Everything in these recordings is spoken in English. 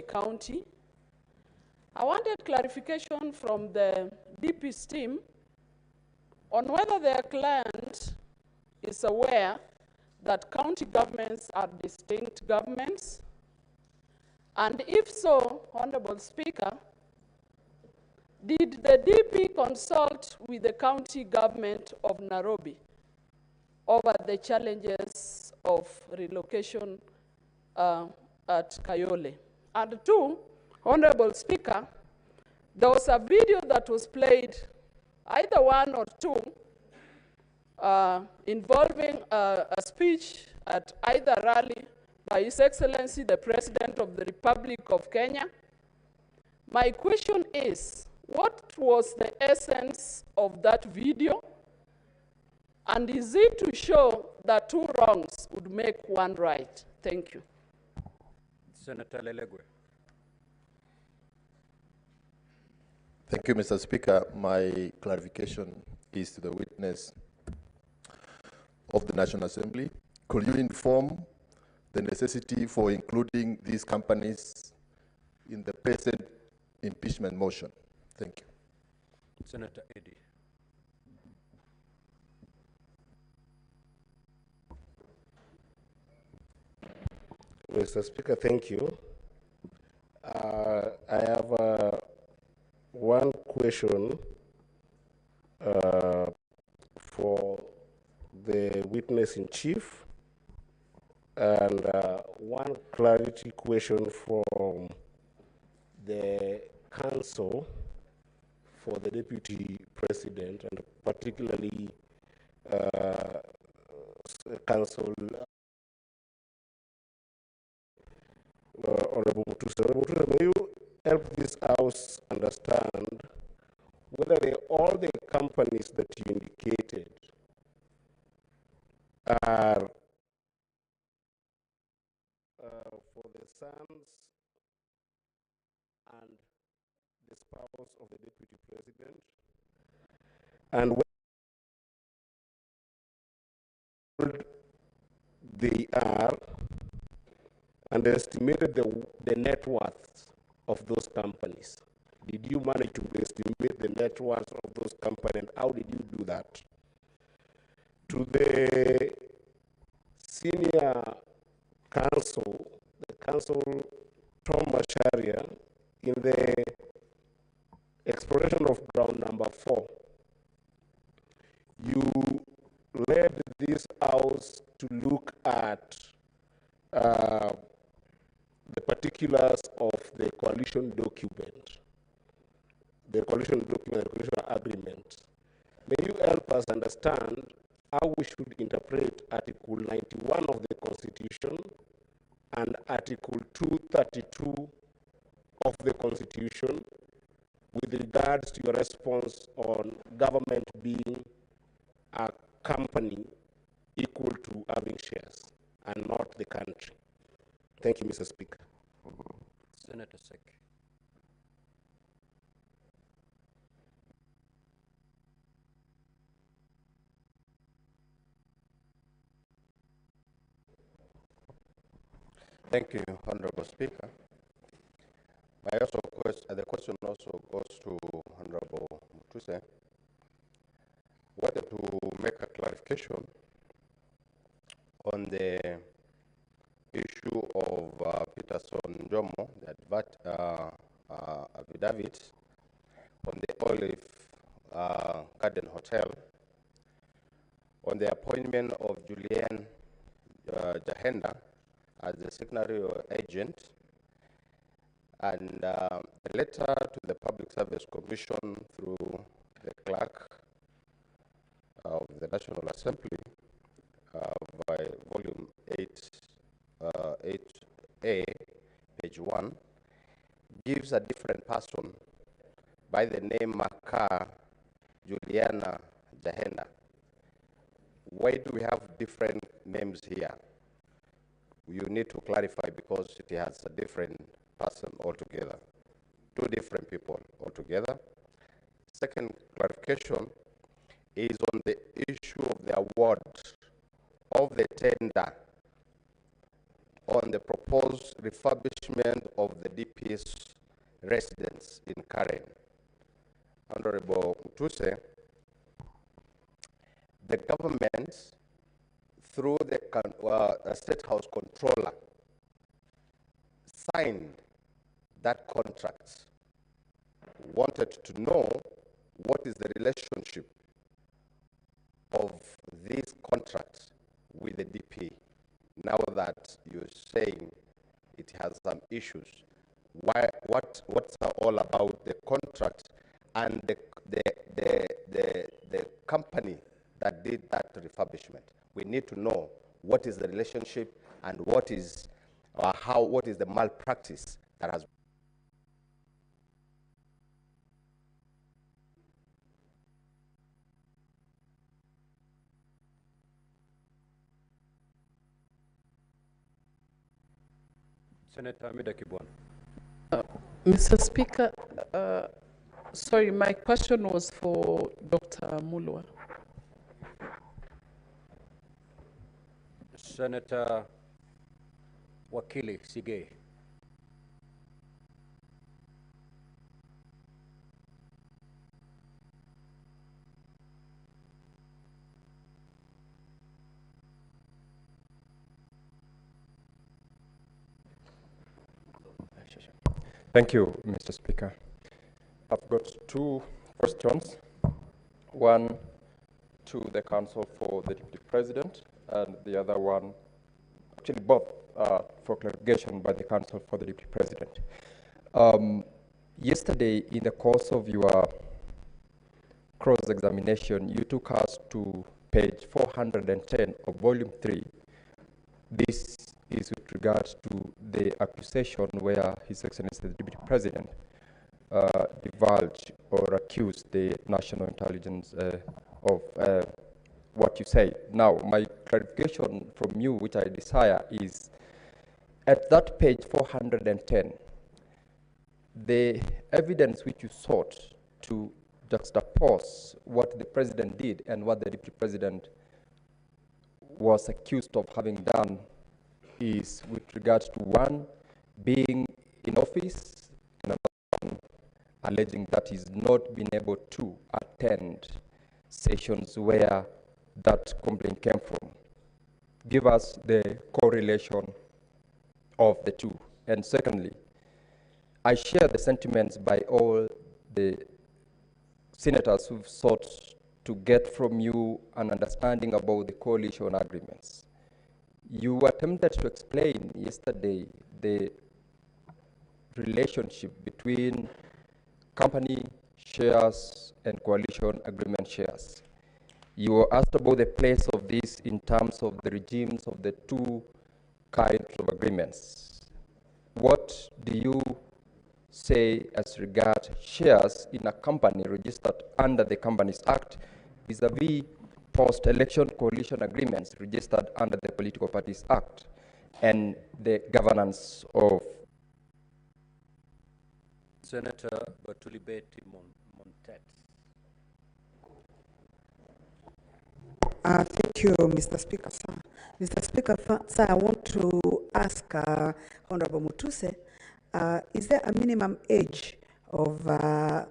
County. I wanted clarification from the DP's team on whether their client is aware that county governments are distinct governments, and if so, Honorable Speaker, did the DP consult with the county government of Nairobi over the challenges of relocation at Kayole? And two, Honorable Speaker, there was a video that was played, either one or two, involving a speech at either rally by His Excellency, the President of the Republic of Kenya. My question is, what was the essence of that video? And is it to show that two wrongs would make one right? Thank you. Senator Lelegwe. Thank you, Mr. Speaker. My clarification is to the witness of the National Assembly. Could you inform the necessity for including these companies in the present impeachment motion? Thank you. Senator Eddy. Mr. Speaker, thank you. I have one question for the witness in chief, and one clarity question from the counsel for the deputy president, and particularly counsel Honorable Mutuse. Honorable Mutuse, may you help this house understand whether all the companies that you indicated are for the sons and the spouse of the deputy president, and whether they are, and estimated the net worth of those companies. Did you manage to estimate the net worth of those companies, and how did you do that? To the senior counsel, the counsel Tom Macharia, in the exploration of ground number 4, you led this house to look at the particulars of the coalition document, the coalition agreement. May you help us understand how we should interpret Article 91 of the Constitution and Article 232 of the Constitution with regards to your response on government being a company equal to having shares and not the country. Thank you, Mr. Speaker. Senator Sek. Thank you, Honorable Speaker. The question also goes to Honorable Mutuse, whether to make a clarification on the issue of Peterson Jomo, the affidavit on the Olive Garden Hotel, on the appointment of Julian Jahenda as the signatory or agent, and a letter to the Public Service Commission through the clerk of the National Assembly by volume 8A, page 1, gives a different person by the name Maka Juliana Jahenda. Why do we have different names here? You need to clarify, because it has a different person altogether, two different people altogether. Second clarification is on the issue of the award of the tender on the proposed refurbishment of the DP's residence in Karen. Honorable Mutuse, the government, through the State House Controller, signed that contract, wanted to know what is the relationship of this contract with the DP. Now that you're saying it has some issues, what's all about the contract and the company that did that refurbishment? We need to know what is the relationship and what is the malpractice that has. Senator Amida Kibwana. Mr. Speaker, sorry, my question was for Dr. Mulwa. Senator Wakili Sige. Thank you, Mr. Speaker. I've got two questions. One to the counsel for the Deputy President, and the other one, actually both for clarification by the counsel for the Deputy President. Yesterday, in the course of your cross-examination, you took us to page 410 of Volume 3. This is with regards to the accusation where His Excellency the Deputy President divulged or accused the national intelligence of what you say. Now, my clarification from you, which I desire, is at that page 410, the evidence which you sought to juxtapose what the President did and what the Deputy President was accused of having done is with regards to one, being in office, and another one alleging that he's not been able to attend sessions where that complaint came from. Give us the correlation of the two. And secondly, I share the sentiments by all the senators who've sought to get from you an understanding about the coalition agreements. You attempted to explain yesterday the relationship between company shares and coalition agreement shares. You were asked about the place of this in terms of the regimes of the two kinds of agreements. What do you say as regard shares in a company registered under the Companies Act vis-a-vis post-election coalition agreements registered under the Political Parties Act and the governance of? Senator Batulibeti Montet. Thank you, Mr. Speaker, sir. Mr. Speaker, sir, I want to ask Honorable Mutuse, is there a minimum age of a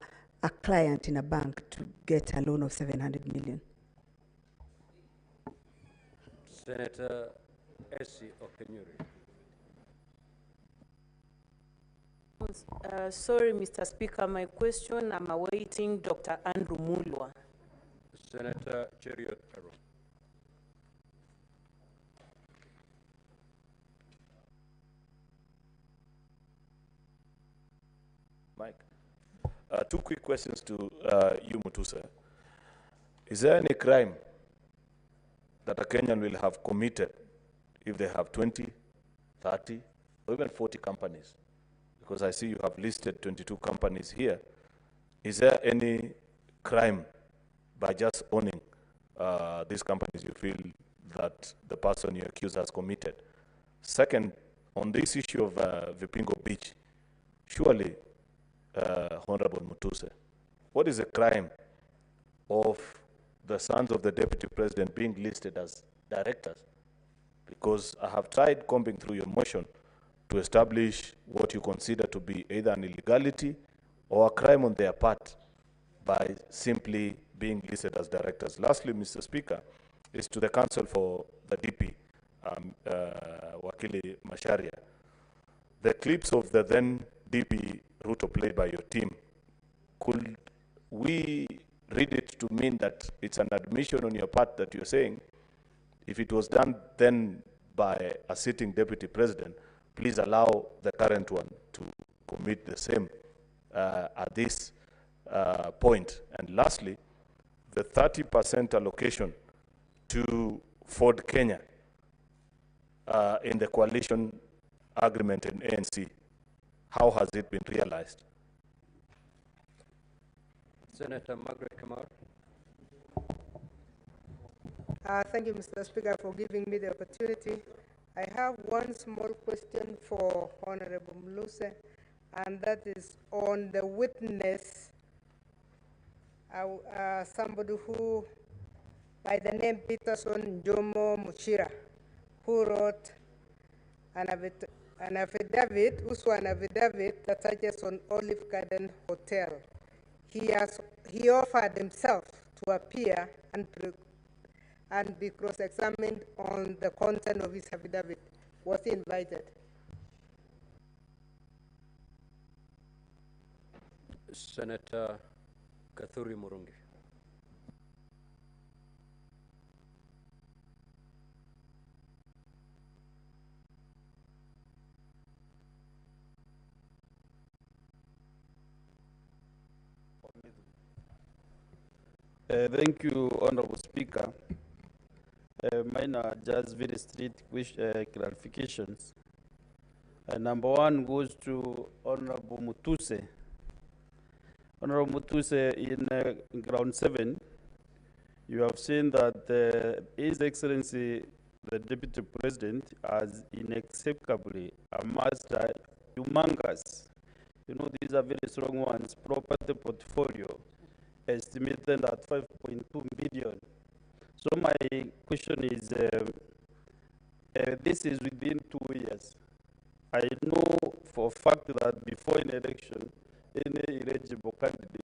client in a bank to get a loan of 700 million? Senator Essie Okenyuri. Sorry, Mr. Speaker, my question, I'm awaiting Dr. Andrew Mulwa. Senator Cheriot Aro. Mike, two quick questions to you, Mutuse. Is there any crime that a Kenyan will have committed if they have 20, 30, or even 40 companies? Because I see you have listed 22 companies here. Is there any crime by just owning these companies you feel that the person you accuse has committed? Second, on this issue of Vipingo Beach, surely, Honorable Mutuse, what is the crime of the sons of the Deputy President being listed as directors because I have tried combing through your motion to establish what you consider to be either an illegality or a crime on their part by simply being listed as directors. Lastly, Mr. Speaker, is to the counsel for the DP, Wakili Masharia. The clips of the then DP Ruto played by your team, could we read it to mean that it's an admission on your part that you're saying, if it was done then by a sitting deputy president, please allow the current one to commit the same at this point? And lastly, the 30% allocation to Ford Kenya in the coalition agreement in ANC, how has it been realized? Senator Margaret Kamar. Thank you, Mr. Speaker, for giving me the opportunity. I have one small question for Honorable Mluse, and that is on the witness, somebody who, by the name Peterson Jomo Muchira, who wrote an affidavit, that touches on Olive Garden Hotel. He offered himself to appear and be cross-examined on the content of his affidavit. Was he invited? Senator Kathuri Murungi. Thank you, Honorable Speaker. Mine are just very strict clarifications. Number one goes to Honorable Mutuse. Honorable Mutuse, in ground 7, you have seen that His Excellency, the Deputy President, has inexplicably amassed a humongous, these are very strong ones, property portfolio, estimated at 5.2 billion. So my question is, this is within 2 years. I know for a fact that before an election, any eligible candidate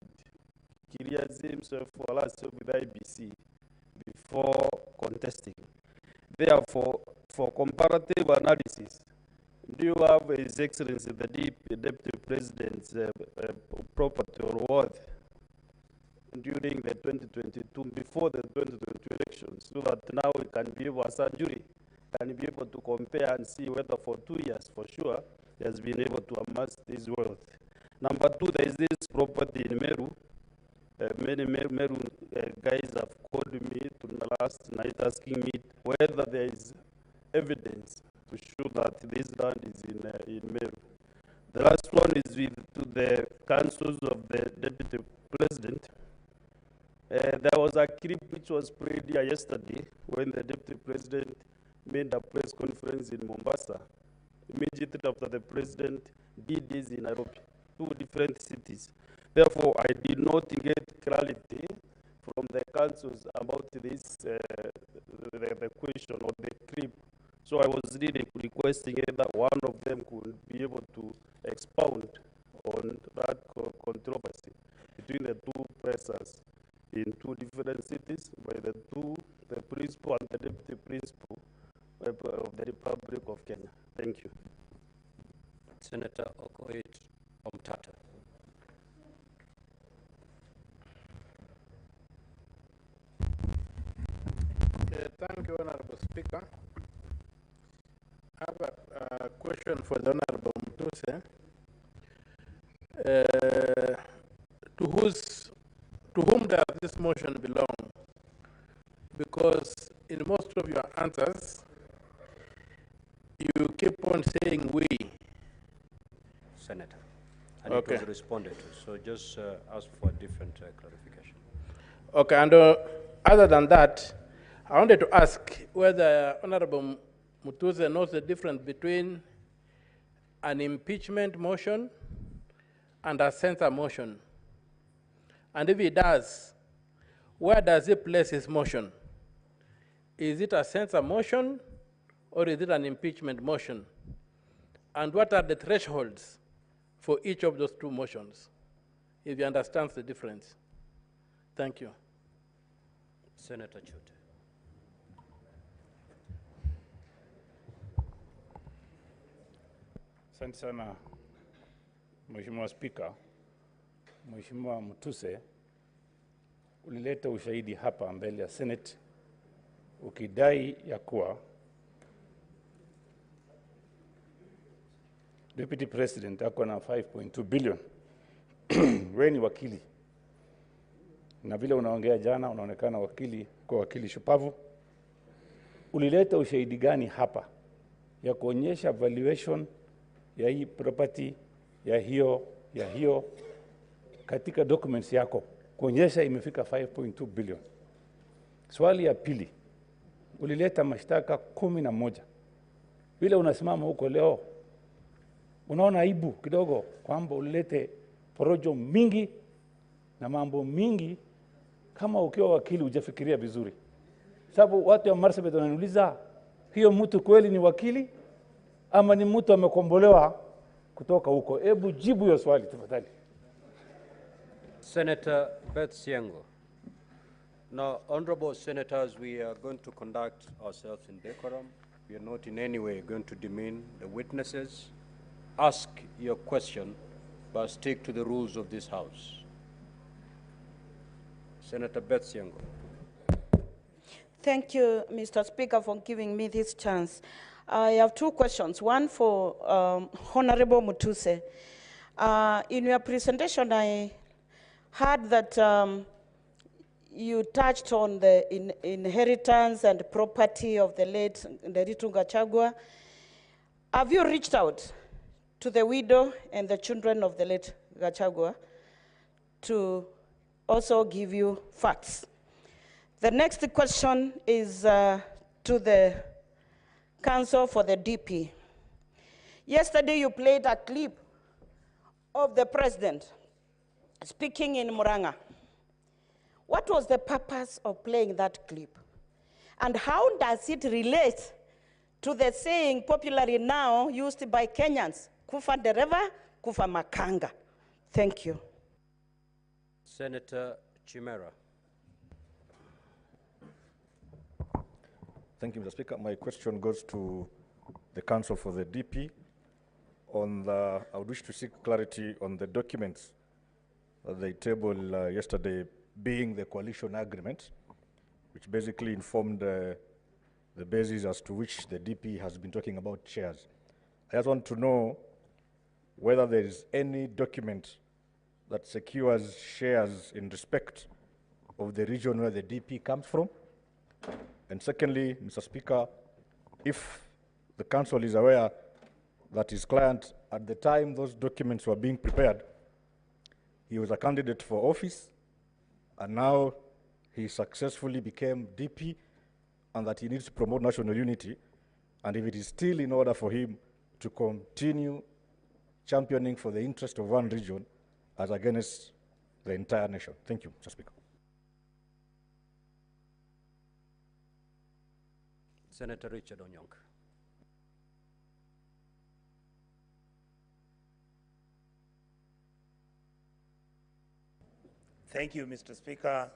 clears himself for last with IBC before contesting. Therefore, for comparative analysis, do you have His Excellency the Deputy President's property or worth during the 2022, before the 2022 elections, so that now we can be able, as a jury, can be able to compare and see whether for 2 years, for sure, he has been able to amass this wealth. Number two, there is this property in Meru. Many Meru guys have called me last night asking me whether there is evidence to show that this land is in Meru. The last one is to the councils of the Deputy President. There was a clip which was played here yesterday when the Deputy President made a press conference in Mombasa. Immediately after the President did this in Nairobi, 2 different cities. Therefore, I did not get clarity from the councils about this, the question or the clip. So I was really requesting that one of them could be able to expound on that controversy between the 2 pressers in 2 different cities by the principal and the deputy principal of the Republic of Kenya. Thank you. Senator Okoit Omtata. Thank you, Honorable Speaker. I have a question for the Honorable Mutuse. To whom does this motion belong? Because in most of your answers, you keep on saying we. Senator. And okay. It was responded to, so just ask for a different clarification. Okay, and other than that, I wanted to ask whether Honorable Mutuse knows the difference between an impeachment motion and a censure motion. And if he does, where does he place his motion? Is it a censure motion or is it an impeachment motion? And what are the thresholds for each of those two motions, if you understand the difference? Thank you. Senator Chute. Asante sana Mheshimiwa Spika. Mheshimiwa Mutuse, ulileta ushahidi hapa mbele ya Senate ukidai ya kuwa Deputy President ako na 5.2 billion. Wewe ni wakili. Na vile unaongea jana unaonekana wakili kwa wakili shupavu. Ulileta ushahidi gani hapa ya kuonyesha valuation ya hii property ya hiyo katika documents yako kuonyesha imefika 5.2 billion. Swali ya pili, ulileta mashtaka 11. Vile unasimama huko leo, unaona aibu kidogo kwamba ulilete porojo mingi na mambo mingi kama ukiwa wakili hujafikiria vizuri. Sababu watu wa Marsabit wananiuliza, hiyo mtu kweli ni wakili ama ni mtu amekombolewa kutoka huko? Hebu jibu hiyo swali tafadhali. Senator Beth Siango. Now, honorable senators, we are going to conduct ourselves in decorum. We are not in any way going to demean the witnesses. Ask your question, but stick to the rules of this House. Senator Beth Siango. Thank you, Mr. Speaker, for giving me this chance. I have two questions. One for Honorable Mutuse. In your presentation, I heard that you touched on the inheritance and property of the late Gachagua. Have you reached out to the widow and the children of the late Gachagua to also give you facts? The next question is to the counsel for the DP. Yesterday you played a clip of the president speaking in Muranga. What was the purpose of playing that clip? And how does it relate to the saying popularly now used by Kenyans, kufa dereva, kufa makanga? Thank you. Senator Chimera. Thank you, Mr. Speaker. My question goes to the counsel for the DP. I would wish to seek clarity on the documents that they tabled yesterday, being the coalition agreement, which basically informed the basis as to which the DP has been talking about shares. I just want to know whether there is any document that secures shares in respect of the region where the DP comes from. And secondly, Mr. Speaker, if the counsel is aware that his client, at the time those documents were being prepared, he was a candidate for office, and now he successfully became DP, and that he needs to promote national unity, and if it is still in order for him to continue championing for the interest of one region as against the entire nation. Thank you, Mr. Speaker. Senator Richard Onyonk. Thank you, Mr. Speaker.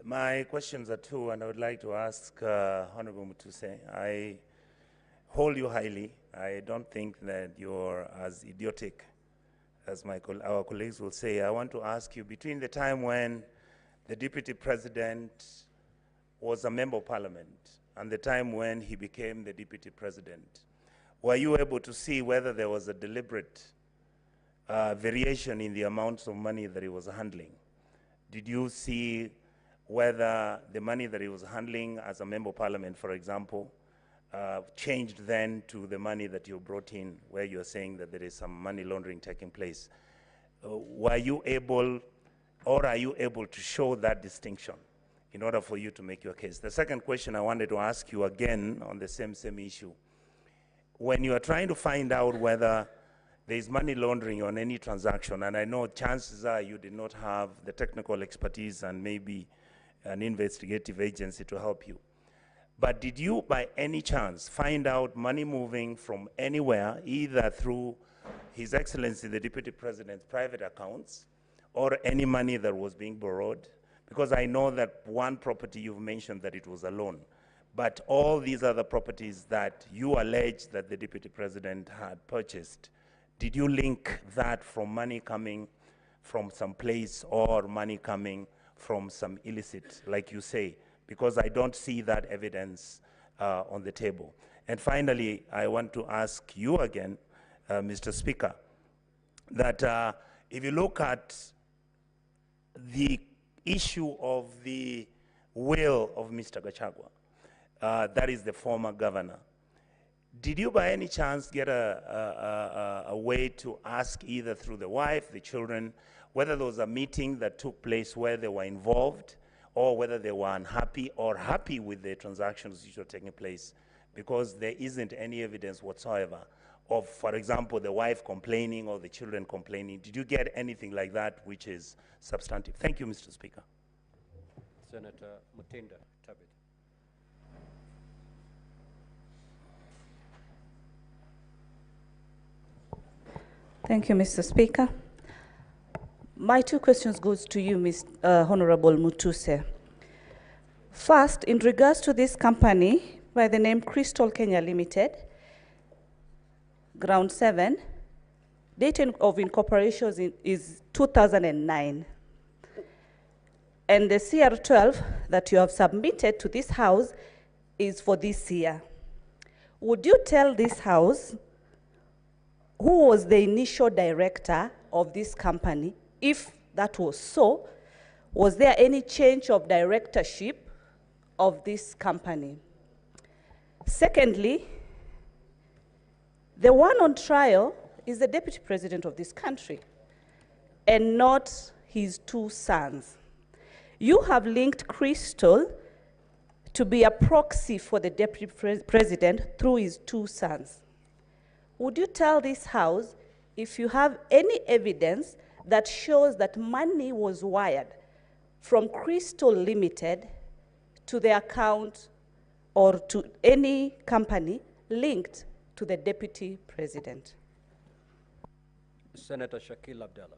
My questions are two, and I would like to ask Honorable Mutuse. I hold you highly. I don't think that you're as idiotic as our colleagues will say. I want to ask you, between the time when the Deputy President was a Member of Parliament and the time when he became the Deputy President, were you able to see whether there was a deliberate variation in the amounts of money that he was handling? Did you see whether the money that he was handling as a Member of Parliament, for example, changed then to the money that you brought in, where you're saying that there is some money laundering taking place? Were you able, or are you able to show that distinction in order for you to make your case? The second question I wanted to ask you again on the same issue. When you are trying to find out whether there is money laundering on any transaction, and I know chances are you did not have the technical expertise and maybe an investigative agency to help you, But did you, by any chance, find out money moving from anywhere, either through His Excellency the Deputy President's private accounts, or any money that was being borrowed? Because I know that one property you've mentioned that it was a loan, but all these other properties that you allege that the Deputy President had purchased, did you link that from money coming from some place or money coming from some illicit, like you say? Because I don't see that evidence on the table. And finally, I want to ask you again, Mr. Speaker, that if you look at the issue of the will of Mr. Gachagua, that is the former governor, did you by any chance get a way to ask either through the wife, the children, whether there was a meeting that took place where they were involved, or whether they were unhappy or happy with the transactions which were taking place? Because there isn't any evidence whatsoever of, for example, the wife complaining or the children complaining. Did you get anything like that which is substantive? Thank you, Mr. Speaker. Senator Mutinda Tabit. Thank you, Mr. Speaker. My two questions goes to you, Honorable Mutuse. First, in regards to this company by the name Crystal Kenya Limited, Ground 7, date of incorporation is 2009. And the CR12 that you have submitted to this house is for this year. Would you tell this house who was the initial director of this company? If that was so, was there any change of directorship of this company? Secondly, the one on trial is the Deputy President of this country and not his two sons. You have linked Crystal to be a proxy for the Deputy President through his two sons. Would you tell this house if you have any evidence that shows that money was wired from Crystal Limited to the account or to any company linked to the Deputy President? Senator Shakil Abdallah.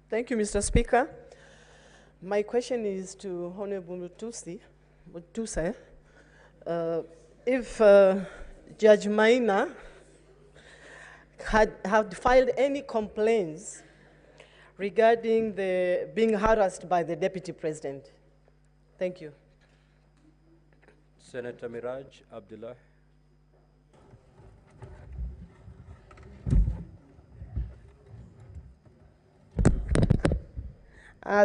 Thank you, Mr. Speaker. My question is to Honorable Mutuse. If Judge Maina had filed any complaints regarding the being harassed by the Deputy President. Thank you. Senator Miraj Abdullah.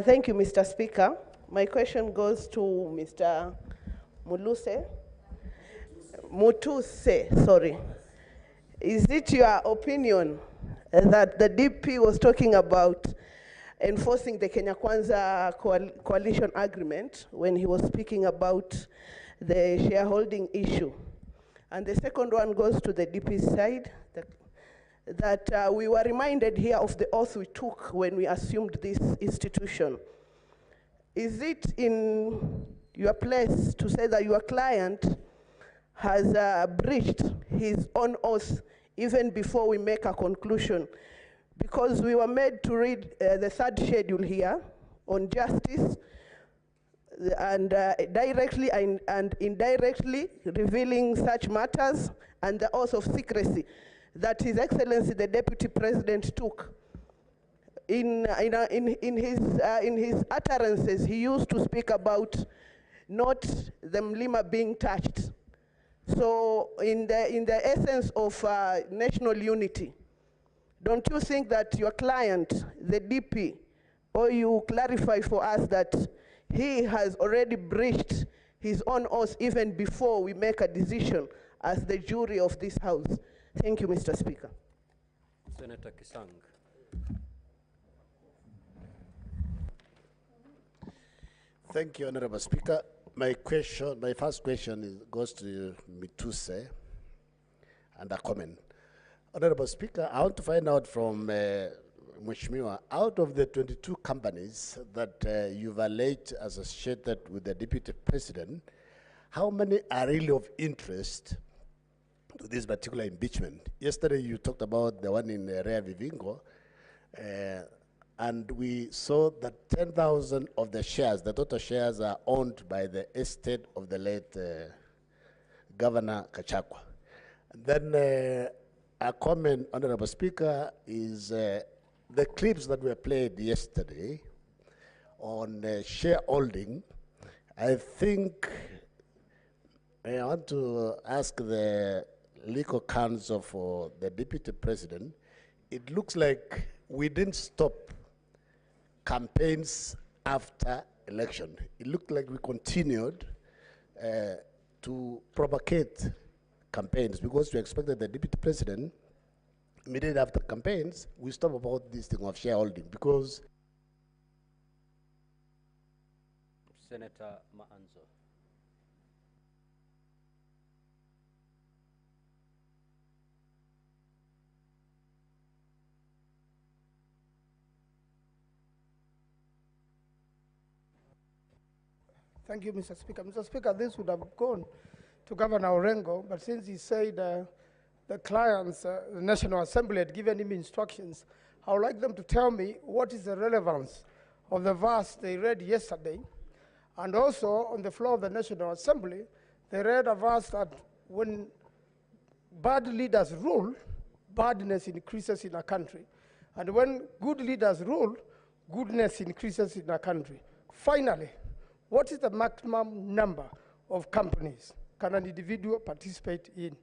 Thank you, Mr. Speaker. My question goes to Mr. Mutuse, sorry. Is it your opinion that the DP was talking about enforcing the Kenya Kwanza coalition agreement when he was speaking about the shareholding issue? And the second one goes to the DP side, that we were reminded here of the oath we took when we assumed this institution. Is it in your place to say that your client has breached his own oath even before we make a conclusion? Because we were made to read the third schedule here on justice and directly and indirectly revealing such matters, and the oath of secrecy that His Excellency the Deputy President took. In his utterances, he used to speak about not the Mlima being touched. So in the essence of national unity, don't you think that your client, the DP, or you clarify for us that he has already breached his own oath even before we make a decision as the jury of this House? Thank you, Mr. Speaker. Senator Kisang. Thank you, Honorable Speaker. My first question goes to Mutuse and a comment. Honorable Speaker, I want to find out from Mheshimiwa, out of the 22 companies that you've alleged associated with the Deputy President, how many are really of interest to this particular impeachment? Yesterday you talked about the one in Rea Vivingo, and we saw that 10,000 of the shares, the total shares, are owned by the estate of the late Governor Gachagua. And then a comment, Honorable Speaker, is the clips that were played yesterday on shareholding. I think I want to ask the legal counsel for the Deputy President. It looks like we didn't stop campaigns after election. It looked like we continued to propagate campaigns because we expected the Deputy President, immediately after campaigns, we stop about this thing of shareholding because Senator Maanzo. Thank you, Mr. Speaker. Mr. Speaker, this would have gone to Governor Orengo, but since he said the clients, the National Assembly had given him instructions, I would like them to tell me what is the relevance of the verse they read yesterday. And also, on the floor of the National Assembly, they read a verse that when bad leaders rule, badness increases in a country. And when good leaders rule, goodness increases in a country. Finally, what is the maximum number of companies can an individual participate in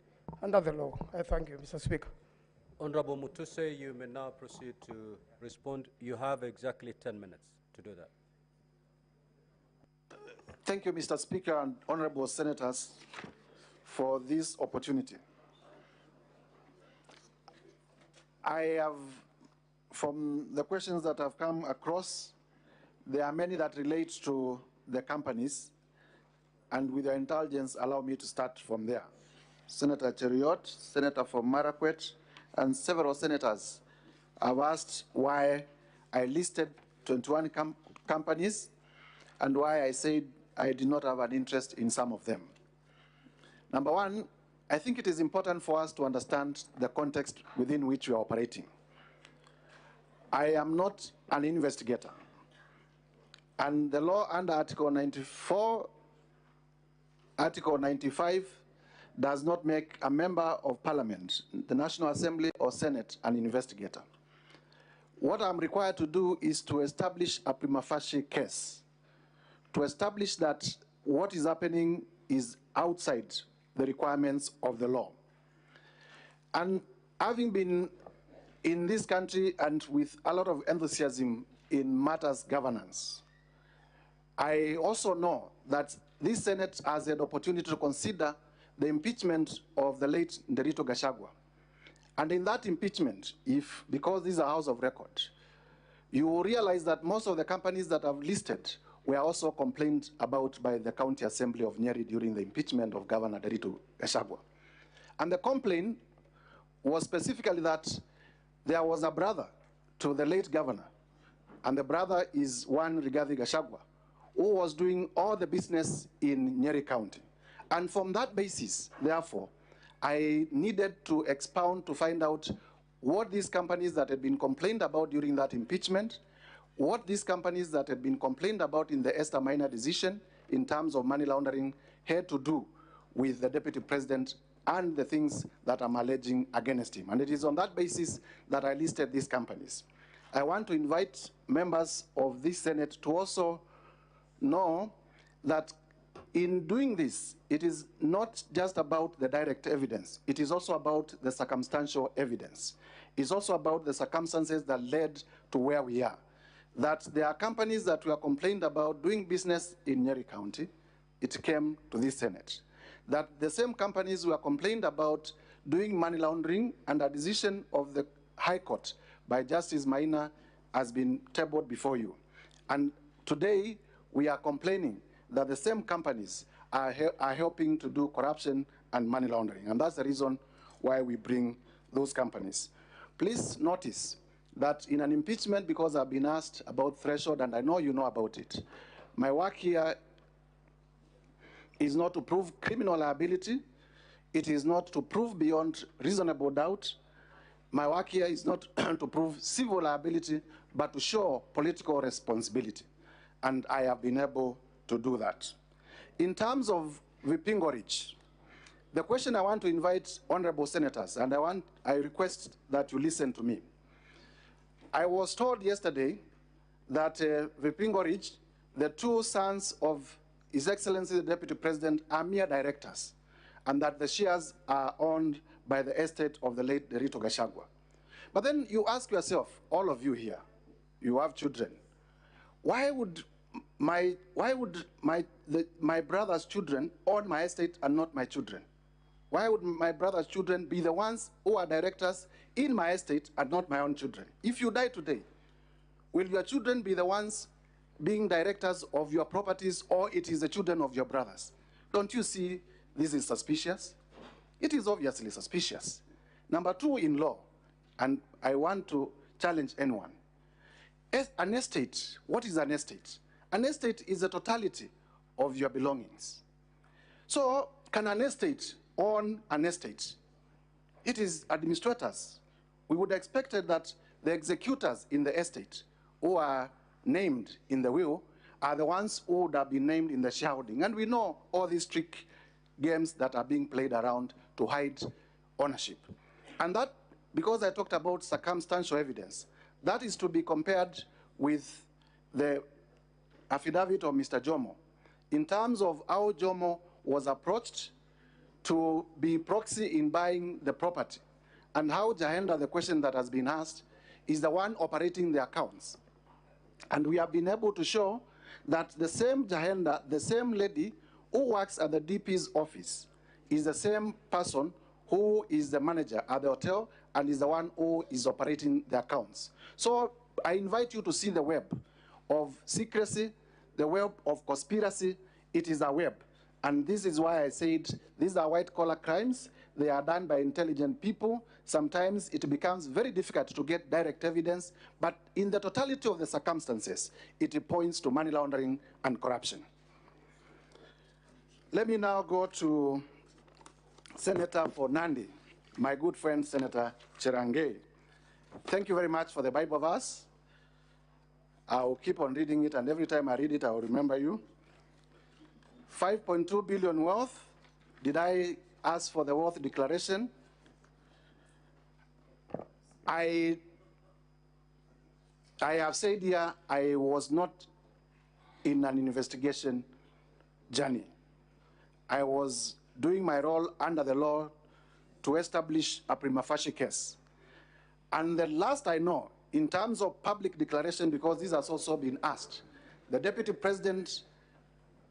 under the law? I thank you, Mr. Speaker. Honorable Mutuse, you may now proceed to respond. You have exactly 10 minutes to do that. Thank you, Mr. Speaker and honorable senators, for this opportunity. I have, from the questions that have come across, there are many that relate to the companies, and with your indulgence, allow me to start from there. Senator Cheriot, Senator from Marakwet, and several senators have asked why I listed 21 companies and why I said I did not have an interest in some of them. Number one, I think it is important for us to understand the context within which we are operating. I am not an investigator. And the law under Article 94, Article 95, does not make a member of Parliament, the National Assembly or Senate, an investigator. What I'm required to do is to establish a prima facie case, to establish that what is happening is outside the requirements of the law. And having been in this country and with a lot of enthusiasm in matters governance, I also know that this Senate has had opportunity to consider the impeachment of the late Nderito Gachagua. And in that impeachment, because this is a house of record, you will realize that most of the companies that I've listed were also complained about by the County Assembly of Nyeri during the impeachment of Governor Nderito Gachagua. And the complaint was specifically that there was a brother to the late governor, and the brother is one Rigathi Gachagua, who was doing all the business in Nyeri County. And from that basis, therefore, I needed to expound to find out what these companies that had been complained about during that impeachment, what these companies that had been complained about in the Esther Minor decision in terms of money laundering had to do with the Deputy President and the things that I'm alleging against him. And it is on that basis that I listed these companies. I want to invite members of this Senate to also know that in doing this, it is not just about the direct evidence. It is also about the circumstantial evidence. It's also about the circumstances that led to where we are. That there are companies that were complained about doing business in Nyeri County. It came to this Senate. That the same companies were complained about doing money laundering, and a decision of the High Court by Justice Maina has been tabled before you. And today, we are complaining that the same companies are helping to do corruption and money laundering. And that's the reason why we bring those companies. Please notice that in an impeachment, because I've been asked about threshold, and I know you know about it, my work here is not to prove criminal liability. It is not to prove beyond reasonable doubt. My work here is not to prove civil liability, but to show political responsibility. And I have been able to do that. In terms of Vipingo Ridge, the question I want to invite honorable senators, and I request that you listen to me. I was told yesterday that Vipingo Ridge, the two sons of His Excellency the Deputy President, are mere directors, and that the shares are owned by the estate of the late Derito Gachagua. But then you ask yourself, all of you here, you have children, why would my brother's children own my estate and not my children? Why would my brother's children be the ones who are directors in my estate and not my own children? If you die today, will your children be the ones being directors of your properties, or it is the children of your brothers? Don't you see this is suspicious? It is obviously suspicious. Number two, in law, and I want to challenge anyone. An estate, what is an estate? An estate is the totality of your belongings. So can an estate own an estate? It is administrators. We would have expected that the executors in the estate who are named in the will are the ones who would have been named in the shareholding. And we know all these trick games that are being played around to hide ownership. And that, because I talked about circumstantial evidence, that is to be compared with the affidavit of Mr. Jomo in terms of how Jomo was approached to be proxy in buying the property, and how Jahenda, the question that has been asked, is the one operating the accounts. And we have been able to show that the same Jahenda, the same lady who works at the DP's office, is the same person who is the manager at the hotel and is the one who is operating the accounts. So I invite you to see the web of secrecy, the web of conspiracy. It is a web. And this is why I said these are white-collar crimes. They are done by intelligent people. Sometimes it becomes very difficult to get direct evidence, but in the totality of the circumstances, it points to money laundering and corruption. Let me now go to Senator for Nandi, my good friend, Senator Cherangei. Thank you very much for the Bible verse. I'll keep on reading it, and every time I read it, I'll remember you. 5.2 billion worth. Did I ask for the worth declaration? I have said here I was not in an investigation journey. I was doing my role under the law to establish a prima facie case. And the last I know, in terms of public declaration, because this has also been asked, the Deputy President,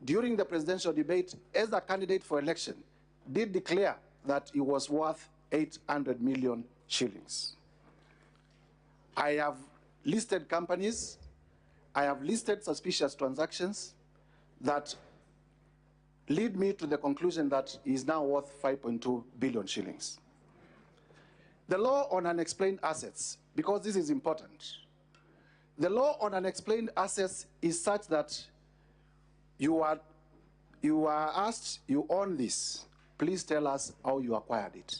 during the presidential debate, as a candidate for election, did declare that it was worth 800 million shillings. I have listed companies, I have listed suspicious transactions that lead me to the conclusion that it is now worth 5.2 billion shillings. The law on unexplained assets, because this is important. The law on unexplained assets is such that you are asked, you own this, please tell us how you acquired it.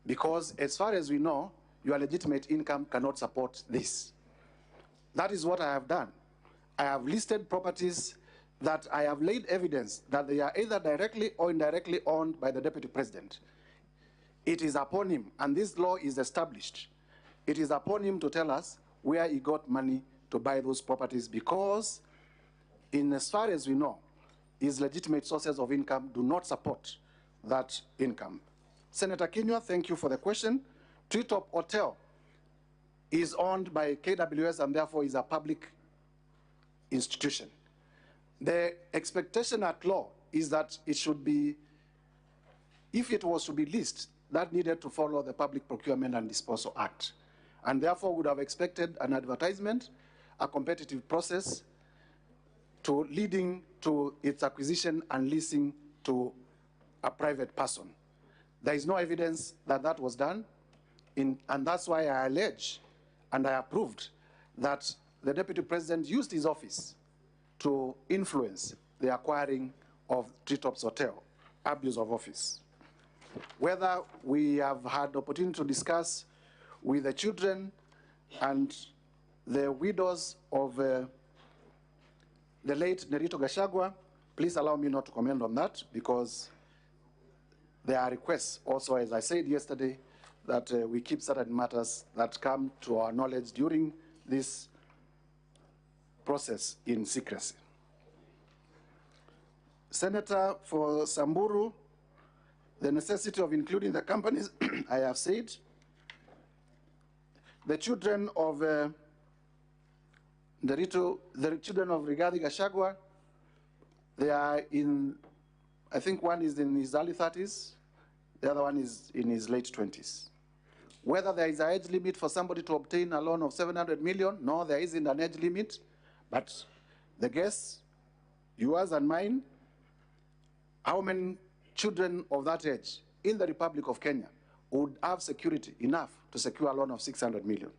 Because as far as we know, your legitimate income cannot support this. That is what I have done. I have listed properties that I have laid evidence that they are either directly or indirectly owned by the Deputy President. It is upon him, and this law is established. It is upon him to tell us where he got money to buy those properties, because in as far as we know, his legitimate sources of income do not support that income. Senator Kinyua, thank you for the question. Treetops Hotel is owned by KWS and therefore is a public institution. The expectation at law is that it should be, if it was to be leased, that needed to follow the Public Procurement and Disposal Act. And therefore would have expected an advertisement, a competitive process, to leading to its acquisition and leasing to a private person. There is no evidence that that was done. And that's why I allege and I approved that the Deputy President used his office to influence the acquiring of Treetops Hotel, abuse of office. Whether we have had the opportunity to discuss with the children and the widows of the late Nerito Gachagua, please allow me not to comment on that, because there are requests also, as I said yesterday, that we keep certain matters that come to our knowledge during this process in secrecy. Senator for Samburu, the necessity of including the companies, I have said. The children of the children of Rigathi Gachagua, they are in, I think one is in his early 30s, the other one is in his late 20s. Whether there is an age limit for somebody to obtain a loan of 700 million, no, there isn't an age limit, but the guess, yours and mine, how many children of that age in the Republic of Kenya would have security enough to secure a loan of 600 million?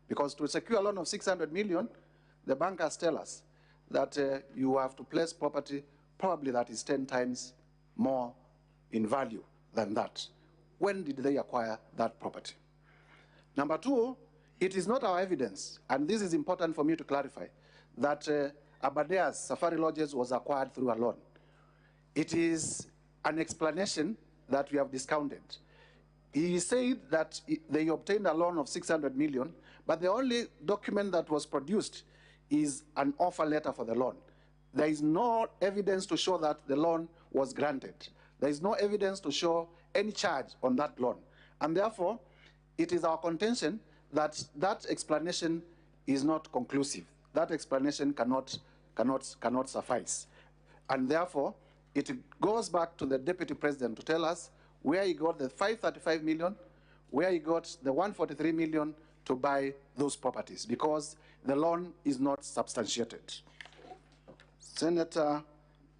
Because to secure a loan of 600 million, the bankers tell us that you have to place property probably that is 10 times more in value than that. When did they acquire that property? Number two, it is not our evidence, and this is important for me to clarify, that Abadea's Safari Lodges was acquired through a loan. It is an explanation that we have discounted. He said that they obtained a loan of 600 million, but the only document that was produced is an offer letter for the loan. There is no evidence to show that the loan was granted. There is no evidence to show any charge on that loan. And therefore, it is our contention that that explanation is not conclusive. That explanation cannot suffice. And therefore, it goes back to the Deputy President to tell us where he got the 535 million, where he got the 143 million to buy those properties, because the loan is not substantiated. Senator,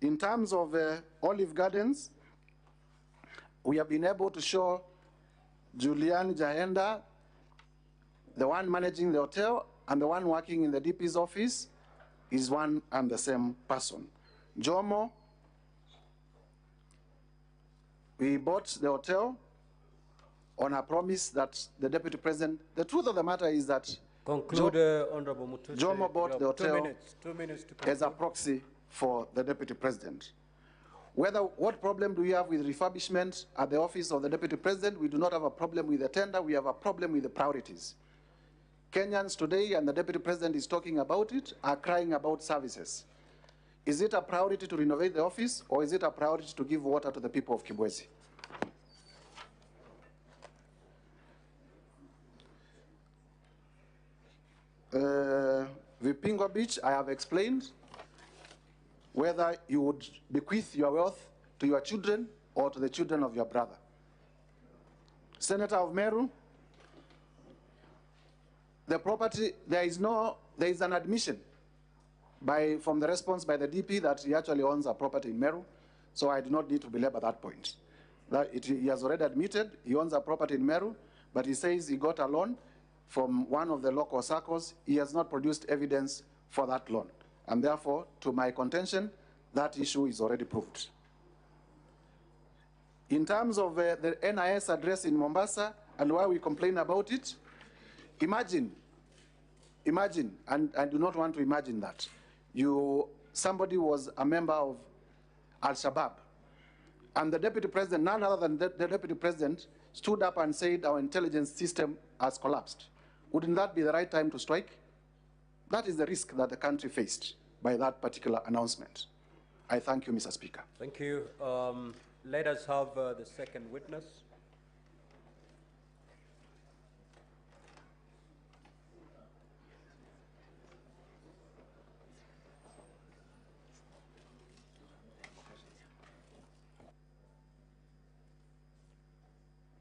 in terms of Olive Gardens, we have been able to show Julian Jahenda, the one managing the hotel, and the one working in the DP's office is one and the same person. Jomo, we bought the hotel on a promise that the Deputy President, the truth of the matter is that conclude, Honorable Mutuse. Jomo bought the hotel 2 minutes to as a proxy for the Deputy President. What problem do we have with refurbishment at the office of the Deputy President? We do not have a problem with the tender, we have a problem with the priorities. Kenyans today, and the Deputy President is talking about it, are crying about services. Is it a priority to renovate the office, or is it a priority to give water to the people of Kibwezi? Vipingo Beach, I have explained whether you would bequeath your wealth to your children or to the children of your brother. Senator of Meru, the property, there is an admission from the response by the DP that he actually owns a property in Meru, so I do not need to belabor that point. He has already admitted he owns a property in Meru, but he says he got a loan from one of the local circles. He has not produced evidence for that loan. And therefore, to my contention, that issue is already proved. In terms of the NIS address in Mombasa and why we complain about it, imagine, and I do not want to imagine that, somebody was a member of Al-Shabaab, and the Deputy President, none other than the Deputy President, stood up and said our intelligence system has collapsed. Wouldn't that be the right time to strike? That is the risk that the country faced by that particular announcement. I thank you, Mr. Speaker. Thank you. Let us have the second witness.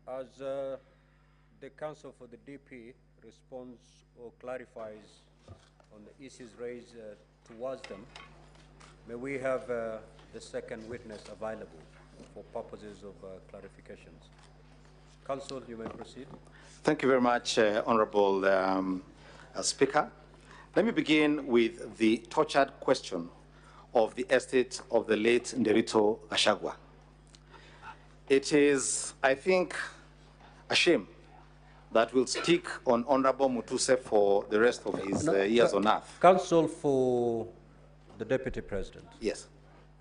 As the counsel for the DP responds or clarifies on the issues raised towards them, may we have the second witness available for purposes of clarifications. Counsel, you may proceed. Thank you very much, Honorable Speaker. Let me begin with the tortured question of the estate of the late Nderito Gachagua. It is, I think, a shame that will stick on Honorable Mutuse for the rest of his years on earth. Counsel for the Deputy President. Yes.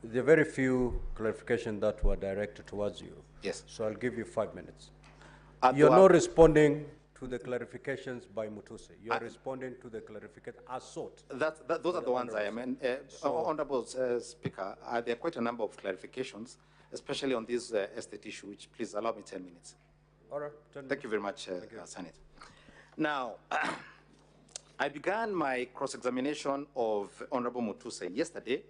There are very few clarifications that were directed towards you. Yes. So I'll give you 5 minutes. You're not responding to the clarifications by Mutuse. You're responding to the clarification as sought. Those are the ones I am. Honorable Speaker, there are quite a number of clarifications, especially on this estate issue, which please allow me 10 minutes. All right. Thank you very much, Senate. Now, I began my cross-examination of Honorable Mutuse yesterday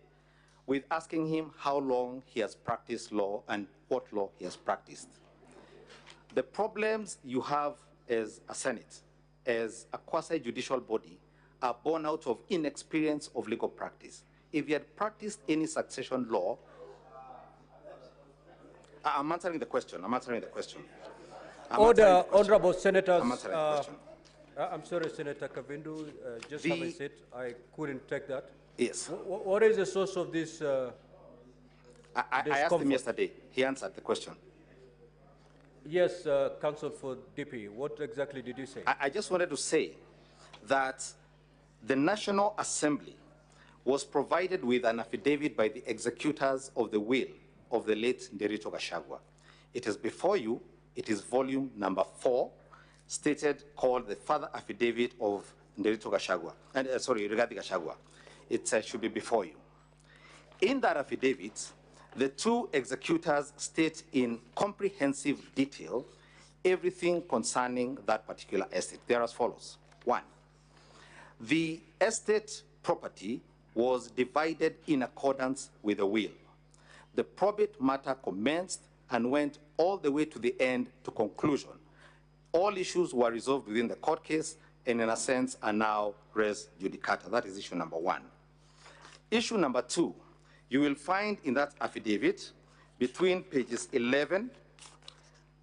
with asking him how long he has practiced law and what law he has practiced. The problems you have as a Senate, as a quasi-judicial body, are born out of inexperience of legal practice. If you had practiced any succession law, I'm answering the question. Order, Honorable Senators. I'm sorry, Senator Kavindu, just have a seat. I couldn't take that. Yes. What is the source of this? I asked him yesterday. He answered the question. Yes, Counsel for DP, what exactly did you say? I just wanted to say that the National Assembly was provided with an affidavit by the executors of the will of the late Nderito Gachagua. It is before you. It is volume number 4, stated, called the Further Affidavit of Nderito Gachagua, regarding Gachagua. It should be before you. In that affidavit, the two executors state in comprehensive detail everything concerning that particular estate. They are as follows. 1, the estate property was divided in accordance with the will. The probate matter commenced and went all the way to the end to conclusion. All issues were resolved within the court case and in a sense are now res judicata. That is issue number 1. Issue number 2, you will find in that affidavit between pages 11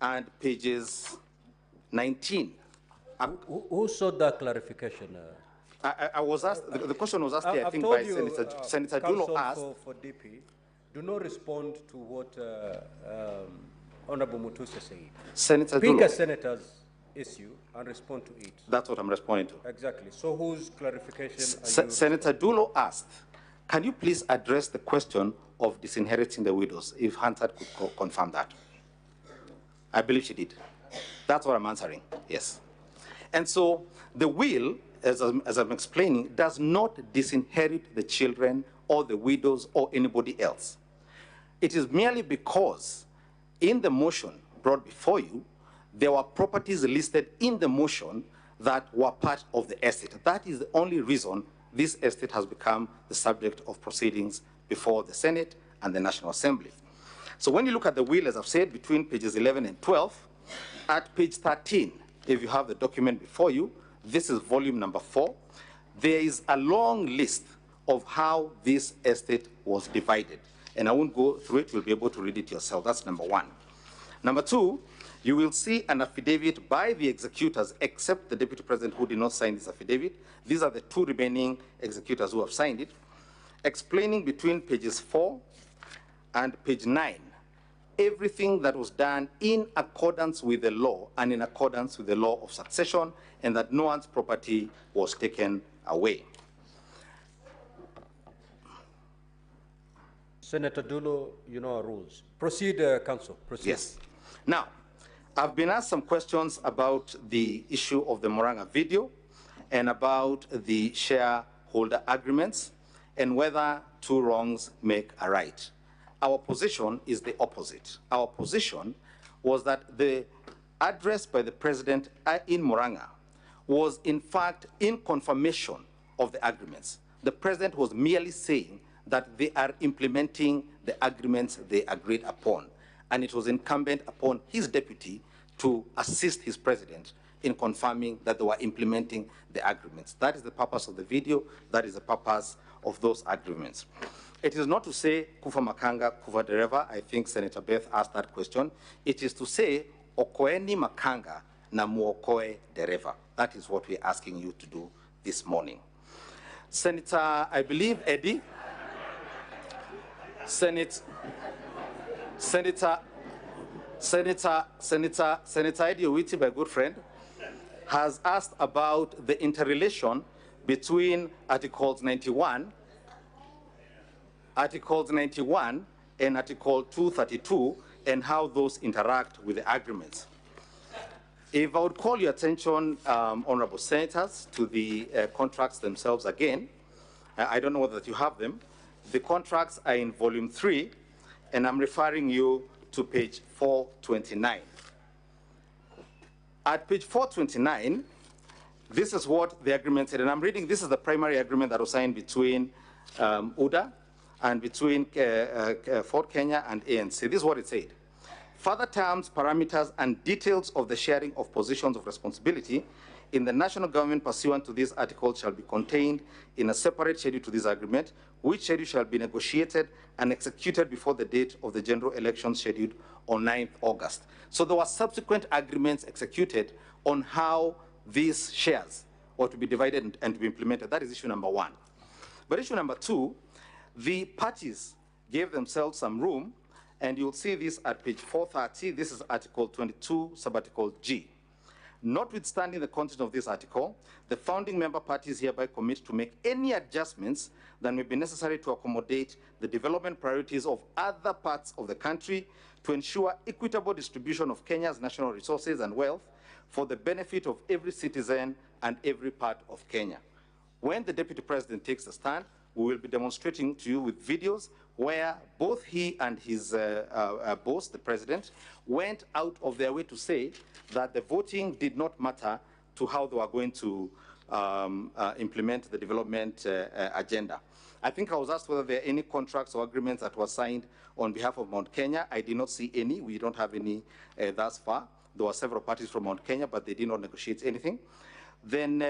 and pages 19. Who sought that clarification? I was asked, the question was asked here, I think, by Senator Dulo asked. For DP, do not respond to what Honorable Mutuse said. Senator Pick Dulo. a senator's issue and respond to it. That's what I'm responding to. Exactly. So whose clarification are you? Senator Dulo asked, can you please address the question of disinheriting the widows, if Hunter could confirm that? I believe she did. That's what I'm answering, yes. And so the will, as I'm explaining, does not disinherit the children or the widows or anybody else. It is merely because in the motion brought before you, there were properties listed in the motion that were part of the estate. That is the only reason this estate has become the subject of proceedings before the Senate and the National Assembly. So when you look at the will, as I've said, between pages 11 and 12, at page 13, if you have the document before you, this is volume number 4, there is a long list of how this estate was divided. And I won't go through it, you'll be able to read it yourself. That's number 1. Number 2, you will see an affidavit by the executors, except the Deputy President who did not sign this affidavit. These are the 2 remaining executors who have signed it, explaining between pages 4 and page 9 everything that was done in accordance with the law and in accordance with the law of succession, and that no one's property was taken away. Senator Dulo, you know our rules. Proceed, Counsel. Proceed. Yes. Now, I've been asked some questions about the issue of the Moranga video and about the shareholder agreements and whether 2 wrongs make a right. Our position is the opposite. Our position was that the address by the President in Moranga was in fact in confirmation of the agreements. The President was merely saying that they are implementing the agreements they agreed upon, and it was incumbent upon his deputy to assist his president in confirming that they were implementing the agreements. That is the purpose of the video. That is the purpose of those agreements. It is not to say kufa makanga, kufa dereva. I think Senator Beth asked that question. It is to say okoeni makanga na muokoe dereva. That is what we're asking you to do this morning. Senator, I believe Eddie, Senator Eddie Owiti, my good friend, has asked about the interrelation between Articles 91 and Article 232 and how those interact with the agreements. If I would call your attention, honorable senators, to the contracts themselves again, I don't know whether you have them. The contracts are in volume 3, and I'm referring you to page 429. At page 429, this is what the agreement said, and I'm reading, this is the primary agreement that was signed between UDA and between Ford Kenya and ANC. This is what it said. Further terms, parameters, and details of the sharing of positions of responsibility in the national government pursuant to this article shall be contained in a separate schedule to this agreement, which schedule shall be negotiated and executed before the date of the general election scheduled on 9th August. So there were subsequent agreements executed on how these shares were to be divided and to be implemented. That is issue number 1. But issue number 2, the parties gave themselves some room, and you'll see this at page 430. This is Article 22, Subarticle G. Notwithstanding the content of this article, the founding member parties hereby commit to make any adjustments that may be necessary to accommodate the development priorities of other parts of the country to ensure equitable distribution of Kenya's national resources and wealth for the benefit of every citizen and every part of Kenya. When the Deputy President takes a stand, we will be demonstrating to you with videos where both he and his boss, the President, went out of their way to say that the voting did not matter to how they were going to implement the development agenda. I think I was asked whether there are any contracts or agreements that were signed on behalf of Mount Kenya. I did not see any. We don't have any thus far. There were several parties from Mount Kenya, but they did not negotiate anything. Then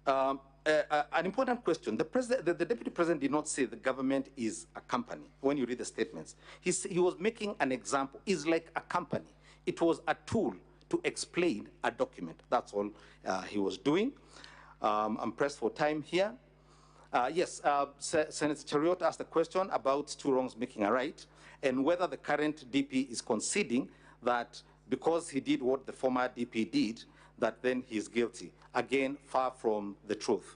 an important question. The Deputy President did not say the government is a company. When you read the statements, he was making an example. It's like a company. It was a tool to explain a document. That's all he was doing. I'm pressed for time here. Yes, Senator Chariot asked a question about two wrongs making a right, and whether the current DP is conceding that because he did what the former DP did, that then he's guilty. Again, far from the truth.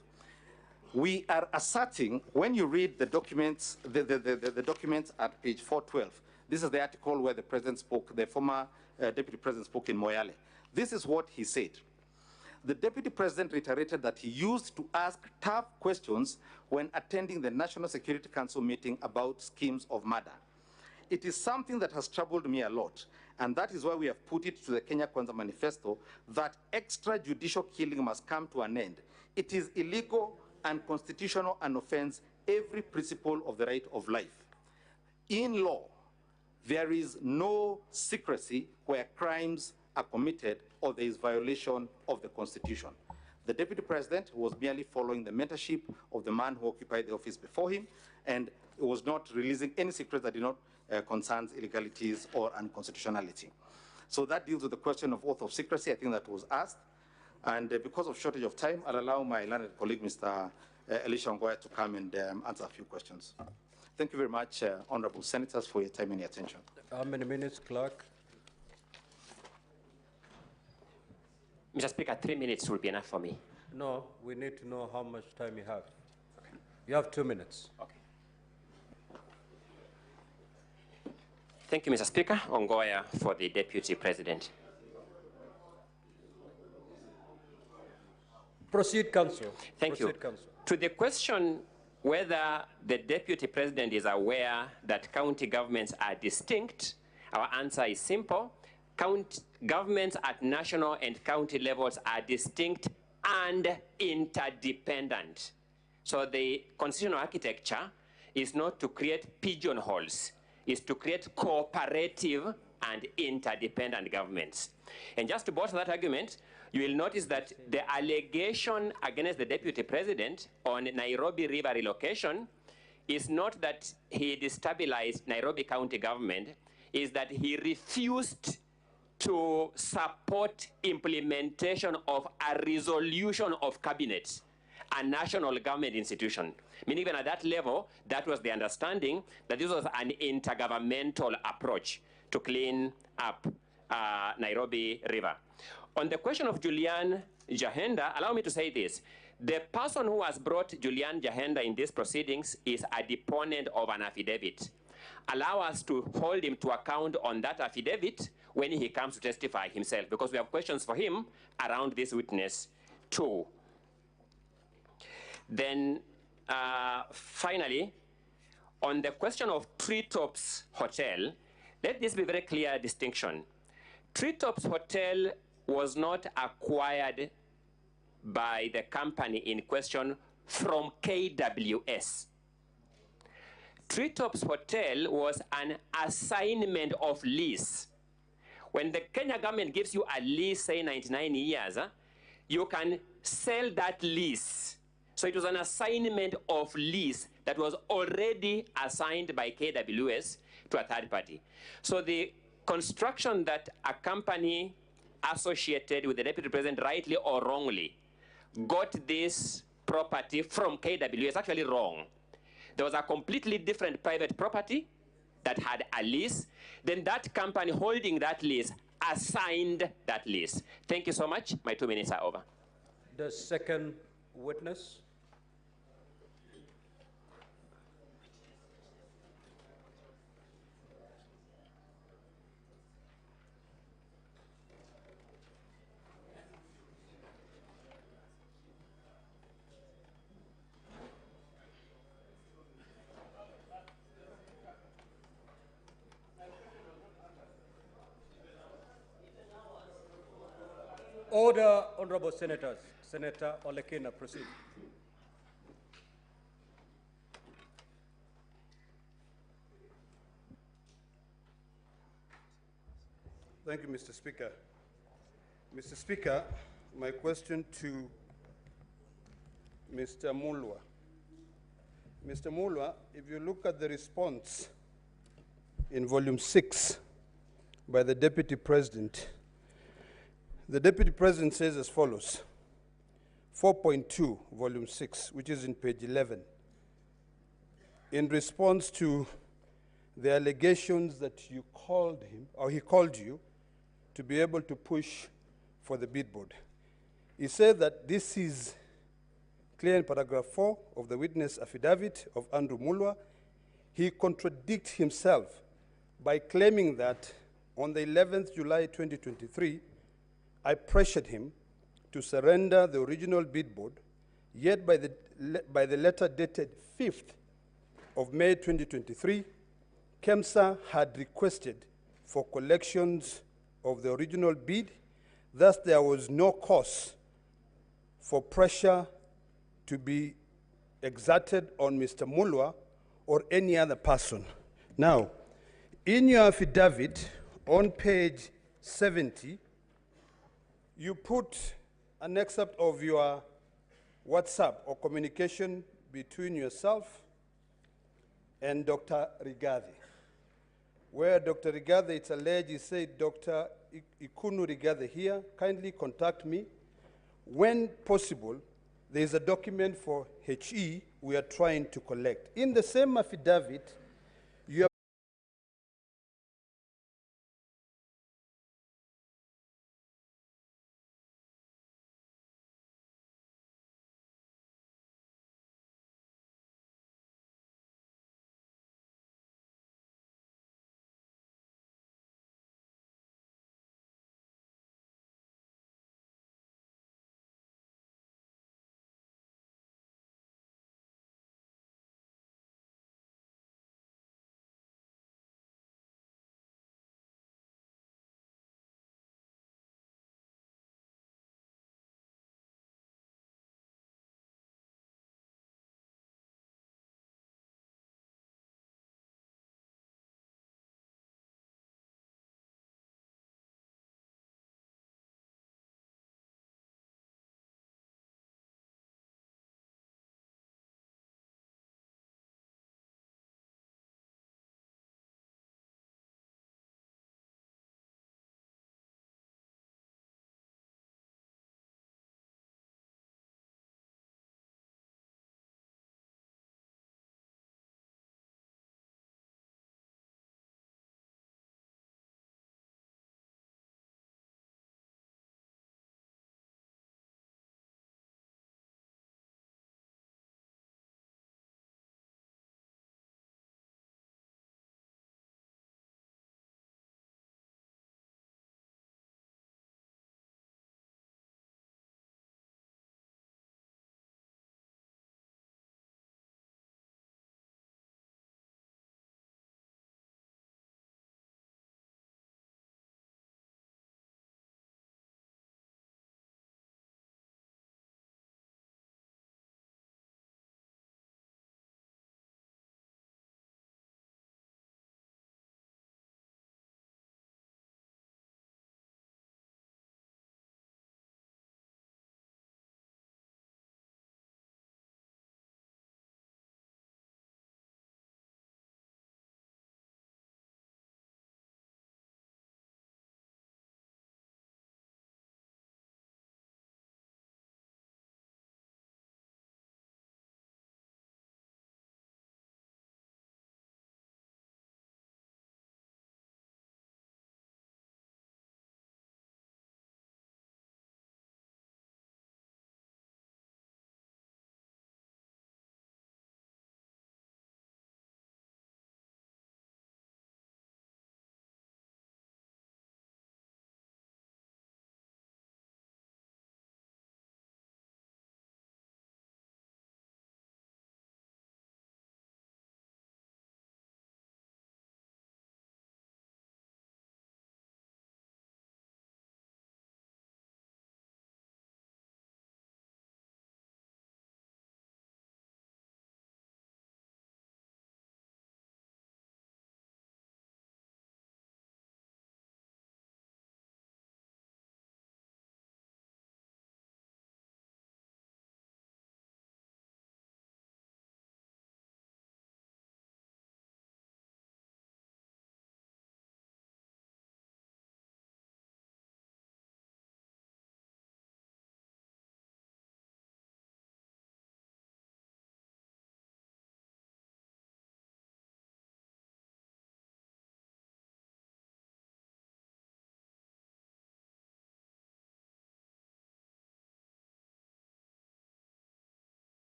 We are asserting, when you read the documents, the documents at page 412, this is the article where the President spoke, the former Deputy President spoke in Moyale. This is what he said. The Deputy President reiterated that he used to ask tough questions when attending the National Security Council meeting about schemes of murder. It is something that has troubled me a lot, and that is why we have put it to the Kenya Kwanza Manifesto that extrajudicial killing must come to an end. It is illegal and constitutional and offends every principle of the right of life. In law, there is no secrecy where crimes are committed or there is violation of the Constitution. The Deputy President was merely following the mentorship of the man who occupied the office before him, and it was not releasing any secrets that did not concern illegalities or unconstitutionality. So that deals with the question of oath of secrecy. I think that was asked. And because of shortage of time, I'll allow my learned colleague, Mr. Elisha Ngoya, to come and answer a few questions. Thank you very much, honorable senators, for your time and your attention. How many minutes, clerk? Mr. Speaker, 3 minutes will be enough for me. No, we need to know how much time you have. Okay. You have 2 minutes. Okay. Thank you, Mr. Speaker. Ongoya for the Deputy President. Proceed, Counsel. Thank you. Counsel. To the question whether the Deputy President is aware that county governments are distinct, our answer is simple. Governments at national and county levels are distinct and interdependent. So the constitutional architecture is not to create pigeonholes, it's to create cooperative and interdependent governments. And just to bolster that argument, you will notice that the allegation against the Deputy President on Nairobi River relocation is not that he destabilized Nairobi County government. is that he refused to support implementation of a resolution of cabinet, a national government institution. Meaning even at that level, that was the understanding that this was an intergovernmental approach to clean up Nairobi River. On the question of Julian Jahenda, allow me to say this. The person who has brought Julian Jahenda in these proceedings is a deponent of an affidavit. Allow us to hold him to account on that affidavit when he comes to testify himself, because we have questions for him around this witness too. Then finally, on the question of Treetops Hotel, let this be a very clear distinction. Treetops Hotel was not acquired by the company in question from KWS. Treetops Hotel was an assignment of lease. When the Kenya government gives you a lease, say 99 years, you can sell that lease. So it was an assignment of lease that was already assigned by KWS to a third party. So the construction that a company associated with the deputy president, rightly or wrongly, got this property from KWS is actually wrong. There was a completely different private property that had a lease. Then that company holding that lease assigned that lease. Thank you so much. My 2 minutes are over. The second witness. Order, honorable senators. Senator Olekina, proceed. Thank you, Mr. Speaker. Mr. Speaker, my question to Mr. Mulwa. Mr. Mulwa, if you look at the response in volume 6 by the Deputy President, the Deputy President says as follows, 4.2, volume 6, which is in page 11, in response to the allegations that you called him, or he called you, to be able to push for the bid board. He said that this is clear in paragraph 4 of the witness affidavit of Andrew Mulwa. He contradicts himself by claiming that on the 11th July 2023, I pressured him to surrender the original bid board, yet by the letter dated 5th of May 2023, KEMSA had requested for collections of the original bid. Thus, there was no cause for pressure to be exerted on Mr. Mulwa or any other person. Now, in your affidavit on page 70, you put an excerpt of your WhatsApp or communication between yourself and Dr. Rigathi, where Dr. Rigathi, it's alleged, he said, Dr. Ikunu Rigathi here, kindly contact me. When possible, there is a document for HE we are trying to collect. In the same affidavit, you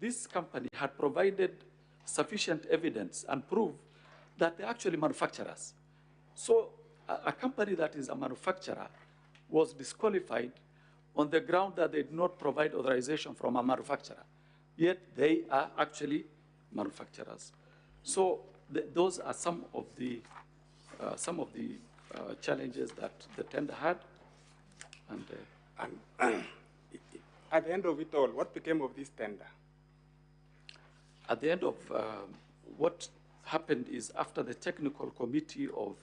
this company had provided sufficient evidence and proof that they're actually manufacturers. So a company that is a manufacturer was disqualified on the ground that they did not provide authorization from a manufacturer, yet they are actually manufacturers. So those are some of the challenges that the tender had. And at the end of it all, what became of this tender? At the end of what happened is, after the technical committee of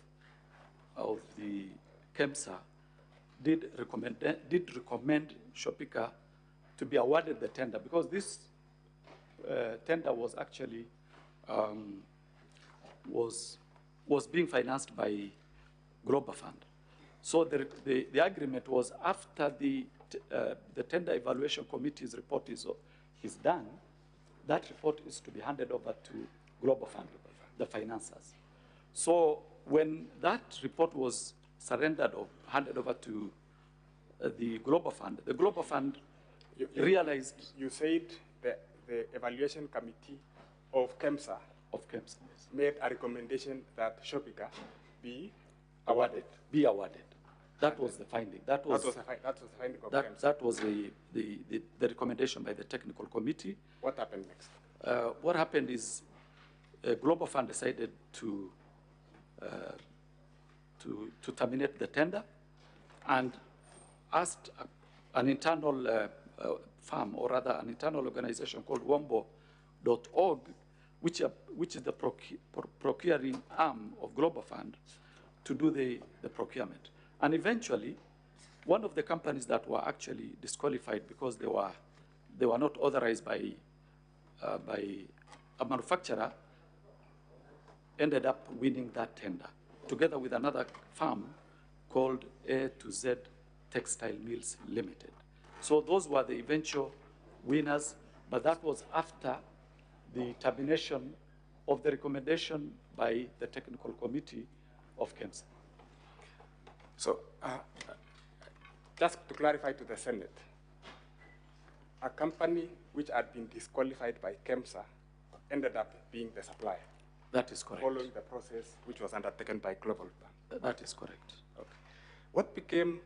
the KEMSA did recommend Shopika to be awarded the tender, because this tender was actually was being financed by Global Fund. So the agreement was, after the tender evaluation committee's report is done, that report is to be handed over to Global Fund, the financiers. So when that report was surrendered or handed over to the Global Fund realized... You said the evaluation committee of KEMSA, yes, made a recommendation that Shopika be awarded. Be awarded. That was the finding. That was the finding of KEMSA. That was the recommendation by the technical committee. What happened next? What happened is Global Fund decided to terminate the tender and asked an internal firm, or rather an internal organization called Wombo.org, which is the procuring arm of Global Fund, to do the procurement. And eventually, one of the companies that were actually disqualified because they were not authorized by a manufacturer ended up winning that tender, together with another firm called A to Z Textile Mills Limited. So those were the eventual winners, but that was after the termination of the recommendation by the technical committee of KEMSA. So, just to clarify to the Senate, a company which had been disqualified by KEMSA ended up being the supplier. That is correct. Following the process which was undertaken by Global Fund. That is correct. Okay. What became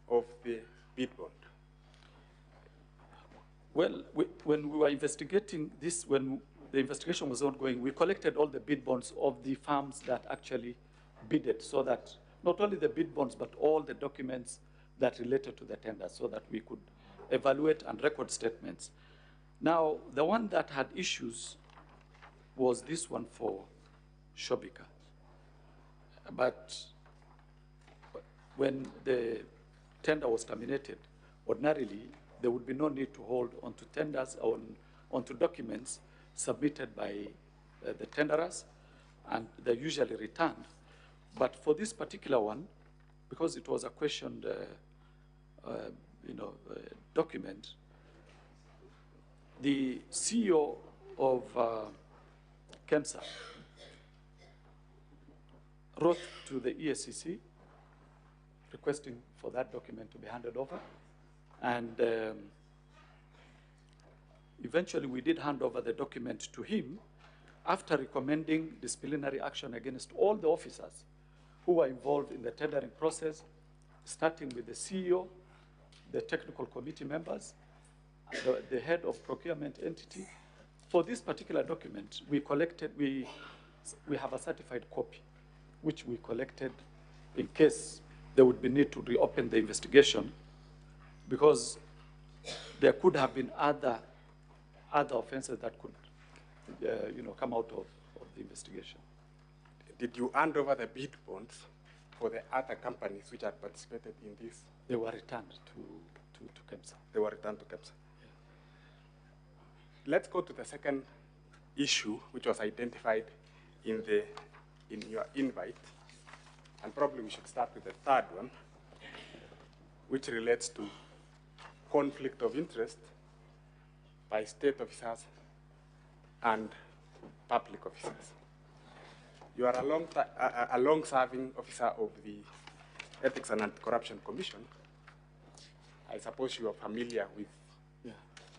of the bid bond? Well, when we were investigating this, when the investigation was ongoing, we collected all the bid bonds of the firms that actually bidded, so that not only the bid bonds, but all the documents that related to the tender, so that we could evaluate and record statements. Now, the one that had issues was this one for Shopika. But when the tender was terminated, ordinarily, there would be no need to hold onto tenders, onto documents submitted by the tenderers, and they're usually returned. But for this particular one, because it was a questioned document, the CEO of KEMSA wrote to the ESCC requesting for that document to be handed over. And eventually we did hand over the document to him after recommending disciplinary action against all the officers who were involved in the tendering process, starting with the CEO, the technical committee members, the head of procurement entity. For this particular document, we have a certified copy, which we collected in case there would be need to reopen the investigation, because there could have been other offenses that could come out of the investigation. Did you hand over the bid bonds for the other companies which had participated in this? They were returned to KEMSA. They were returned to KEMSA. Yeah. Let's go to the second issue, which was identified in your invite, and probably we should start with the third one, which relates to conflict of interest by state officers and public officers. You are a long-serving officer of the Ethics and Anti-Corruption Commission. I suppose you are familiar with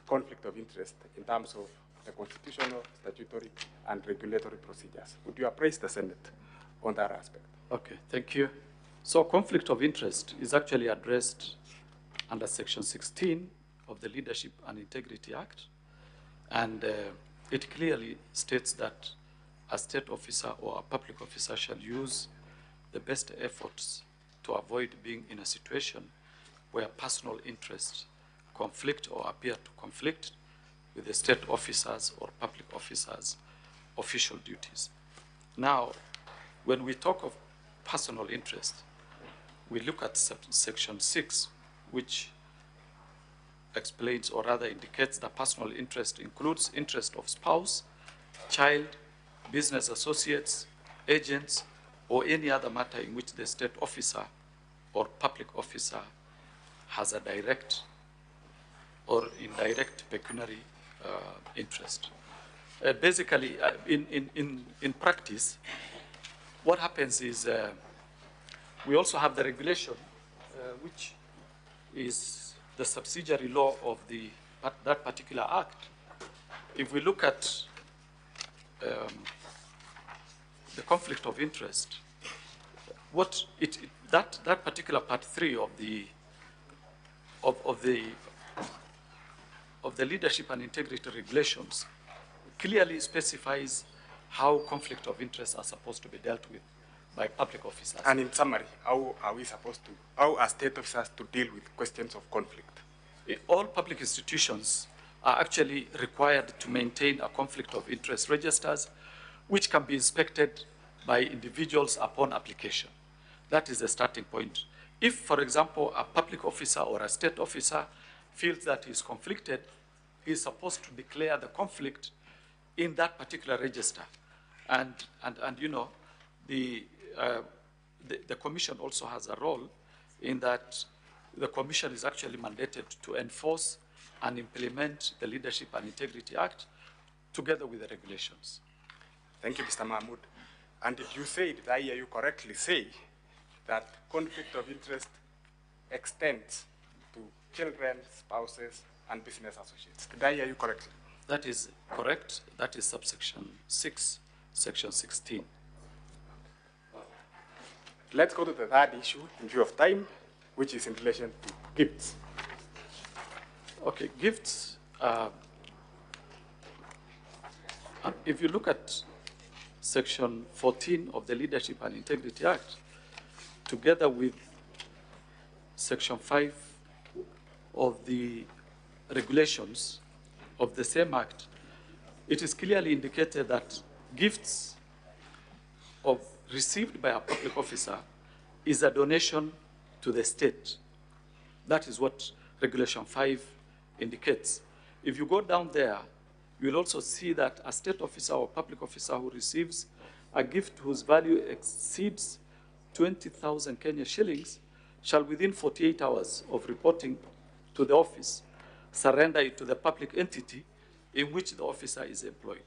conflict of interest in terms of the constitutional, statutory, and regulatory procedures. Would you appraise the Senate on that aspect? Okay, thank you. So conflict of interest is actually addressed under Section 16 of the Leadership and Integrity Act, and it clearly states that a state officer or a public officer shall use the best efforts to avoid being in a situation where personal interests conflict or appear to conflict with the state officers or public officers' official duties. Now, when we talk of personal interest, we look at Section 6, which explains or rather indicates that personal interest includes interest of spouse, child, business associates, agents, or any other matter in which the state officer or public officer has a direct or indirect pecuniary interest. Basically, in practice, what happens is we also have the regulation, which is the subsidiary law of that particular act. If we look at the conflict of interest, that particular part 3 of the leadership and integrity regulations clearly specifies how conflict of interest are supposed to be dealt with by public officers. And in summary, how are state officers to deal with questions of conflict? All public institutions are actually required to maintain a conflict of interest registers, which can be inspected by individuals upon application. That is the starting point. If, for example, a public officer or a state officer feels that he is conflicted, he is supposed to declare the conflict in that particular register. And you know, the commission also has a role in that the commission is actually mandated to enforce and implement the Leadership and Integrity Act together with the regulations. Thank you, Mr. Mahmood. And did you say, did I hear you correctly say that conflict of interest extends to children, spouses, and business associates? Did I hear you correctly? That is correct. That is subsection 6, section 16. Let's go to the third issue in view of time, which is in relation to gifts. Okay, gifts. If you look at section 14 of the Leadership and Integrity Act, together with section 5 of the regulations of the same act, it is clearly indicated that gifts received by a public officer is a donation to the state. That is what Regulation 5 indicates. If you go down there, you'll also see that a state officer or public officer who receives a gift whose value exceeds 20,000 Kenya shillings shall, within 48 hours of reporting to the office, surrender it to the public entity in which the officer is employed.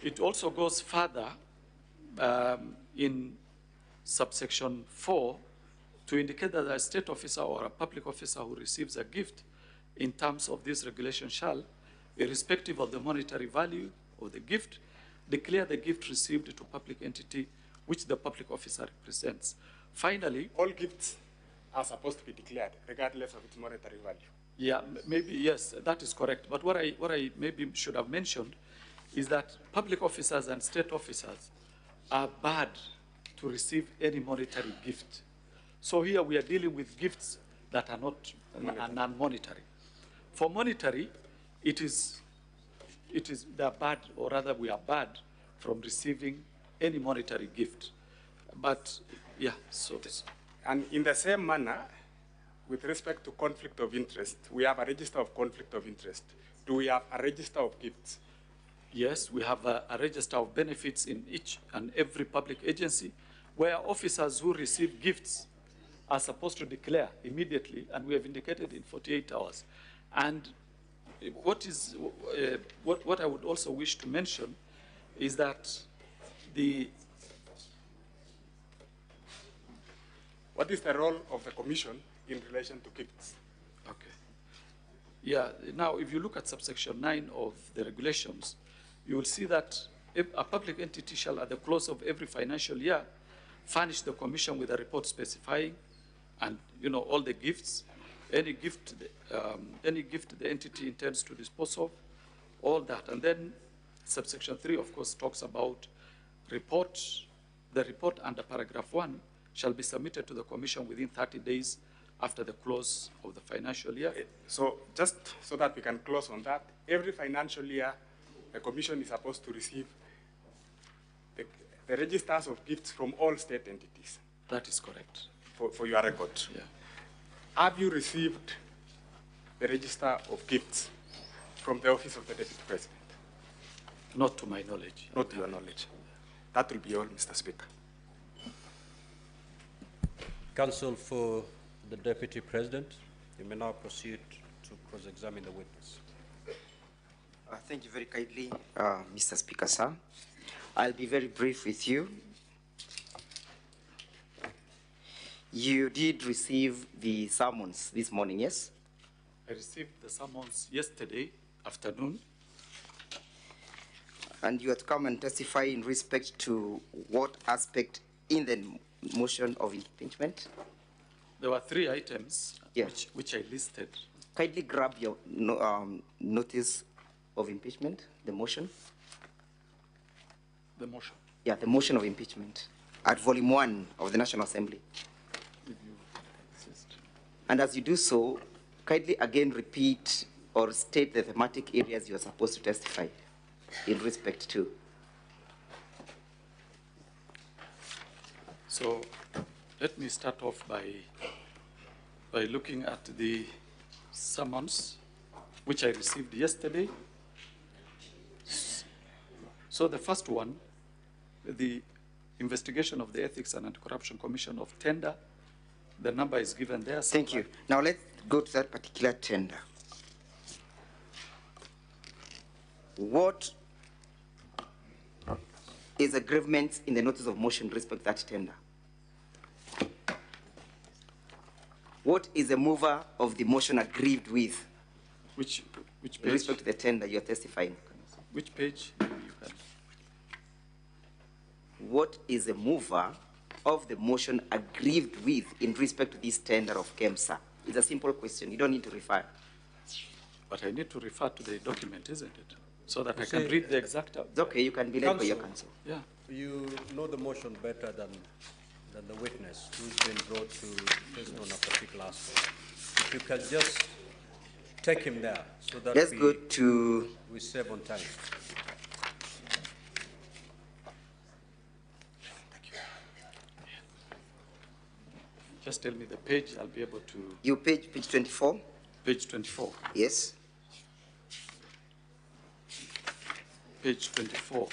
It also goes further in subsection 4 to indicate that a state officer or a public officer who receives a gift in terms of this regulation shall, irrespective of the monetary value of the gift, declare the gift received to public entity which the public officer represents. Finally, all gifts are supposed to be declared, regardless of its monetary value. Yeah, maybe, yes, that is correct. But what I maybe should have mentioned is that public officers and state officers are barred to receive any monetary gift. So here we are dealing with gifts that are not non-monetary. For monetary, they are barred, or rather we are barred from receiving any monetary gift. But yeah, so this. And in the same manner, with respect to conflict of interest, we have a register of conflict of interest. Do we have a register of gifts? Yes, we have a register of benefits in each and every public agency where officers who receive gifts are supposed to declare immediately, and we have indicated in 48 hours. And what I would also wish to mention is that what is the role of the Commission in relation to gifts? Okay. Yeah, now if you look at subsection 9 of the regulations, you will see that if a public entity shall at the close of every financial year furnish the commission with a report specifying and all the gifts, any gift the entity intends to dispose of, all that. And then subsection 3, of course, talks about report. The report under paragraph 1 shall be submitted to the commission within 30 days after the close of the financial year. So just so that we can close on that, every financial year, the commission is supposed to receive the registers of gifts from all state entities. That is correct. For your record. Yeah. Have you received the register of gifts from the office of the Deputy President? Not to my knowledge. Not to your knowledge. That will be all, Mr. Speaker. Counsel for the Deputy President, you may now proceed to cross-examine the witness. Thank you very kindly, Mr. Speaker, sir. I'll be very brief with you. You did receive the summons this morning, yes? I received the summons yesterday afternoon. And you had to come and testify in respect to what aspect in the motion of impeachment? There were 3 items which I listed. Kindly grab your notice of impeachment, the motion. The motion. Yeah, the motion of impeachment at volume 1 of the National Assembly. And as you do so, kindly again repeat or state the thematic areas you are supposed to testify in respect to. So let me start off by looking at the summons which I received yesterday. So the first one, the investigation of the Ethics and Anti-Corruption Commission of tender. The number is given there. Thank you. Now let's go to that particular tender. What is aggrievement in the notice of motion with respect to that tender? What is the mover of the motion aggrieved with? Which page? With respect to the tender you're testifying. Which page? What is the mover of the motion aggrieved with in respect to this tender of KEMSA? It's a simple question. You don't need to refer. But I need to refer to the document, isn't it? So that I can read the exact. It's okay, you can be led by your counsel. Yeah. You know the motion better than the witness who's been brought to prison on a particular aspect. If you can just take him there so that Let's go to we save on time. Just tell me the page, I'll be able to. You page 24? Page 24. Yes. Page 24.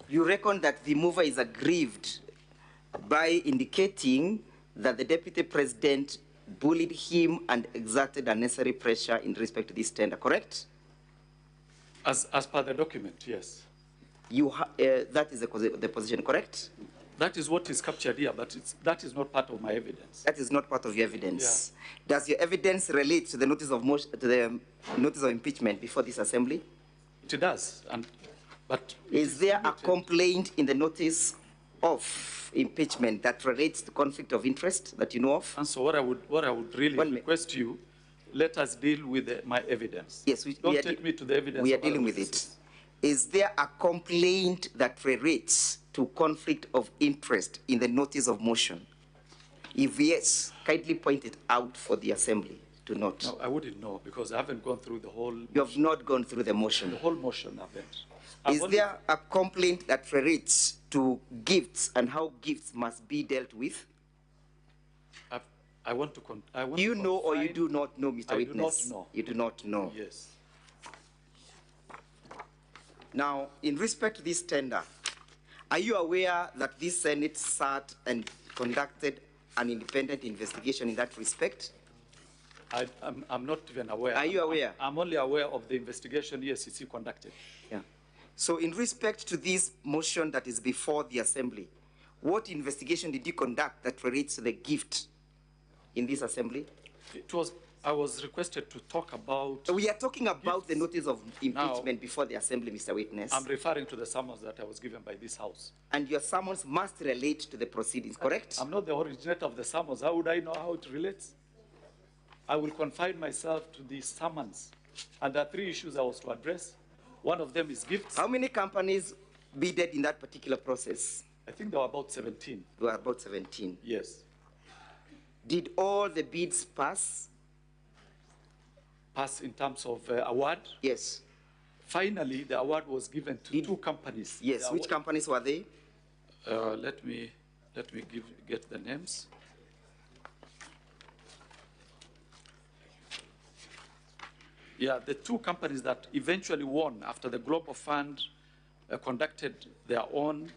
You reckon that the mover is aggrieved by indicating that the Deputy President bullied him and exerted unnecessary pressure in respect to this tender, correct? As per the document, yes. That is the position, correct? That is what is captured here, but that is not part of my evidence. That is not part of your evidence. Yeah. Does your evidence relate to the notice of motion, to the notice of impeachment before this assembly? It does, but is there a complaint in the notice of impeachment that relates to conflict of interest that you know of? And so what I would really request you, let us deal with my evidence. Yes, don't take me to the evidence. We are dealing with it. Is there a complaint that relates to conflict of interest in the notice of motion? If yes, kindly point it out for the assembly to note. No, I wouldn't know because I haven't gone through the whole. You have not gone through the motion. The whole motion, I haven't. Is there a complaint that relates to gifts and how gifts must be dealt with? I want to. Do you know or you do not know, Mr. Witness? I do not know. You do not know. Yes. Now, in respect to this tender, are you aware that this Senate sat and conducted an independent investigation in that respect? I'm not even aware. Are you aware? I'm only aware of the investigation ESCC conducted. Yeah. So in respect to this motion that is before the assembly, what investigation did you conduct that relates to the gift in this assembly? I was requested to talk about... We are talking about the notice of impeachment before the assembly, Mr. Witness. I'm referring to the summons that I was given by this House. And your summons must relate to the proceedings, correct? I'm not the originator of the summons. How would I know how it relates? I will confine myself to the summons. And there are 3 issues I was to address. One of them is gifts. How many companies bidded in that particular process? I think there were about 17. There were about 17. Yes. Did all the bids pass? Pass in terms of award? Yes. Finally, the award was given to 2 companies. Yes. Which companies were they? Let me get the names. Yeah, the 2 companies that eventually won after the Global Fund conducted their own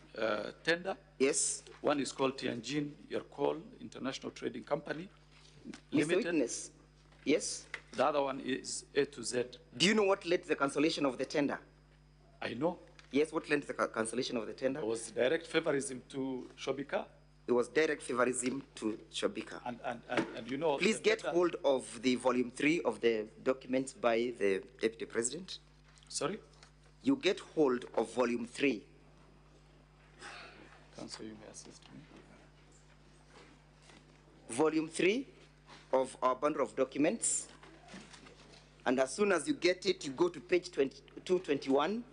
tender. Yes. One is called Tianjin Yerkol International Trading Company Mr. Witness. Yes. The other one is A to Z. Do you know what led to the cancellation of the tender? I know. Yes, what led to the cancellation of the tender? It was direct favorism to Shobika. It was direct favorism to Shobika. And you know... Please get hold of the volume 3 of the documents by the Deputy President. Sorry? You get hold of volume 3. Counsel, you may assist me. Volume 3 of our bundle of documents. And as soon as you get it, you go to page 221.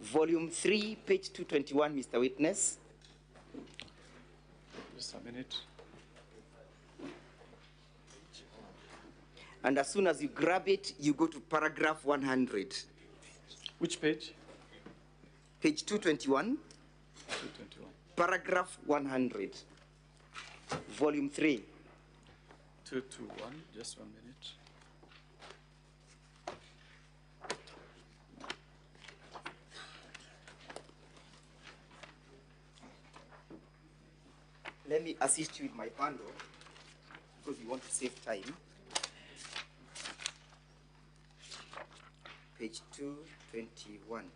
Volume 3, page 221, Mr. Witness. Just a minute. And as soon as you grab it, you go to paragraph 100. Which page? Page 221. 221. Paragraph 100. Volume 3. 221, just 1 minute. Let me assist you with my bundle because we want to save time. Page 221.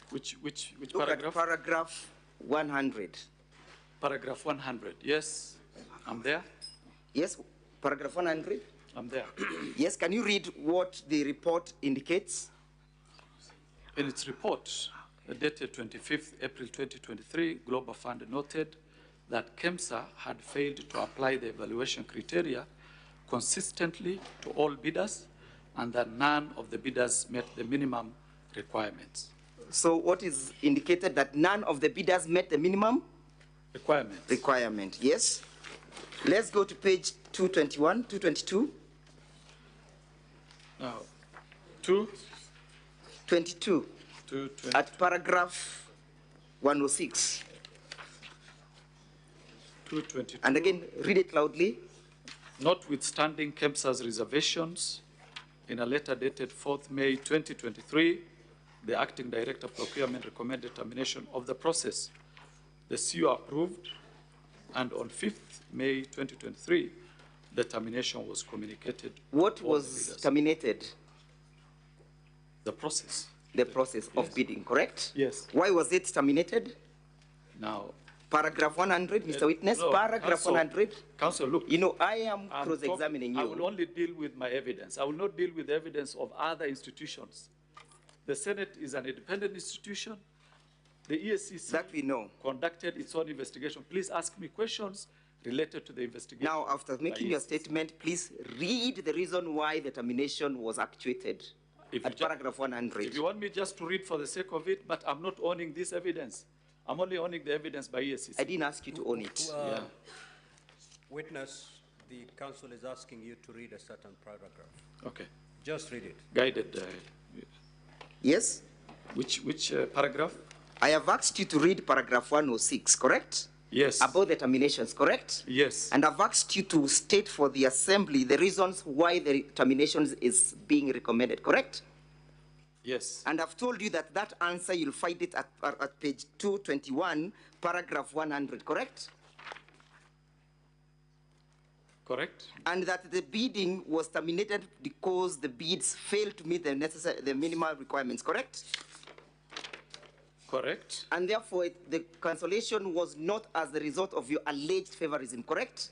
Which Look paragraph? At paragraph 100. Paragraph 100, yes. I'm there? Yes, paragraph 100. I'm there. Yes, can you read what the report indicates? In its report, dated 25th April 2023, Global Fund noted that KEMSA had failed to apply the evaluation criteria consistently to all bidders and that none of the bidders met the minimum requirements. So what is indicated that none of the bidders met the minimum? Requirement, yes. Let's go to page 221, 222. Now, 222. At paragraph 106. 222. And again, read it loudly. Notwithstanding KEMSA's reservations, in a letter dated 4th May 2023, the Acting Director of Procurement recommended termination of the process. The CEO approved, and on 5th May 2023, the termination was communicated. What was terminated? The process. The process of bidding, correct? Yes. Why was it terminated? Now, paragraph 100, Mr. Witness, no, paragraph Counsel, 100. Counsel, look. You know, I am cross-examining you. I will only deal with my evidence. I will not deal with the evidence of other institutions. The Senate is an independent institution. The ESCC that we know conducted its own investigation. Please ask me questions related to the investigation. Now, after making your statement, please read the reason why the termination was actuated at paragraph 100. If you want me just to read for the sake of it, but I'm not owning this evidence. I'm only owning the evidence by ESCC. I didn't ask you to own it. Witness, the counsel is asking you to read a certain paragraph. Okay. Just read it. Guided. Yes? Which paragraph? I have asked you to read paragraph 106, correct? Yes. About the terminations, correct? Yes. And I've asked you to state for the assembly the reasons why the terminations is being recommended, correct? Yes. And I've told you that that answer, you'll find it at page 221, paragraph 100, correct? Correct. And that the bidding was terminated because the bids failed to meet the minimal requirements, correct? Correct. And therefore, the cancellation was not as the result of your alleged favorism, correct?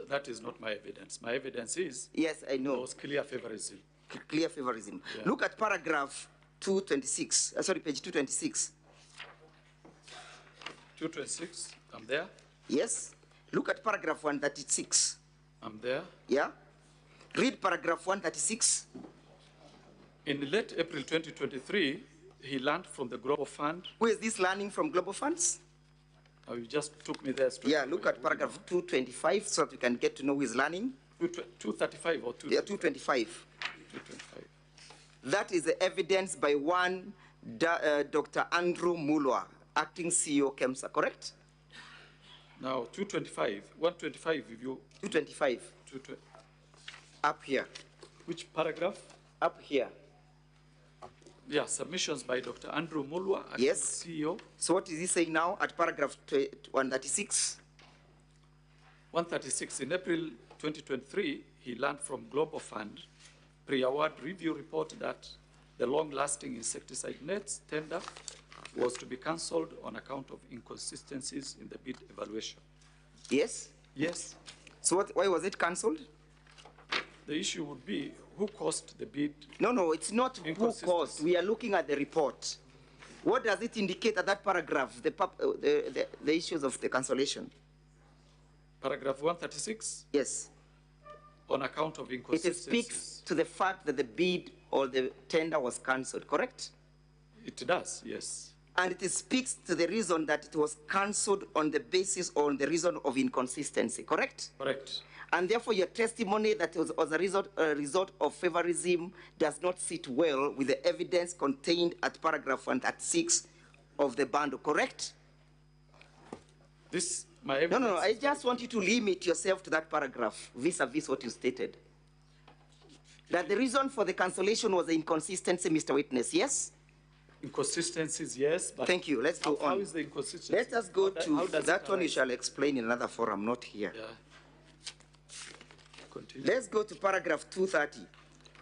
That is not my evidence. My evidence is yes, I know. There was clear favorism. Clear favorism. Yeah. Look at paragraph 226. Sorry, page 226. 226. I'm there. Yes. Look at paragraph 136. I'm there. Yeah. Read paragraph 136. In late April 2023, he learned from the Global Fund. Where is this learning from Global Funds? Oh, you just took me there straight. Yeah, look at paragraph 225 so that we can get to know who is learning. 235 or 225? Yeah, 225. 225. That is the evidence by one Dr. Andrew Mulwa, acting CEO KEMSA, correct? Now, 225, 125, if you... 225. Up here. Which paragraph? Up here. Yeah, submissions by Dr. Andrew Mulwa, acting yes. CEO. So what is he saying now at paragraph 136? 136, in April 2023, he learned from Global Fund pre-award review report that the long-lasting insecticide nets tender was to be cancelled on account of inconsistencies in the bid evaluation. Yes? Yes. So why was it cancelled? The issue would be who caused the bid. No, it's not who caused. We are looking at the report. What does it indicate at that paragraph, the issues of the cancellation? Paragraph 136? Yes. On account of inconsistencies. It speaks to the fact that the bid or the tender was cancelled, correct? It does, yes. And it speaks to the reason that it was cancelled on the basis or on the reason of inconsistency, correct? Correct. And therefore, your testimony that it was a result of favorism does not sit well with the evidence contained at paragraph 136 of the bundle, correct? This, my evidence... No, I just want you to limit yourself to that paragraph vis-a-vis what you stated. That the reason for the cancellation was the inconsistency, Mr. Witness, yes? Inconsistencies, yes, but... Thank you, let's go on. How is the inconsistency? Let us go to that one. You shall explain in another forum, not here. Yeah. Continue. Let's go to paragraph 230,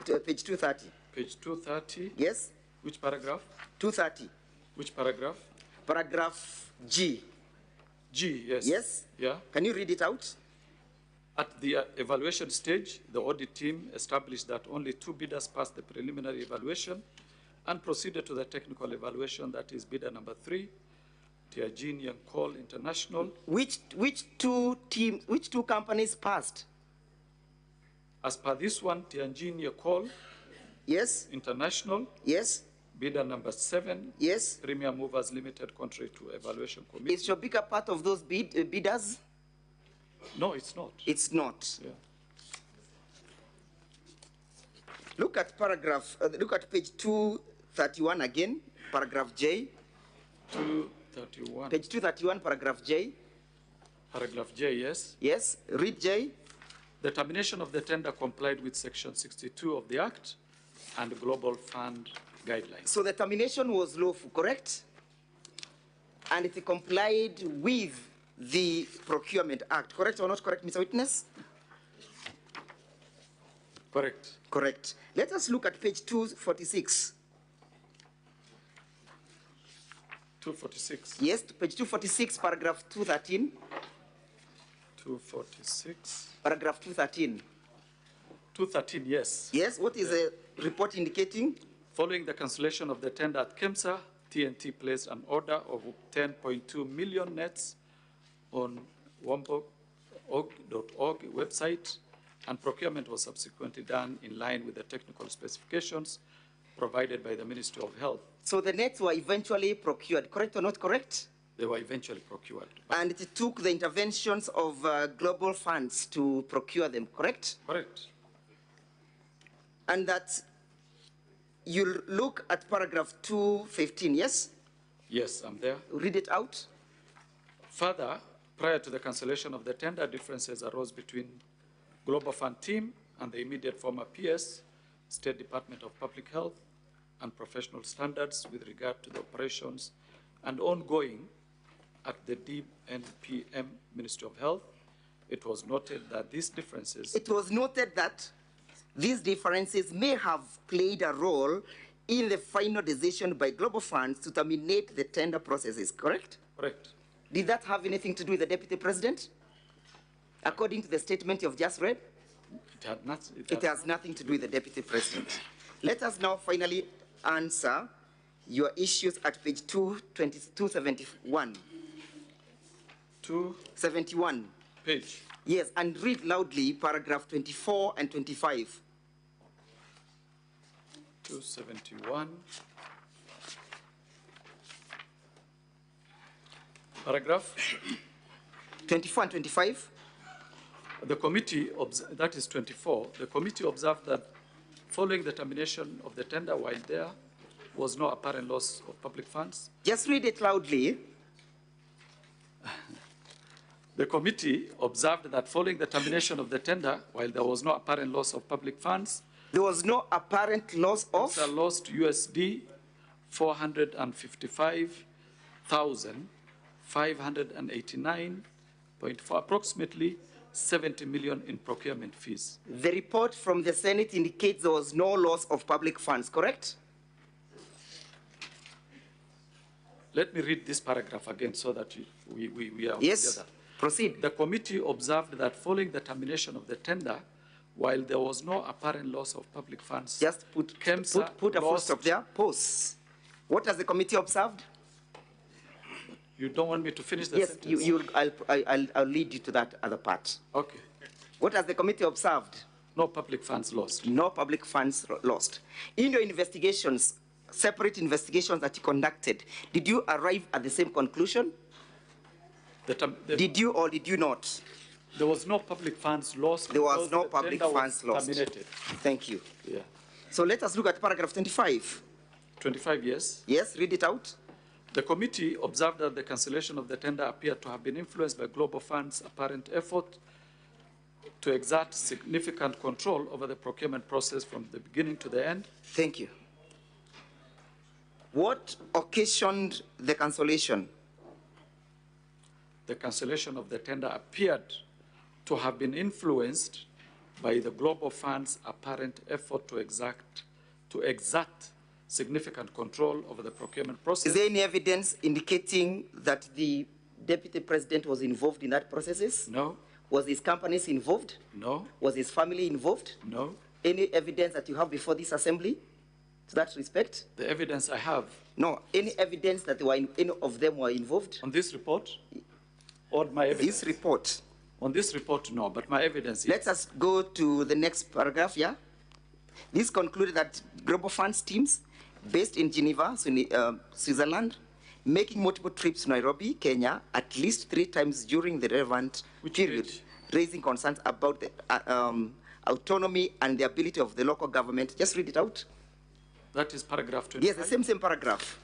to page 230. Page 230? Yes. Which paragraph? 230. Which paragraph? Paragraph G. G, yes. Yes? Yeah. Can you read it out? At the evaluation stage, the audit team established that only 2 bidders passed the preliminary evaluation and proceeded to the technical evaluation, that is bidder number 3, Tianjin and Coal International. Which two companies passed? As per this one, Tianjin Coal. Yes. International. Yes. Bidder number 7. Yes. Premium Movers Limited, contrary to evaluation committee. Is Shobika part of those bidders? No, it's not. It's not. Yeah. Look at page 231 again, paragraph J. 231. Page 231, paragraph J. Paragraph J, yes. Yes, read J. The termination of the tender complied with section 62 of the Act and Global Fund guidelines. So the termination was lawful, correct? And it complied with the Procurement Act, correct or not correct, Mr. Witness? Correct. Correct. Let us look at page 246. 246. Yes, page 246, paragraph 213. 246. Paragraph 213. 213, yes. Yes, what is the report indicating? Following the cancellation of the tender at KEMSA, TNT placed an order of 10.2 million nets on wombo.org website, and procurement was subsequently done in line with the technical specifications provided by the Ministry of Health. So the nets were eventually procured, correct or not correct? They were eventually procured. And it took the interventions of global funds to procure them, correct? Correct. And that you look at paragraph 215, yes? Yes, I'm there. Read it out. Further, prior to the cancellation of the tender, differences arose between Global Fund team and the immediate former PS, State Department of Public Health, and professional standards with regard to the operations and ongoing at the DNPM Ministry of Health. It was noted that these differences... It was noted that these differences may have played a role in the final decision by Global Funds to terminate the tender processes, correct? Correct. Did that have anything to do with the Deputy President? According to the statement you've just read? It has nothing to do with the Deputy President. Let us now finally answer your issues at page 271. 271. Page. Yes, and read loudly paragraph 24 and 25. 271. Paragraph 24 and 25. The committee, that is 24, the committee observed that following the termination of the tender while there was no apparent loss of public funds. Just read it loudly. The committee observed that following the termination of the tender, while there was no apparent loss of public funds, there was no apparent loss of? KEMSA lost USD 455,589.4, approximately 70 million in procurement fees. The report from the Senate indicates there was no loss of public funds, correct? Let me read this paragraph again so that we are yes, together. Proceed. The committee observed that following the termination of the tender, while there was no apparent loss of public funds, just put a full stop there, pause. What has the committee observed? You don't want me to finish the yes, sentence? I'll lead you to that other part. Okay. What has the committee observed? No public funds lost. No public funds lost. In your investigations, separate investigations that you conducted, did you arrive at the same conclusion? Did you or did you not? There was no public funds lost. There was no public funds lost. Terminated. Thank you. Yeah. So let us look at paragraph 25. 25, yes. Yes, read it out. The committee observed that the cancellation of the tender appeared to have been influenced by Global Fund's apparent effort to exert significant control over the procurement process from the beginning to the end. Thank you. What occasioned the cancellation? The cancellation of the tender appeared to have been influenced by the Global Fund's apparent effort to exert significant control over the procurement process. Is there any evidence indicating that the Deputy President was involved in that process? No. Was his companies involved? No. Was his family involved? No. Any evidence that you have before this assembly to that respect? The evidence I have. No. Any evidence that any of them were involved? On this report? Or my evidence? This report. On this report, no, but my evidence is. Let us go to the next paragraph, yeah? This concluded that Global Funds teams based in Geneva, Switzerland, making multiple trips to Nairobi, Kenya, at least 3 times during the relevant period, raising concerns about the autonomy and the ability of the local government. Just read it out. That is paragraph 25? Yes, the same paragraph.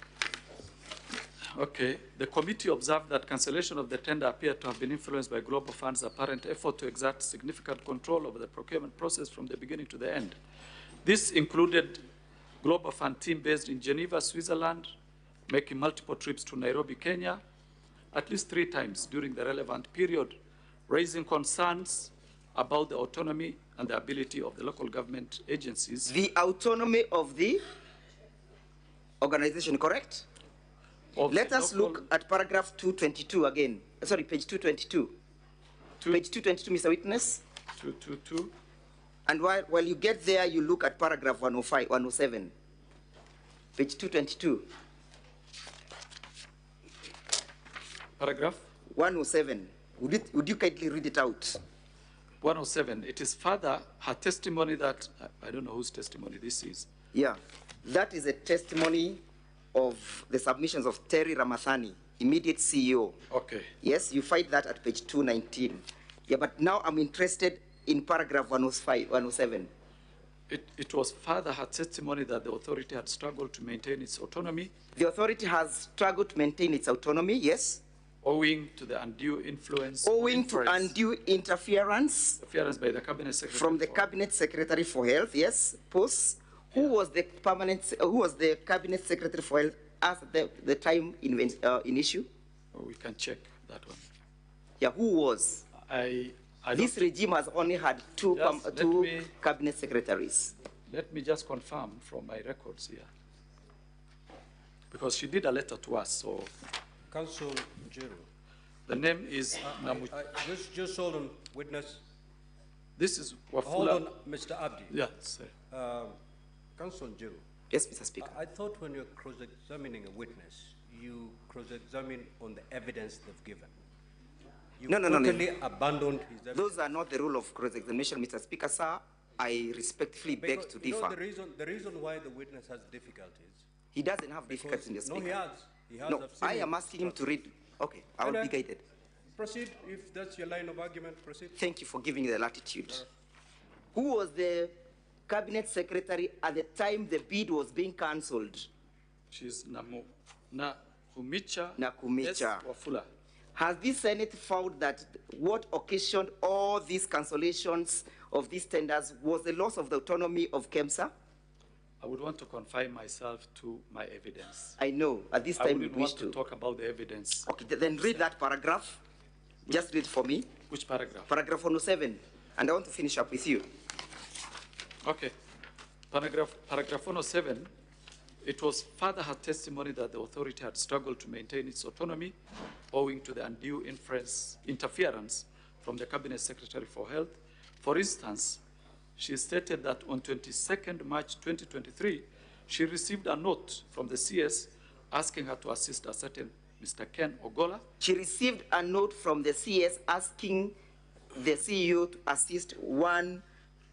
Okay. The committee observed that cancellation of the tender appeared to have been influenced by Global Fund's apparent effort to exert significant control over the procurement process from the beginning to the end. This included Global Fund team based in Geneva, Switzerland, making multiple trips to Nairobi, Kenya, at least 3 times during the relevant period, raising concerns about the autonomy and the ability of the local government agencies. The autonomy of the organization, correct? Let us look at paragraph 222 again. Sorry, page 222. Page 222, Mr. Witness. 222. And while you get there, you look at paragraph 105, 107. Page 222. Paragraph? 107. Would you kindly read it out? 107. It is further her testimony that, I don't know whose testimony this is. Yeah, that is a testimony of the submissions of Terry Ramathani, immediate CEO. Okay. Yes, you find that at page 219. Yeah, but now I'm interested in paragraph 105, 107. It was further her testimony that the authority had struggled to maintain its autonomy. The authority has struggled to maintain its autonomy, yes. Owing to the undue influence. Owing to undue interference. Interference by the Cabinet Secretary. From the Cabinet Secretary for Health, yes. Post Who was the cabinet secretary for health at the time in issue? Oh, we can check that one. Yeah, who was? This regime has only had two cabinet secretaries. Let me just confirm from my records here. Because she did a letter to us, so. Counsel Jiro. The name is just hold on, witness. This is Wafula. Hold on, Mr. Abdi. Yes, sir. Counsel Jiro. Yes, Mr. Speaker. I thought when you're cross-examining a witness, you cross-examine on the evidence they've given. You totally abandoned his evidence. Those are not the rule of cross-examination, Mr. Speaker, sir. I respectfully beg to differ. The reason why the witness has difficulties. He doesn't have difficulties, Mr. Speaker. No, he has. He has. No, I am asking him to read. Okay, I will be guided. Proceed, if that's your line of argument, proceed. Thank you for giving the latitude. Who was the cabinet secretary at the time the bid was being cancelled? She's Nakumicha. Wafula. Has the Senate found that what occasioned all these cancellations of these tenders was the loss of the autonomy of KEMSA? I would want to confine myself to my evidence. I know. At this time, I wouldn't want to talk about the evidence. Okay, then read that paragraph. Just read for me. Which paragraph? Paragraph 107. And I want to finish up with you. Okay. Paragraph 107. It was further her testimony that the authority had struggled to maintain its autonomy owing to the undue interference from the Cabinet Secretary for Health. For instance, she stated that on 22nd March 2023, she received a note from the CS asking her to assist a certain Mr. Ken Ogola. She received a note from the CS asking the CEO to assist one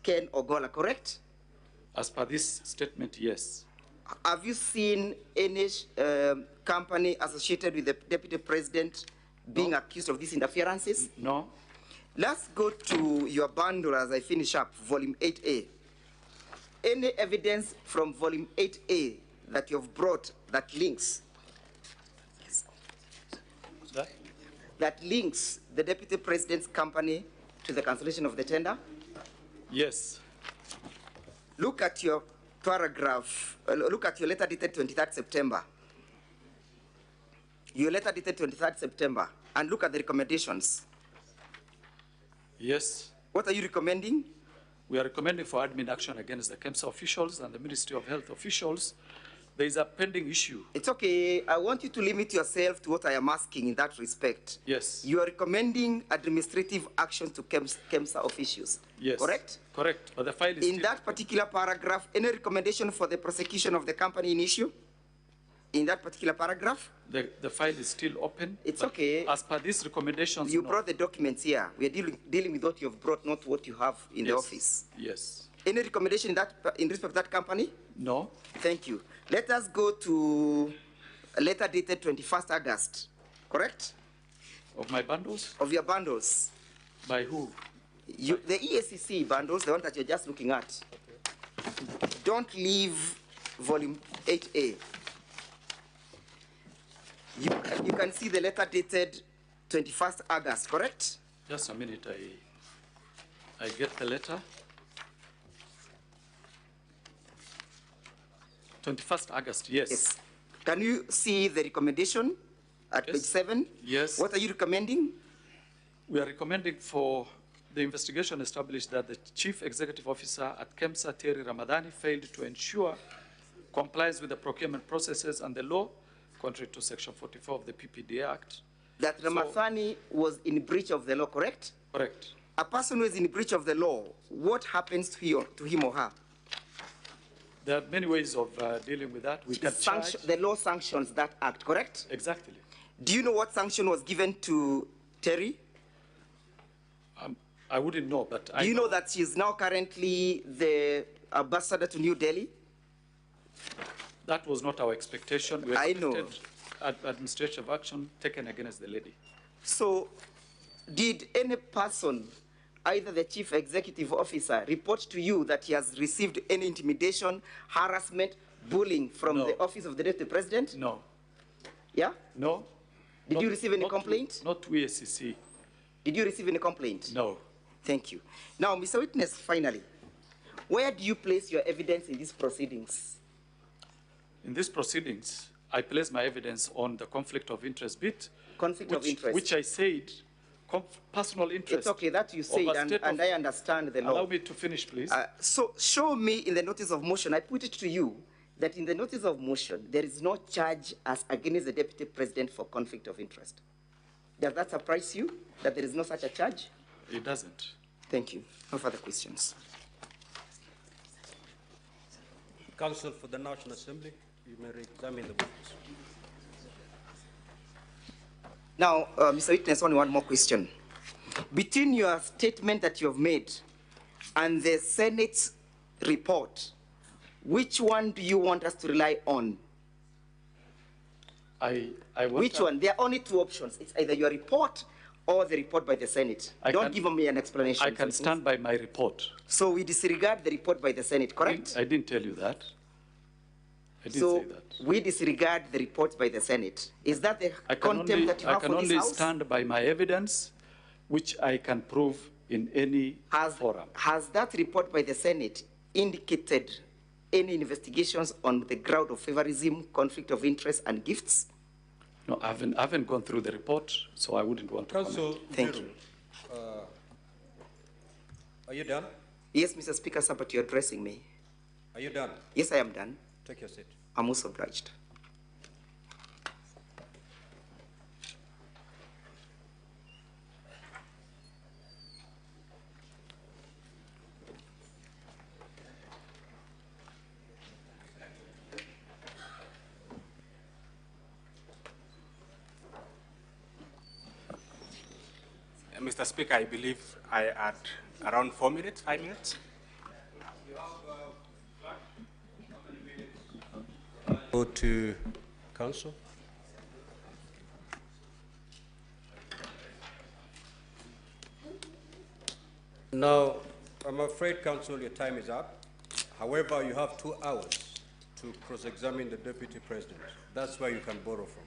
Ken Ogola, correct? As per this statement, yes. Have you seen any company associated with the Deputy President being accused of these interferences? No. Let's go to your bundle as I finish up, volume 8A. Any evidence from volume 8A that you've brought that links that links the Deputy President's company to the cancellation of the tender? Yes. Look at your paragraph, look at your letter dated 23rd September. Your letter dated 23rd September, and look at the recommendations. Yes. What are you recommending? We are recommending for admin action against the KEMSA officials and the Ministry of Health officials. There is a pending issue. It's okay. I want you to limit yourself to what I am asking in that respect. Yes. You are recommending administrative action to KEMSA officials. Yes. Correct? Correct. But the file is in that particular paragraph, any recommendation for the prosecution of the company in issue? In that particular paragraph? The file is still open. It's okay. As per these recommendations, you brought the documents here. We are dealing with what you have brought, not what you have in the office. Yes. Any recommendation in respect of that company? No. Thank you. Let us go to a letter dated 21st August, correct? Of my bundles? Of your bundles. By who? The EACC bundles, the one that you're just looking at. Don't leave volume 8A. You can see the letter dated 21st August, correct? Just a minute, I get the letter. 21st August, yes. Can you see the recommendation at page 7? Yes. What are you recommending? We are recommending for the investigation established that the Chief Executive Officer at KEMSA, Terry Ramadhani, failed to ensure compliance with the procurement processes and the law, contrary to Section 44 of the PPDA Act. That Ramadhani was in breach of the law, correct? Correct. A person who is in breach of the law, what happens to him or her? There are many ways of dealing with that. We can charge. The law sanctions that act, correct? Exactly. Do you know what sanction was given to Terry? I wouldn't know, but Do you know that she is now currently the ambassador to New Delhi? That was not our expectation. We I know. Administrative action taken against the lady. So, did any person, either the Chief Executive Officer, report to you that he has received any intimidation, harassment, bullying from the office of the Deputy President? No. Yeah? No. Did you receive any complaint? Not to EACC. Did you receive any complaint? No. Thank you. Now, Mr. Witness, finally, Where do you place your evidence in these proceedings? In these proceedings, I place my evidence on the conflict of interest bit. Conflict of interest. Which I said, personal interest. It's okay, that you said, and I understand the law. Allow me to finish, please. So show me in the notice of motion, I put it to you, that in the notice of motion, there is no charge as against the Deputy President for conflict of interest. Does that surprise you, that there is no such a charge? It doesn't. Thank you. No further questions. Counsel for the National Assembly, you may re-examine the witness. Now, Mr. Witness, only one more question. Between your statement that you have made and the Senate's report, which one do you want us to rely on? Which one? There are only two options. It's either your report or the report by the Senate. Don't give me an explanation. I can stand by my report. So we disregard the report by the Senate, correct? I didn't tell you that. I didn't say that. We disregard the report by the Senate. Is that the contempt that you have for this House? I can only stand by my evidence, which I can prove in any forum. Has that report by the Senate indicated any investigations on the ground of favorism, conflict of interest, and gifts? No, I haven't gone through the report, so I wouldn't want to comment. Thank you. Are you done? Yes, Mr. Speaker, sir, but you're addressing me. Are you done? Yes, I am done. Take your seat. I'm most obliged. Mr. Speaker, I believe I had around 4 minutes, 5 minutes. Go to counsel. Now, I'm afraid, counsel, your time is up. However, you have 2 hours to cross-examine the Deputy President. That's where you can borrow from.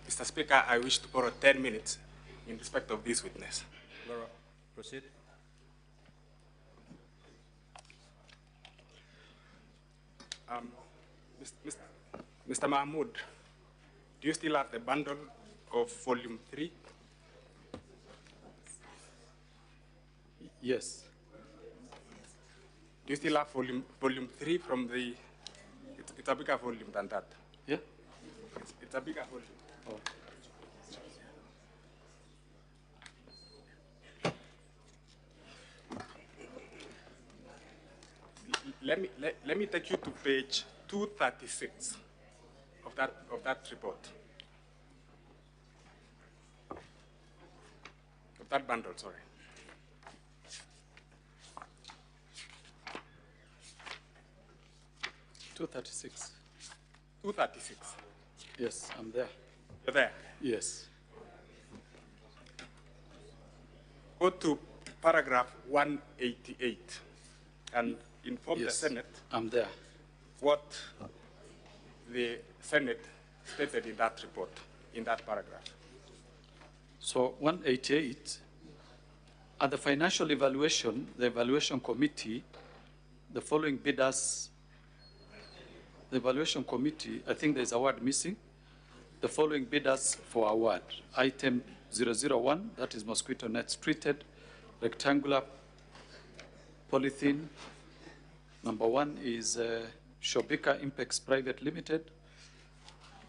Mr. Speaker, I wish to borrow 10 minutes in respect of this witness. Laura, proceed. Mr. Mahmoud, do you still have the bundle of volume 3? Yes. Do you still have volume 3 from the, it's a bigger volume than that? Yeah. It's a bigger volume. Oh. Let me take you to page 236 of that report. Of that bundle, sorry. $236. 236. Yes, I'm there. You're there? Yes. Go to paragraph 188 and inform the Senate. I'm there. What the Senate stated in that report, in that paragraph. So 188, at the financial evaluation, the evaluation committee, the following bidders, the evaluation committee, I think there's a word missing, the following bidders for award. Item 001, that is mosquito nets treated, rectangular polythene. Number 1 is Shobika Impex Private Limited.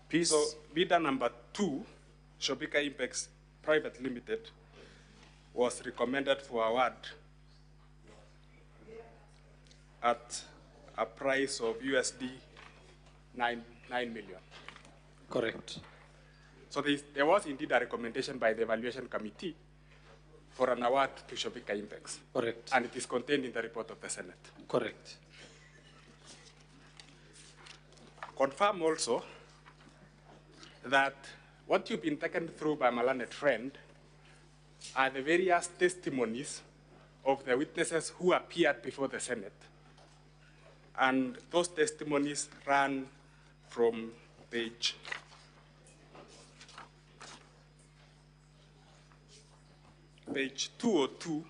Piece. So bidder number 2, Shobika Impex Private Limited, was recommended for award at a price of USD 9 million. Correct. So there was indeed a recommendation by the evaluation committee for an award to Shobika Impex. Correct. And it is contained in the report of the Senate. Correct. Confirm also that what you've been taken through by my learned friend are the various testimonies of the witnesses who appeared before the Senate. And those testimonies ran from page 202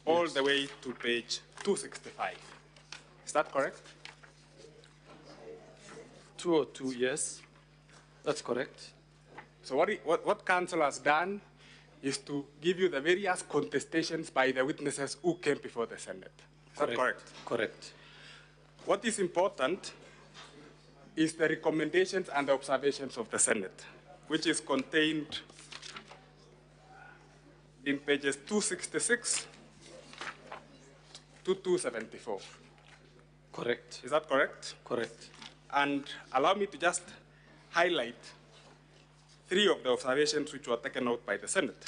all the way to page 265. Is that correct? 202, yes. That's correct. So what counsel has done is to give you the various contestations by the witnesses who came before the Senate. Is that correct? Correct. What is important is the recommendations and the observations of the Senate, which is contained in pages 266 to 274. Correct. Is that correct? Correct. And allow me to just highlight 3 of the observations which were taken out by the Senate.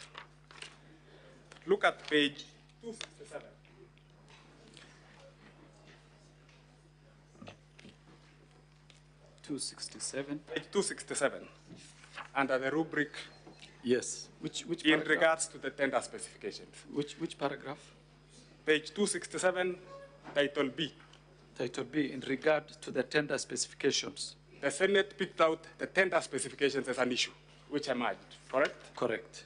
Look at page 267. Page 267, under the rubric. Yes. Which in paragraph? regards to the tender specifications. Which paragraph? Page 267, title B. Title B, in regard to the tender specifications. The Senate picked out the tender specifications as an issue, which emerged, correct? Correct.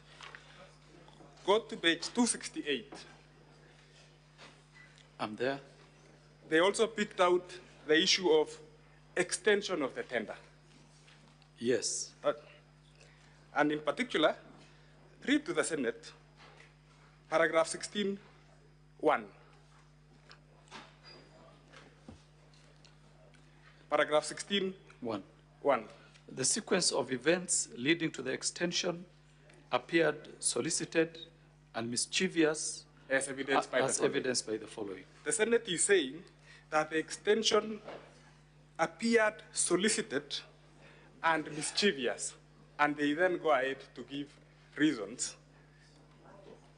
Go to page 268. I'm there. They also picked out the issue of extension of the tender. Yes. And in particular, read to the Senate, paragraph 16(1). Paragraph 16(1). The sequence of events leading to the extension appeared solicited and mischievous as evidenced by the following. The Senate is saying that the extension appeared solicited and mischievous, and they then go ahead to give reasons.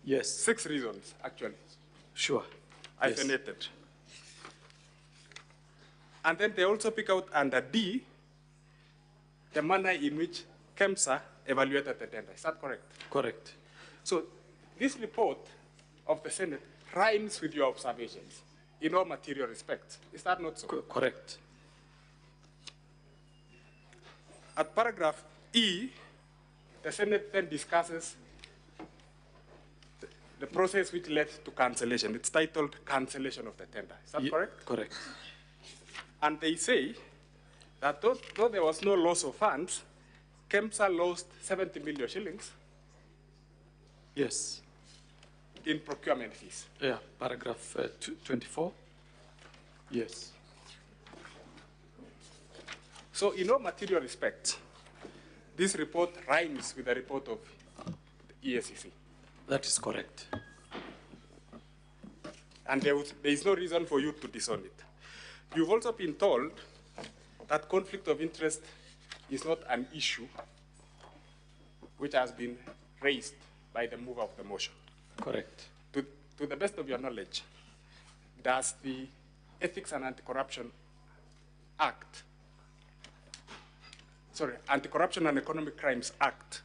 Yes. 6 reasons, actually. Sure. Hyphenated. And then they also pick out under D the manner in which KEMSA evaluated the tender. Is that correct? Correct. So this report of the Senate rhymes with your observations in all material respects. Is that not so? Correct. At paragraph E, the Senate then discusses the process which led to cancellation. It's titled Cancellation of the Tender. Is that correct? Correct. And they say that though there was no loss of funds, KEMSA lost 70 million shillings. Yes. In procurement fees. Yeah, paragraph 24. Yes. So in all material respects, this report rhymes with the report of the ESCC. That is correct. And there is no reason for you to disown it. You've also been told that conflict of interest is not an issue which has been raised by the mover of the motion. Correct. To the best of your knowledge, does the Ethics and Anti-Corruption Act, Anti-Corruption and Economic Crimes Act,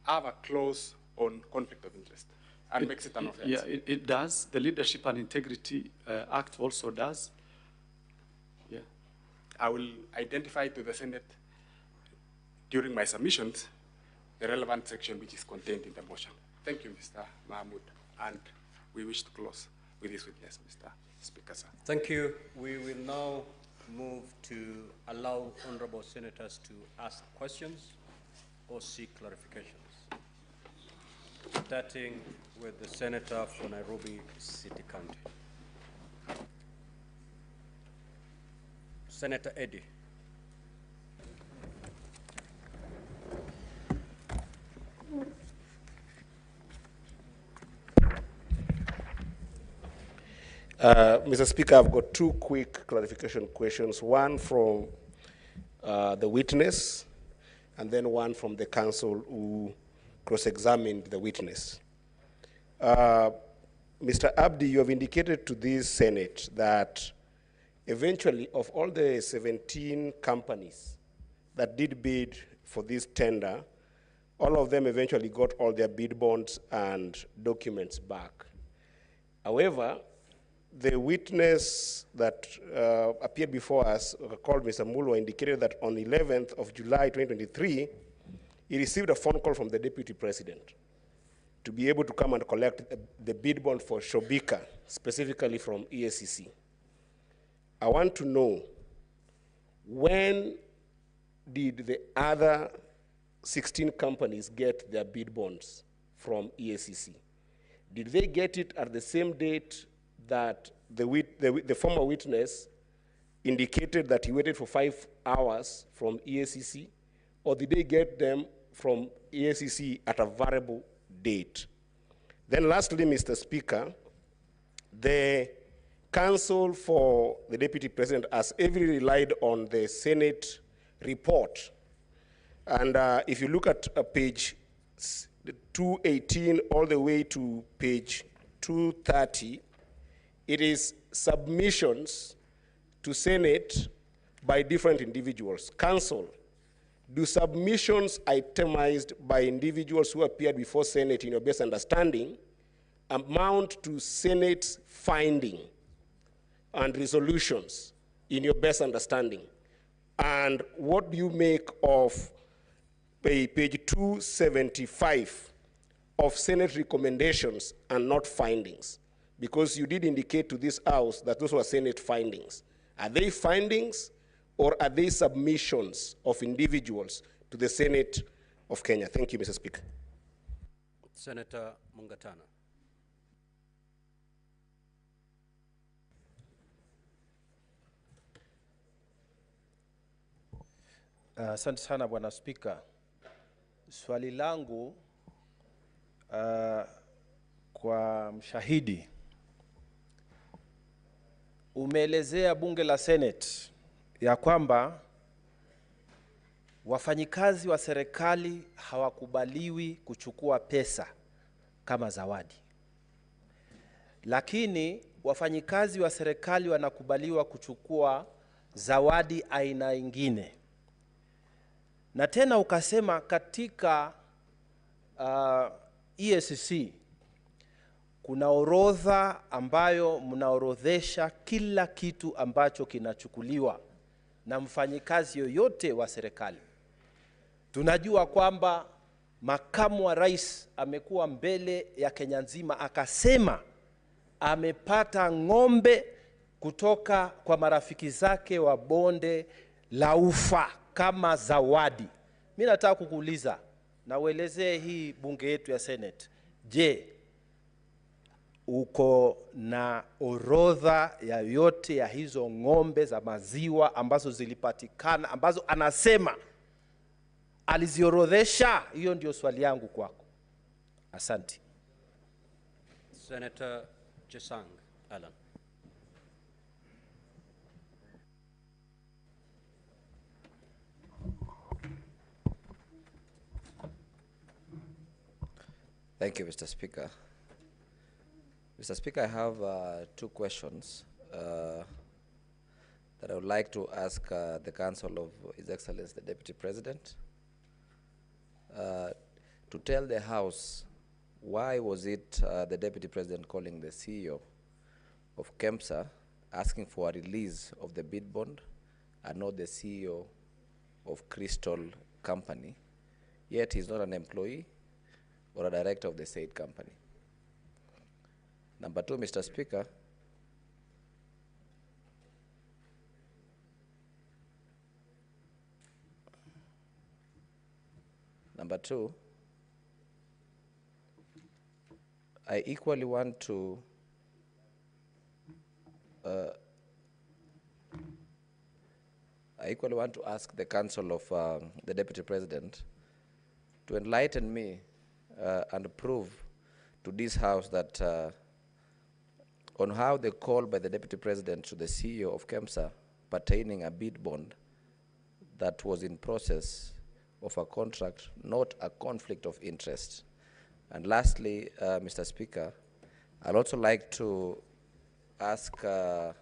have a clause on conflict of interest and makes it an offense? Yeah, it does. The Leadership and Integrity Act also does. Yeah. I will identify to the Senate during my submissions the relevant section which is contained in the motion. Thank you, Mr. Mahmoud. And we wish to close with this witness, Mr. Speaker, sir. Thank you. We will now move to allow honorable senators to ask questions or seek clarifications. Starting with the senator for Nairobi City County. Senator Eddy. Mr. Speaker, I've got 2 quick clarification questions, one from the witness and then one from the counsel who cross-examined the witness. Mr. Abdi, you have indicated to this Senate that eventually of all the 17 companies that did bid for this tender, all of them eventually got all their bid bonds and documents back. However, the witness that appeared before us, called Mr. Mulwa, indicated that on the 11th of July 2023, he received a phone call from the Deputy President to be able to come and collect the bid bond for Shobika, specifically from EACC. I want to know, when did the other 16 companies get their bid bonds from EACC? Did they get it at the same date that the former witness indicated that he waited for 5 hours from EACC, or did they get them from EACC at a variable date? Then lastly, Mr. Speaker, the counsel for the Deputy President has heavily relied on the Senate report. And if you look at page 218 all the way to page 230, it is submissions to Senate by different individuals. Counsel, do submissions itemized by individuals who appeared before Senate in your best understanding amount to Senate's finding and resolutions in your best understanding? And what do you make of page 275 of Senate recommendations and not findings? Because you did indicate to this House that those were Senate findings. Are they findings, or are they submissions of individuals to the Senate of Kenya? Thank you, Mr. Speaker. Senator Mungatana. Asante sana Bwana Spika. Swali langu kwa mshahidi. Umeelezea bunge la Senate ya kwamba wafanyikazi wa serikali hawakubaliwi kuchukua pesa kama zawadi. Lakini wafanyikazi wa serikali wanakubaliwa kuchukua zawadi aina ingine. Na tena ukasema katika EACC kuna orodha ambayo mnaorodhesha kila kitu ambacho kinachukuliwa na mfanyikazi yoyote wa serikali. Tunajua kwamba makamu wa rais amekuwa mbele ya Kenya nzima akasema amepata ng'ombe kutoka kwa marafiki zake wa bonde la Ufa kama zawadi. Mimi nataka kukuuliza na uelezee hii bunge yetu ya Senate. Je, uko na orodha ya yote ya hizo ng'ombe za maziwa ambazo zilipatikana, ambazo anasema aliziorodhesha? Hiyo ndio swali yangu kwako. Asante. Senator Jesang Alan. Thank you, Mr. Speaker. Mr. Speaker, I have 2 questions that I would like to ask the Counsel of His Excellency, the Deputy President, to tell the House why was it the Deputy President calling the CEO of KEMSA asking for a release of the bid bond and not the CEO of Crystal Company, yet he's not an employee or a director of the said company. Number 2, Mr. Speaker, number 2, I equally want to ask the Counsel of the Deputy President to enlighten me and prove to this House that on how the call by the Deputy President to the CEO of KEMSA pertaining a bid bond that was in process of a contract, not a conflict of interest. And lastly, Mr. Speaker, I'd also like to ask the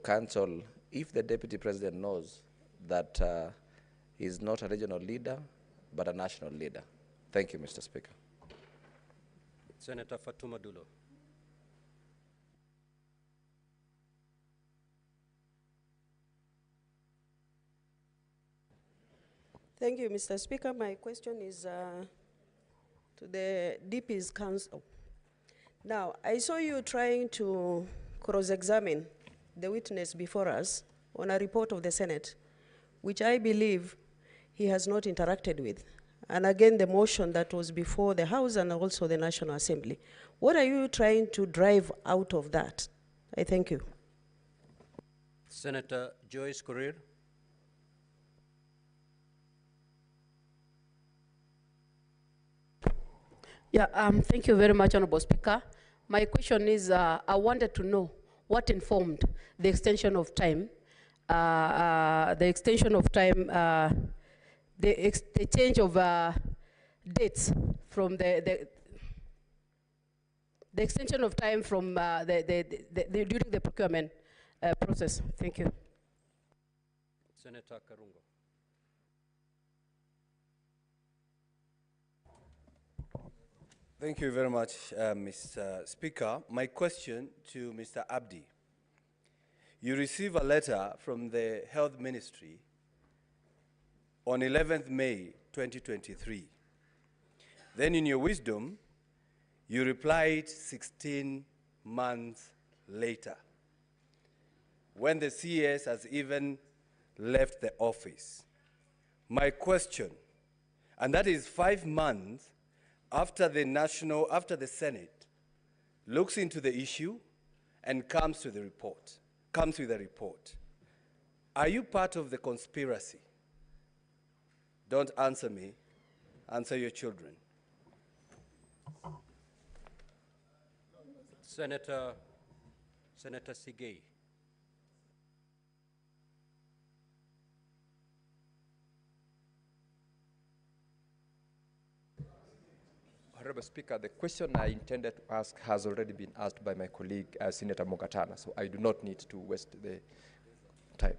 Council if the Deputy President knows that he's not a regional leader, but a national leader. Thank you, Mr. Speaker. Senator Fatuma Dulo. Thank you, Mr. Speaker. My question is to the DP's counsel. Now, I saw you trying to cross-examine the witness before us on a report of the Senate, which I believe he has not interacted with. And again, the motion that was before the House and also the National Assembly. What are you trying to drive out of that? I thank you. Senator Joyce Korir. Yeah, thank you very much, Honorable Speaker. My question is, I wanted to know what informed the extension of time, the change of dates from the extension of time from during the procurement process. Thank you. Senator Karungo. Thank you very much, Mr. Speaker. My question to Mr. Abdi. You receive a letter from the Health Ministry on 11th May 2023. Then in your wisdom, you replied 16 months later, when the CS has even left the office. My question, and that is 5 months after the Senate looks into the issue and comes with a report. Are you part of the conspiracy? Don't answer me, answer your children. Senator Sigei. Honorable Speaker, the question I intended to ask has already been asked by my colleague, Senator Mogatana, so I do not need to waste the time.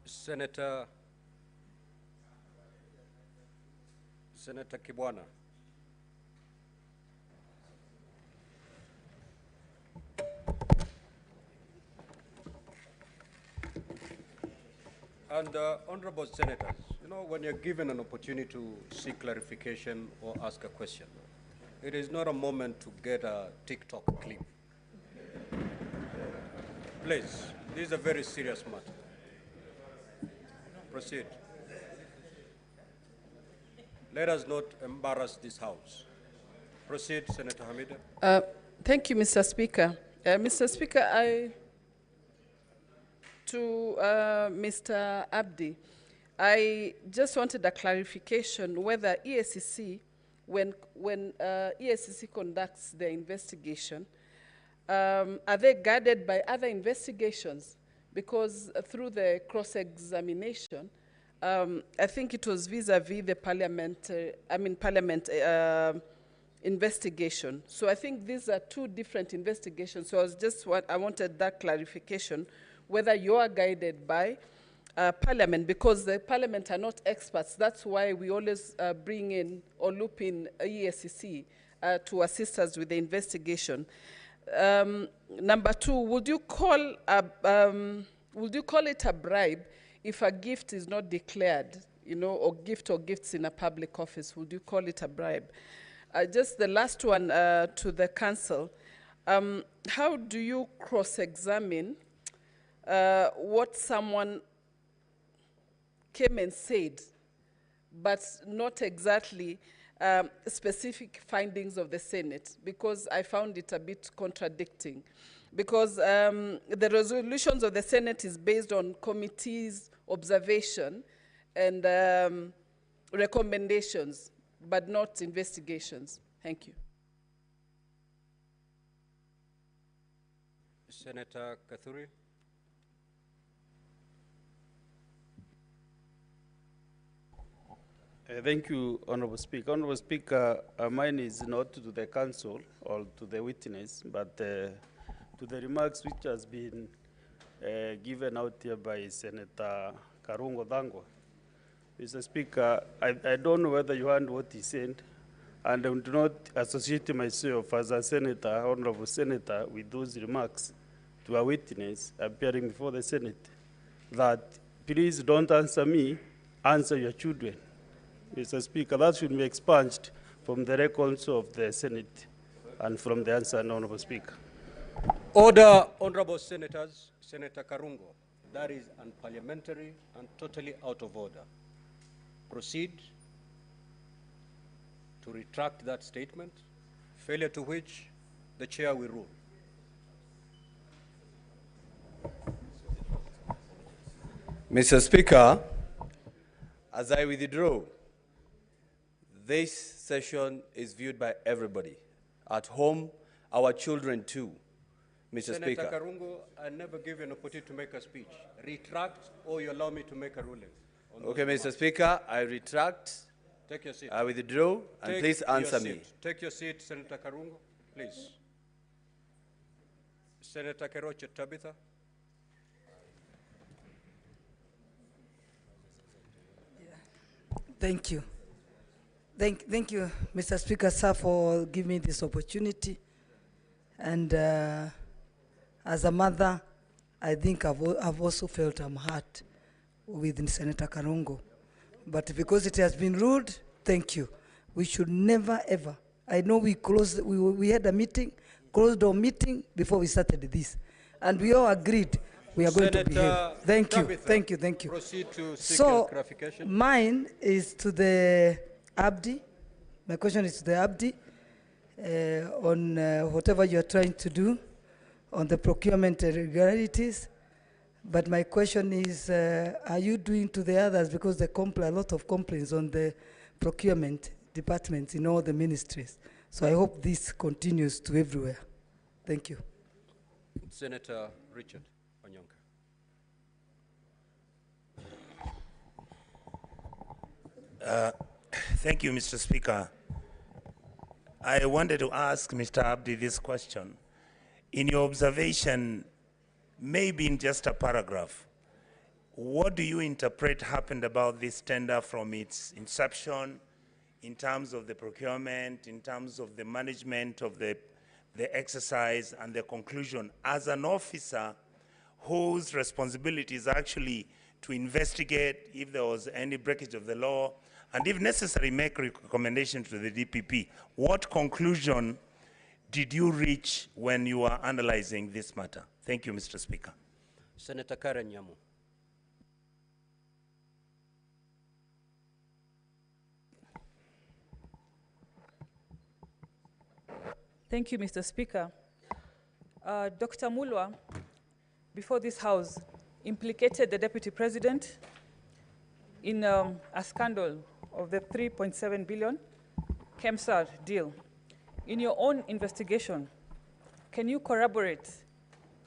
Senator Kibwana. And honorable senators, you know, when you're given an opportunity to seek clarification or ask a question, it is not a moment to get a TikTok clip. Please, this is a very serious matter. Proceed. Let us not embarrass this House. Proceed, Senator Hamida. Thank you, Mr. Speaker. Mr. Speaker, to Mr. Abdi, I just wanted a clarification whether EACC, when EACC conducts the investigation, are they guided by other investigations? Because through the cross-examination, I think it was vis-a-vis the parliament investigation. So I think these are two different investigations. So I wanted that clarification, whether you are guided by Parliament, because the Parliament are not experts. That's why we always bring in or loop in EACC to assist us with the investigation. Number two, would you call it a bribe if a gift is not declared, you know, or gifts in a public office? Would you call it a bribe? Just the last one to the council. How do you cross-examine what someone came and said, but not exactly specific findings of the Senate? Because I found it a bit contradicting. Because the resolutions of the Senate is based on committees' observation and recommendations, but not investigations. Thank you. Senator Kathuri. Thank you, Honorable Speaker. Honorable Speaker, mine is not to the council or to the witness, but to the remarks which has been given out here by Senator Karungo Dhangwa. Mr. Speaker, I don't know whether you heard what he said, and I do not associate myself as a senator, honorable senator, with those remarks. to a witness appearing before the Senate that please don't answer me, answer your children. Mr. Speaker, that should be expunged from the records of the Senate and from the answer, Honorable Speaker. Order, Honorable Senators. Senator Karungo, that is unparliamentary and totally out of order. Proceed to retract that statement, failure to which the chair will rule. Mr. Speaker, as I withdraw, this session is viewed by everybody. At home, our children too. Mr. Speaker. Senator Karungo, I never give you an opportunity to make a speech. Retract or you allow me to make a ruling. Okay, Mr. Speaker, I retract. Take your seat. I withdraw, and please answer me. Take your seat, Senator Karungo, please. Senator Keroche Tabitha. Thank you. Thank you, Mr. Speaker, sir, for giving me this opportunity. And as a mother, I think I've also felt I'm hurt with Senator Karungo. But because it has been ruled, thank you. We should never, ever. I know we had a meeting, closed door meeting before we started this. And we all agreed we are going to behave. Thank you, thank you, thank you. Proceed to So, clarification. mine is to the Abdi. My question is to the Abdi on whatever you are trying to do on the procurement irregularities. But my question is, are you doing to the others, because there are a lot of complaints on the procurement departments in all the ministries. So I hope this continues to everywhere. Thank you. Senator Richard Onyonka. Thank you, Mr. Speaker. I wanted to ask Mr. Abdi this question. In your observation, maybe in just a paragraph, what do you interpret happened about this tender from its inception, in terms of the procurement, in terms of the management of the exercise and the conclusion, as an officer whose responsibility is actually to investigate if there was any breakage of the law, and if necessary, make recommendations to the DPP. What conclusion did you reach when you were analyzing this matter? Thank you, Mr. Speaker. Senator Karen Nyamu. Thank you, Mr. Speaker. Dr. Mulwa, before this House, implicated the Deputy President in a scandal of the 3.7 billion KEMSA deal. In your own investigation, can you corroborate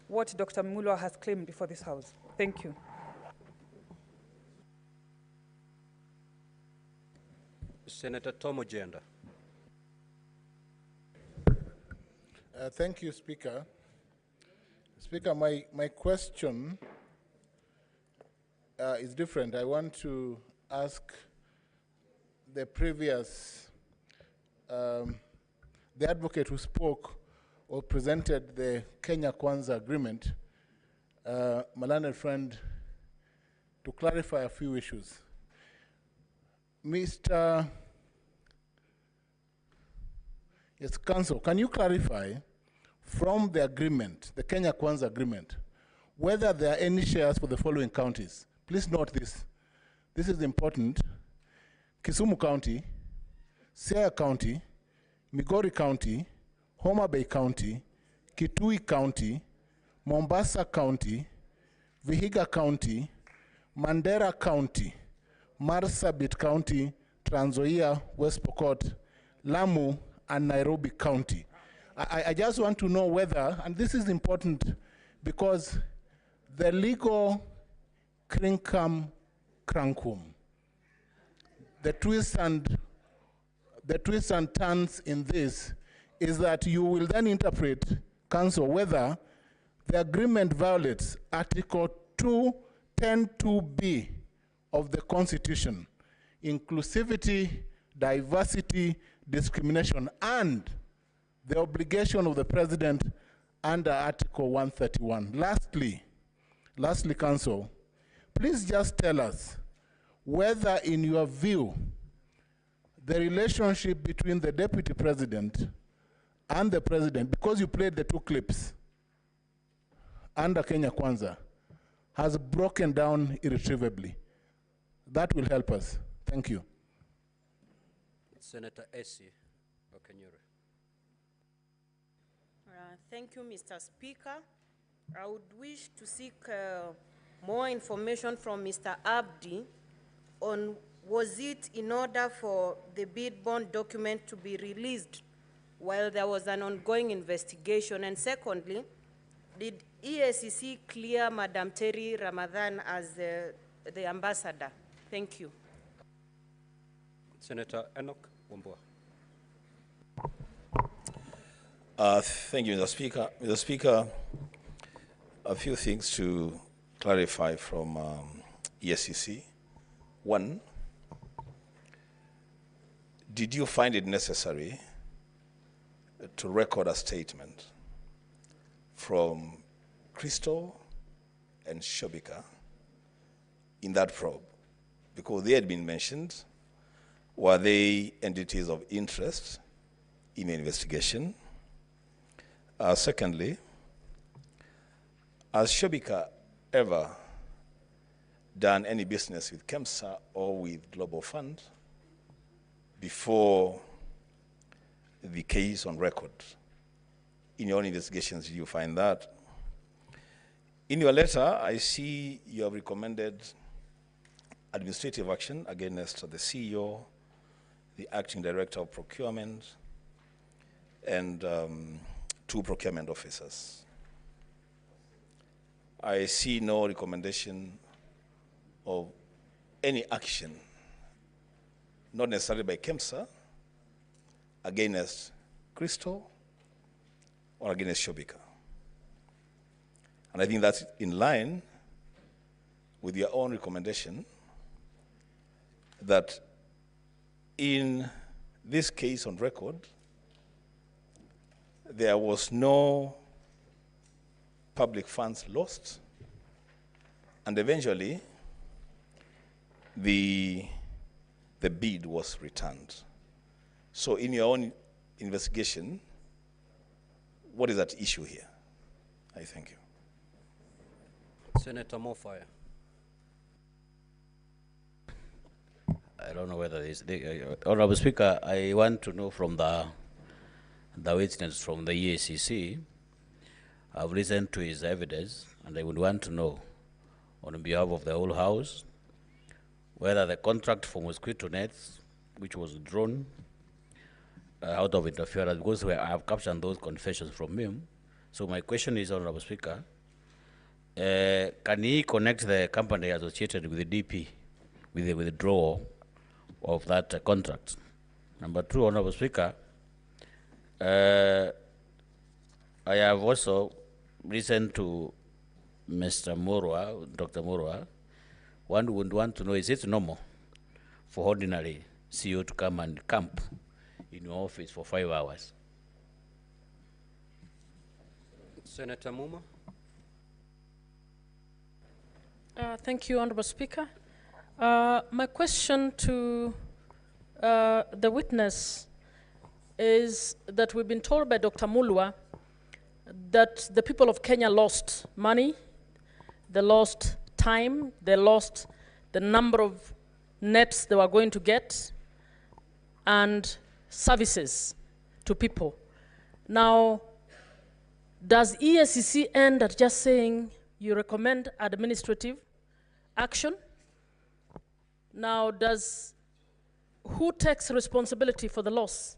what Dr. Mulwa has claimed before this House? Thank you. Senator Tom Ojenda. Thank you, Speaker. Speaker, my question is different. I want to ask the previous, the advocate who spoke or presented the Kenya Kwanza agreement, my learned friend, to clarify a few issues. Mr. Yes, Counsel, can you clarify from the agreement, the Kenya Kwanza agreement, whether there are any shares for the following counties? Please note this. This is important. Kisumu County, Siaya County, Migori County, Homa Bay County, Kitui County, Mombasa County, Vihiga County, Mandera County, Marsabit County, Trans Nzoia, West Pokot, Lamu, and Nairobi County. I just want to know whether, and this is important because the legal crinkum crankum, the twist and turns in this is that you will then interpret, Counsel, whether the agreement violates Article 210(2)(b) of the Constitution, inclusivity, diversity, discrimination, and the obligation of the President under Article 131. Lastly, Counsel, please just tell us whether, in your view, the relationship between the Deputy President and the President, because you played the two clips under Kenya Kwanza, has broken down irretrievably. That will help us. Thank you. Senator Essie Okenyure. Thank you, Mr. Speaker. I would wish to seek more information from Mr. Abdi on was it in order for the bid bond document to be released while there was an ongoing investigation? And secondly, did EACC clear Madam Terry Ramadan as the ambassador? Thank you. Senator Enoch Wambua. Thank you, Mr. Speaker. Mr. Speaker, a few things to clarify from EACC. One, did you find it necessary to record a statement from Crystal and Shobika in that probe? Because they had been mentioned. Were they entities of interest in the investigation? Secondly, has Shobika ever done any business with KEMSA or with Global Fund before the case on record? In your own investigations, did you find that? In your letter, I see you have recommended administrative action against the CEO, the acting director of procurement, and 2 procurement officers. I see no recommendation of any action, not necessarily by KEMSA, against Crystal or against Shobika. And I think that's in line with your own recommendation that in this case on record, there was no public funds lost, and eventually the bid was returned. So in your own investigation, what is at issue here? I thank you. Senator Mofaya. I don't know whether this, Honorable Speaker, I want to know from the witness from the EACC. I've listened to his evidence, and I would want to know, on behalf of the whole House, whether the contract for mosquito nets, which was drawn out of interference, because I have captured those confessions from him. So my question is, Honorable Speaker, can he connect the company associated with the DP, with the withdrawal of that contract? Number 2, Honorable Speaker, I have also listened to Mr. Murwa, Dr. Murwa. One would want to know, is it normal for ordinary CEO to come and camp in your office for 5 hours? Senator Muma. Thank you, Honorable Speaker. My question to the witness is that we've been told by Dr. Mulwa that the people of Kenya lost money, they lost time, they lost the number of nets they were going to get, and services to people. Now, does EACC end at just saying you recommend administrative action? Now, who takes responsibility for the loss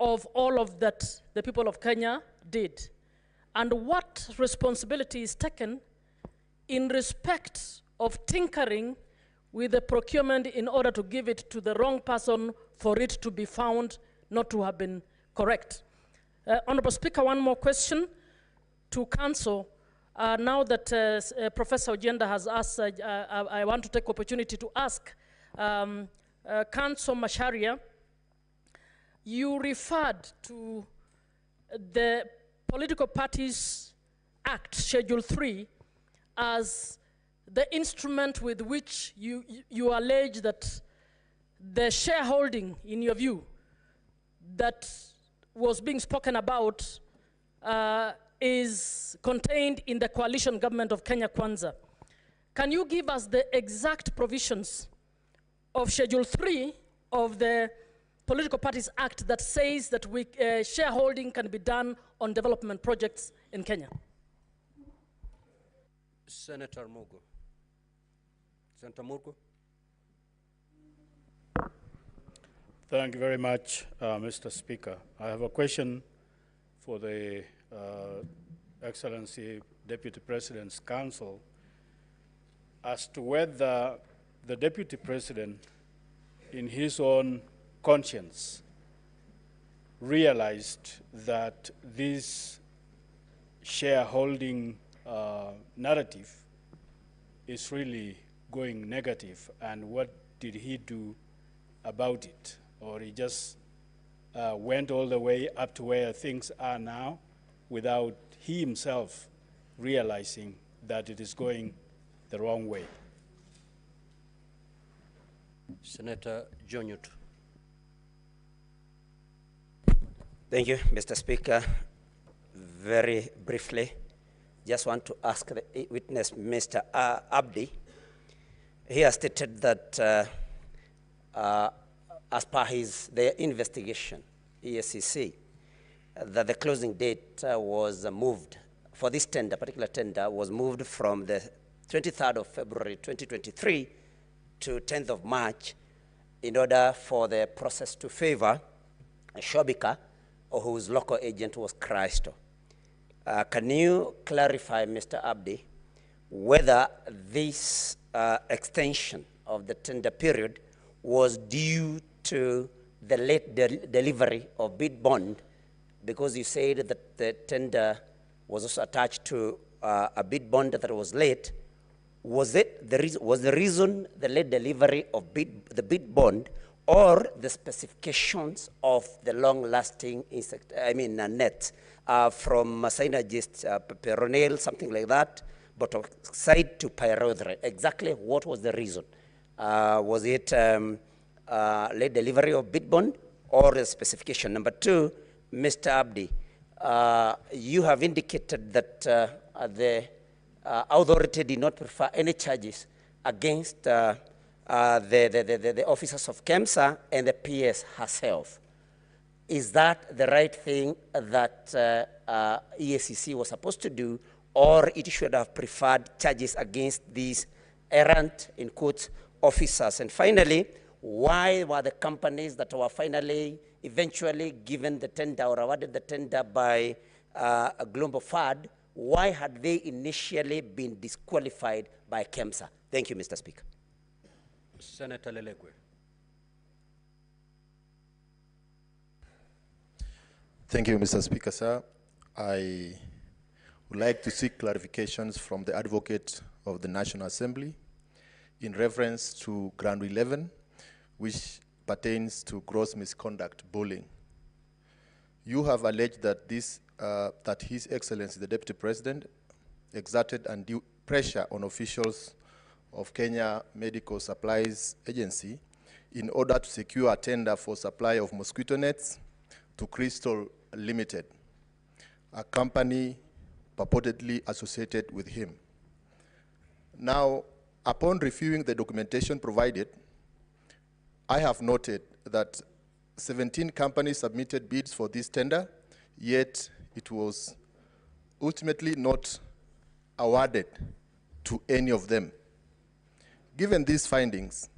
of all of that the people of Kenya did? And what responsibility is taken in respect of tinkering with the procurement in order to give it to the wrong person for it to be found not to have been correct? Honorable Speaker, one more question to counsel. Now that Professor Ojenda has asked, I want to take opportunity to ask Counsel Macharia, you referred to the Political Parties Act, Schedule 3, as the instrument with which you allege that the shareholding, in your view, that was being spoken about is contained in the coalition government of Kenya Kwanza. Can you give us the exact provisions of Schedule 3 of the Political Parties Act that says that shareholding can be done on development projects in Kenya? Senator Mugo. Senator Mugo. Thank you very much, Mr. Speaker. I have a question for the Excellency Deputy President's Counsel as to whether the Deputy President, in his own conscience, realized that this shareholding narrative is really going negative, and what did he do about it? Or he just went all the way up to where things are now without he himself realizing that it is going the wrong way? Senator Jonyut. Thank you, Mr. Speaker. Very briefly, just want to ask the witness, Mr. Abdi. He has stated that as per their investigation, ESCC, that the closing date was moved for this tender, particular tender, was moved from the 23rd of February 2023 to 10th of March in order for the process to favor Shobika, or whose local agent was Christo. Can you clarify, Mr. Abdi, whether this extension of the tender period was due to the late delivery of bid bond, because you said that the tender was also attached to a bid bond that was late? Was the reason the late delivery of the bid bond, or the specifications of the long-lasting net from synergist peronale, something like that, but oxide to pyrethroid? Exactly what was the reason? Was it late delivery of bid bond or the specification? Number two, Mr. Abdi, you have indicated that the authority did not prefer any charges against the officers of KEMSA and the PS herself. Is that the right thing that EACC was supposed to do, or it should have preferred charges against these errant, in quotes, officers? And finally, why were the companies that were eventually given the tender or awarded the tender by Global FAD, why had they initially been disqualified by KEMSA? Thank you, Mr. Speaker. Senator Lelegwe. Thank you, Mr. Speaker, sir. I would like to seek clarifications from the Advocate of the National Assembly in reference to Ground 11, which pertains to gross misconduct bullying. You have alleged that that His Excellency, the Deputy President, exerted undue pressure on officials of Kenya Medical Supplies Agency in order to secure a tender for supply of mosquito nets to Crystal Limited, a company purportedly associated with him. Now, upon reviewing the documentation provided, I have noted that 17 companies submitted bids for this tender, yet it was ultimately not awarded to any of them. Given these findings,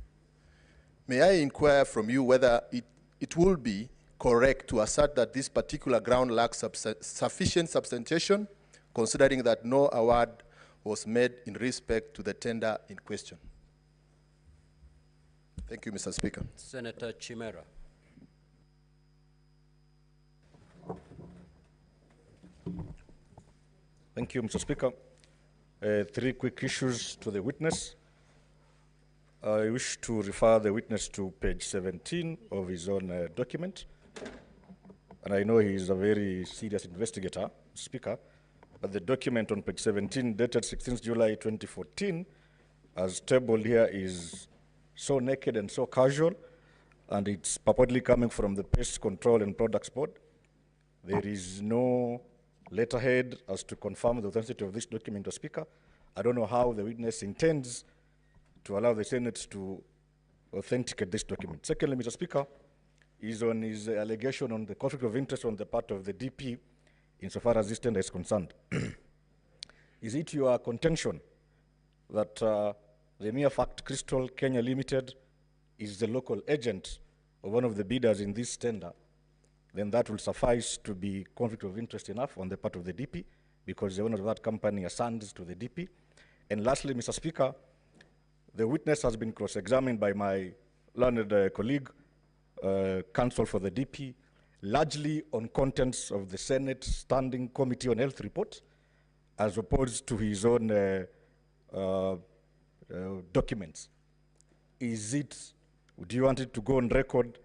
may I inquire from you whether it will be correct to assert that this particular ground lacks sufficient substantiation, considering that no award was made in respect to the tender in question? Thank you, Mr. Speaker. Senator Chimera. Thank you, Mr. Speaker. Three quick issues to the witness. I wish to refer the witness to page 17 of his own document. and I know he is a very serious investigator, Speaker, but the document on page 17 dated 16th July 2014 as tabled here is so naked and so casual, and it's purportedly coming from the Pest Control and Products Board. There is no letterhead as to confirm the authenticity of this document, Mr. Speaker. I don't know how the witness intends to allow the Senate to authenticate this document. Secondly, Mr. Speaker, is on his allegation on the conflict of interest on the part of the DP insofar as this tender is concerned. Is it your contention that the mere fact Crystal Kenya Limited is the local agent of one of the bidders in this tender, then that will suffice to be conflict of interest enough on the part of the DP, because the owner of that company assigns to the DP. And lastly, Mr. Speaker, the witness has been cross-examined by my learned colleague, counsel for the DP, largely on contents of the Senate Standing Committee on Health report, as opposed to his own documents. Is it, do you want it to go on record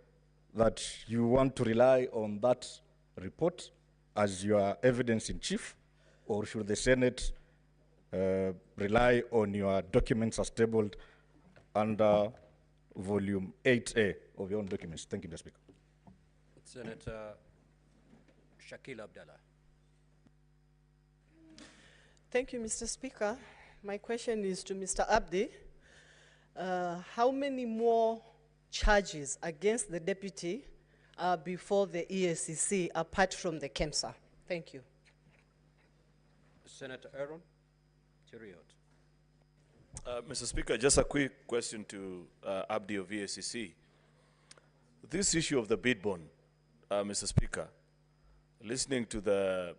that you want to rely on that report as your evidence in chief, or should the Senate rely on your documents as tabled under volume 8A of your own documents? Thank you, Mr. Speaker. Senator Shakil Abdallah. Thank you, Mr. Speaker. My question is to Mr. Abdi. How many more charges against the deputy before the EACC apart from the KEMSA? Thank you. Senator Aaron Cheriot. Mr. Speaker, just a quick question to Abdi of EACC. This issue of the bid bond, Mr. Speaker, listening to the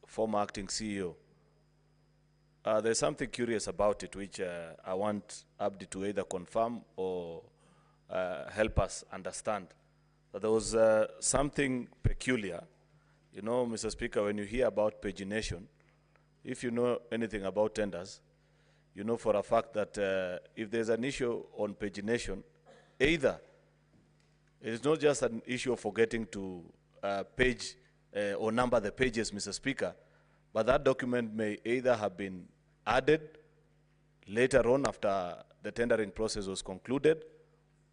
former acting CEO, there's something curious about it which I want Abdi to either confirm or help us understand. That there was something peculiar. You know, Mr. Speaker, when you hear about pagination, if you know anything about tenders, you know for a fact that if there's an issue on pagination, either it is not just an issue of forgetting to page or number the pages, Mr. Speaker, but that document may either have been added later on after the tendering process was concluded,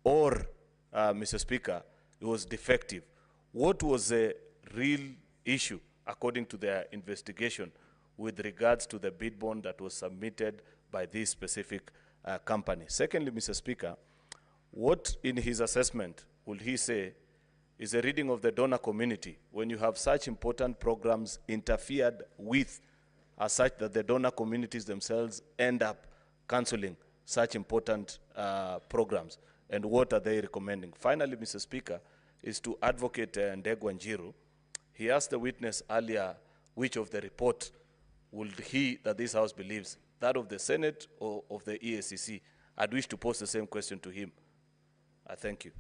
or, Mr. Speaker, it was defective. What was the real issue, according to their investigation, with regards to the bid bond that was submitted by this specific company? Secondly, Mr. Speaker, what in his assessment would he say is a reading of the donor community when you have such important programs interfered with as such that the donor communities themselves end up cancelling such important programs? And what are they recommending? Finally, Mr. Speaker, is to Advocate Ndegwa Njiru. He asked the witness earlier which of the report would he, that this House believes, that of the Senate or of the EACC. I'd wish to pose the same question to him. I thank you.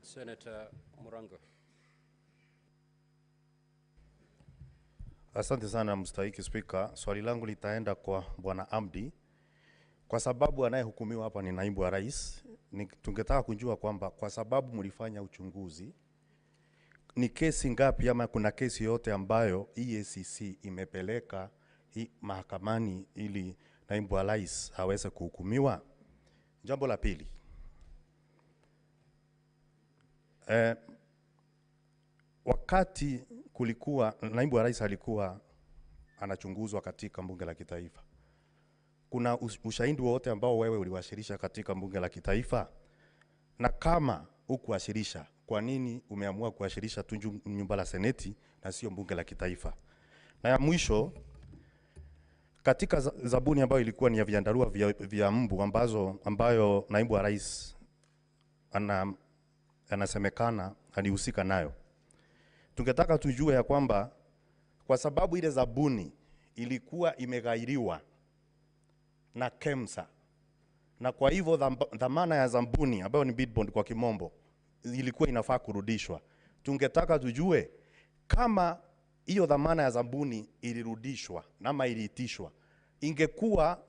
Senator Murango. Asante sana mstahiki Spika. Swali langu litaenda kwa Bwana Abdi. Kwa sababu anayehukumiwa hapa ni naibu wa rais, tungetaka kujua kwamba kwa sababu mlifanya uchunguzi, ni kesi ngapi ama kuna kesi yote ambayo EACC imepeleka mahakamani ili naibu wa rais aweze kuhukumiwa? Jambo la pili, wakati kulikuwa naibu wa rais alikuwa anachunguzwa katika bunge la kitaifa, kuna ushahidi wote ambao wewe uliwasilisha katika bunge la kitaifa? Na kama hukuwasilisha, kwa nini umeamua kuwasilisha tu nyumba la seneti na sio bunge la kitaifa? Na ya mwisho, katika zabuni ambayo ilikuwa ni ya viandarua vya mbu ambayo naibu wa rais anasemekana alihusika nayo, tungetaka tujue ya kwamba kwa sababu ile zabuni ilikuwa imeghairiwa na KEMSA, na kwa hivyo dhamana ya zabuni ambayo ni bid bond kwa kimombo ilikuwa inafaa kurudishwa, tungetaka tujue kama hiyo dhamana ya zabuni ilirudishwa na iliitishwa, ingekuwa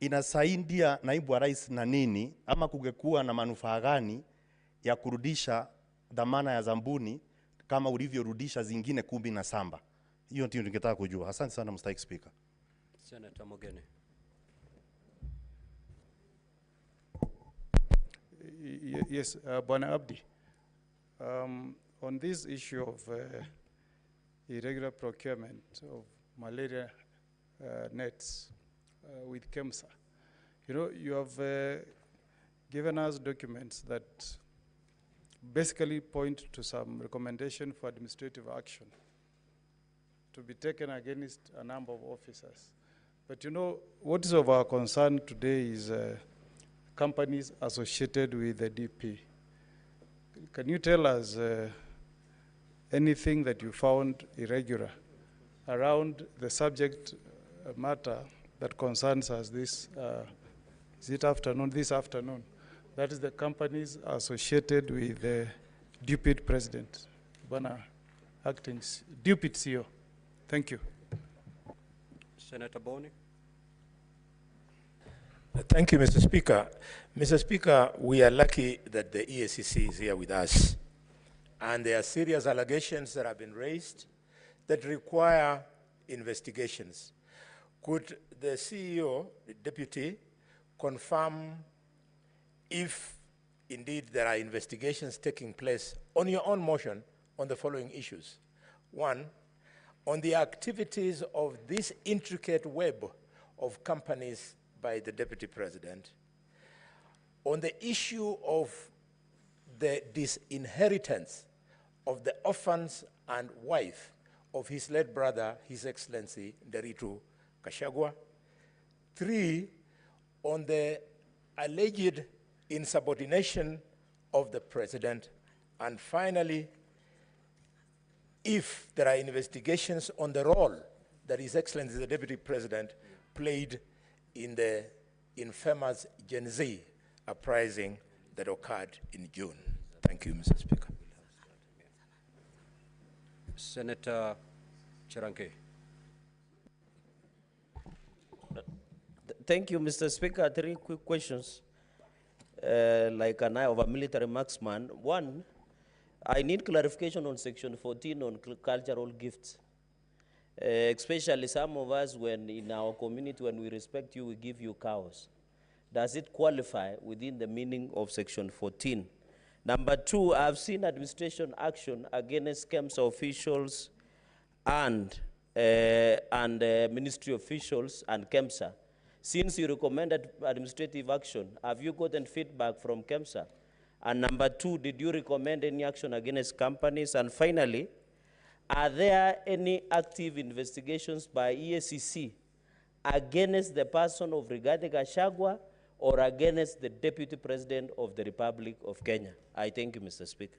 inasaidia naibu wa rais na nini, ama kungekuwa na manufaa gani ya kurudisha dhamana ya Zambuni kama ulivyorudisha zingine 17. Hiyo ndio ningetaka kujua. Asante sana Mr. Speaker. Senator Mogene. Yes, Bwana Abdi. On this issue of irregular procurement of malaria nets with KEMSA, you know, you have given us documents that basically point to some recommendation for administrative action to be taken against a number of officers. But you know, what is of our concern today is companies associated with the DP. Can you tell us anything that you found irregular around the subject matter that concerns us this afternoon? That is the companies associated with the deputy president, Bwana acting deputy CEO. Thank you. Senator Boni. Thank you, Mr. Speaker. Mr. Speaker, we are lucky that the EACC is here with us. And there are serious allegations that have been raised that require investigations. Could the CEO, the deputy, confirm if indeed there are investigations taking place on your own motion on the following issues? One, on the activities of this intricate web of companies by the Deputy President, on the issue of the disinheritance of the orphans and wife of his late brother, His Excellency Nderitu Gachagua. 3, on the alleged insubordination of the President. And finally, if there are investigations on the role that His Excellency the Deputy President played in the infamous Gen Z uprising that occurred in June. Thank you, Mr. Speaker. Senator Cheranke. Thank you, Mr. Speaker. 3 quick questions. Like an eye of a military marksman. One, I need clarification on Section 14 on cultural gifts. Especially some of us, when in our community, when we respect you, we give you cows. Does it qualify within the meaning of Section 14? Number 2, I've seen administration action against KEMSA officials and ministry officials and KEMSA. Since you recommended administrative action, have you gotten feedback from KEMSA? And number 2, did you recommend any action against companies? And finally, are there any active investigations by EACC against the person of Rigathi Gachagua or against the Deputy President of the Republic of Kenya? I thank you, Mr. Speaker.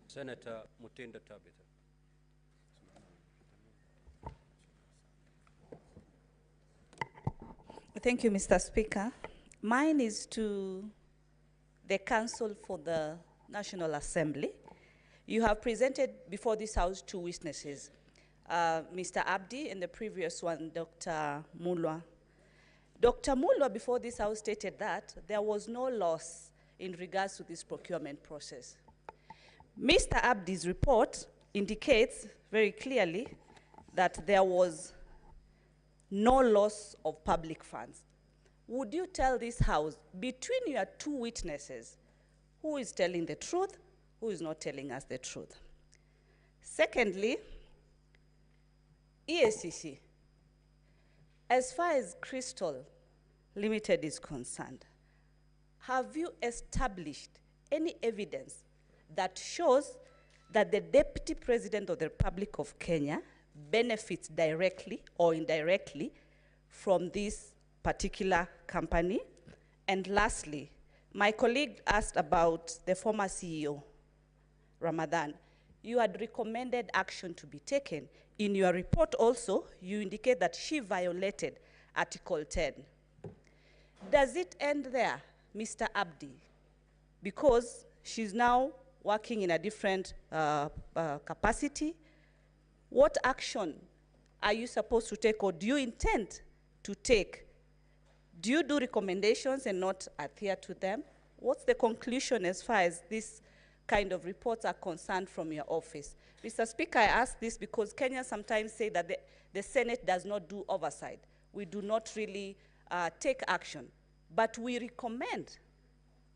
Senator Mutinda Tabitha. Thank you, Mr. Speaker. Mine is to the Council for the National Assembly. You have presented before this House 2 witnesses, Mr. Abdi and the previous one, Dr. Mulwa. Dr. Mulwa before this House stated that there was no loss in regards to this procurement process. Mr. Abdi's report indicates very clearly that there was no loss of public funds. Would you tell this House, between your 2 witnesses, who is telling the truth, who is not telling us the truth? Secondly, EACC, as far as Crystal Limited is concerned, have you established any evidence that shows that the Deputy President of the Republic of Kenya benefits directly or indirectly from this particular company? And lastly, my colleague asked about the former CEO, Ramadan. You had recommended action to be taken. In your report also, you indicate that she violated Article 10. Does it end there, Mr. Abdi? Because she's now working in a different capacity. What action are you supposed to take, or do you intend to take? Do you do recommendations and not adhere to them? What's the conclusion as far as this kind of reports are concerned from your office. Mr. Speaker, I ask this because Kenyans sometimes say that the Senate does not do oversight. We do not really take action, but we recommend,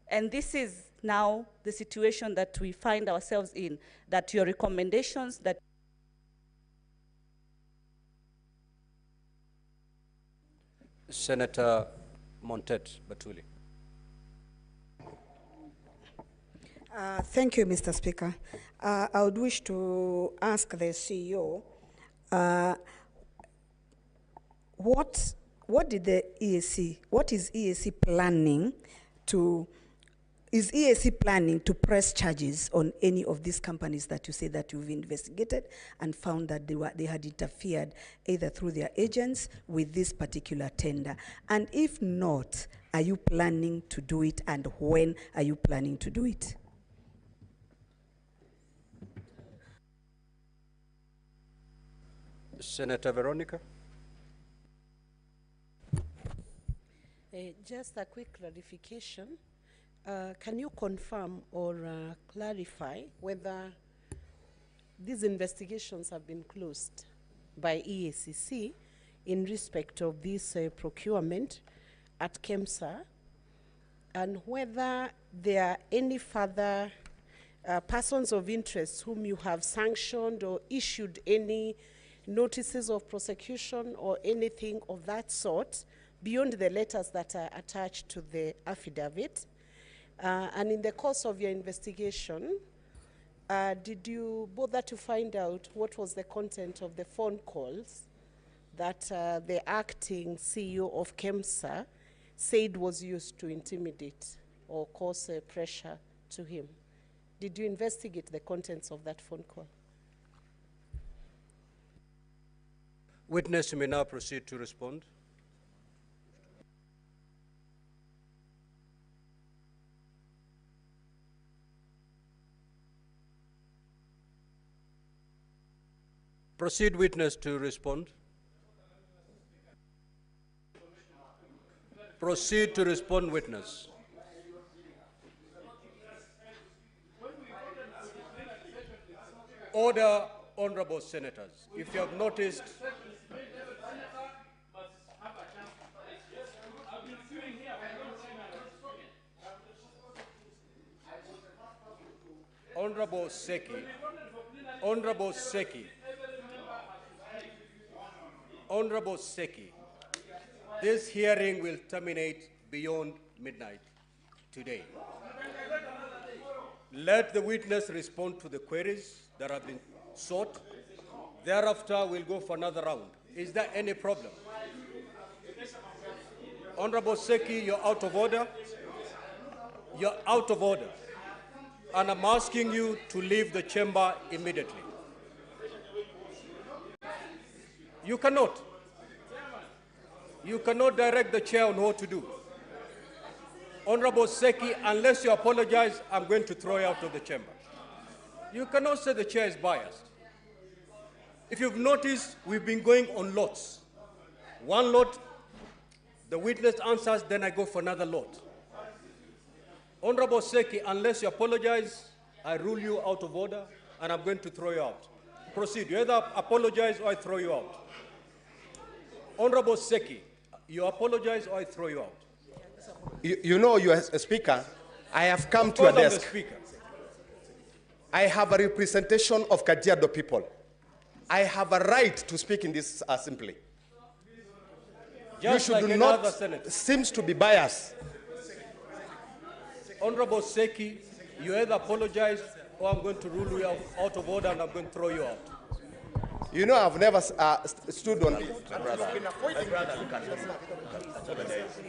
and this is now the situation that we find ourselves in, that your recommendations that Senator Montet Batuli. Thank you, Mr. Speaker. I would wish to ask the CEO, what is EAC planning to, is EAC planning to press charges on any of these companies that you say that you've investigated and found that they had interfered either through their agents with this particular tender? And if not, are you planning to do it, and when are you planning to do it? Senator Veronica. Just a quick clarification. Can you confirm or clarify whether these investigations have been closed by EACC in respect of this procurement at KEMSA, and whether there are any further persons of interest whom you have sanctioned or issued any notices of prosecution or anything of that sort beyond the letters that are attached to the affidavit? And in the course of your investigation, did you bother to find out what was the content of the phone calls that the acting CEO of KEMSA said was used to intimidate or cause pressure to him? Did you investigate the contents of that phone call? Witness, you may now proceed to respond. Proceed, witness, to respond. Proceed to respond, witness. Order, honorable senators. If you have noticed, Honorable Seki, Honorable Seki, Honorable Seki, this hearing will terminate beyond midnight today. Let the witness respond to the queries that have been sought. Thereafter, we'll go for another round. Is there any problem? Honorable Seki, you're out of order. You're out of order. And I'm asking you to leave the chamber immediately. You cannot. You cannot direct the chair on what to do. Honorable Seki, unless you apologize, I'm going to throw you out of the chamber. You cannot say the chair is biased. If you've noticed, we've been going on lots. One lot, the witness answers, then I go for another lot. Honorable Seki, unless you apologize, I rule you out of order, and I'm going to throw you out. Proceed. You either apologize or I throw you out. Honorable Seki, you apologize or I throw you out. You know, you as a speaker, I have come to a desk. I have a representation of Kajiado people. I have a right to speak in this assembly. Just you should like not senator. seems to be biased. Honorable Seki, you either apologize or I'm going to rule you out of order and I'm going to throw you out. You know, I've never stood on.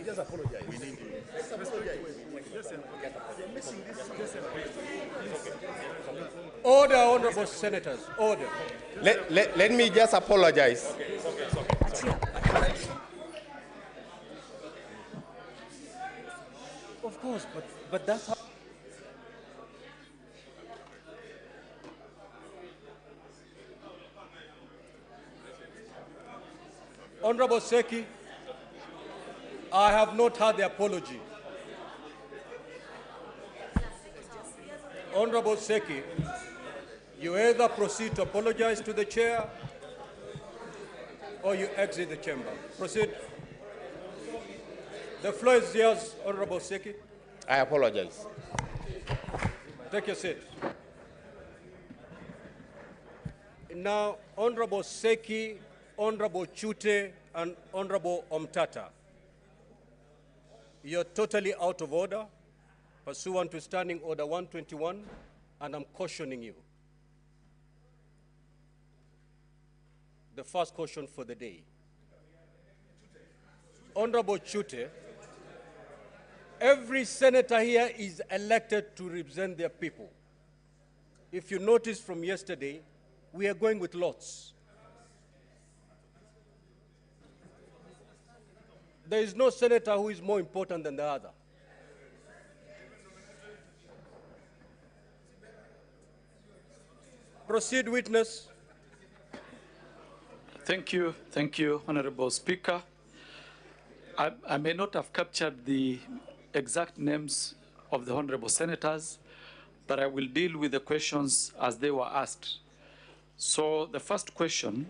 Just apologize. We need you. Order, honorable senators, order. Let me just apologize. Of course, but that's how. Honorable Seki, I have not heard the apology. Honorable Seki, you either proceed to apologize to the chair or you exit the chamber. Proceed. The floor is yours, Honorable Seki. I apologize. Take your seat. Now, Honorable Seki, Honorable Chute, and Honorable Omtata, you're totally out of order, pursuant to Standing Order 121, and I'm cautioning you. The first caution for the day. Honorable Chute, every senator here is elected to represent their people. If you noticed from yesterday, we are going with lots. There is no senator who is more important than the other. Proceed, witness. Thank you, Honorable Speaker. I may not have captured the exact names of the Honorable Senators, but I will deal with the questions as they were asked. So the first question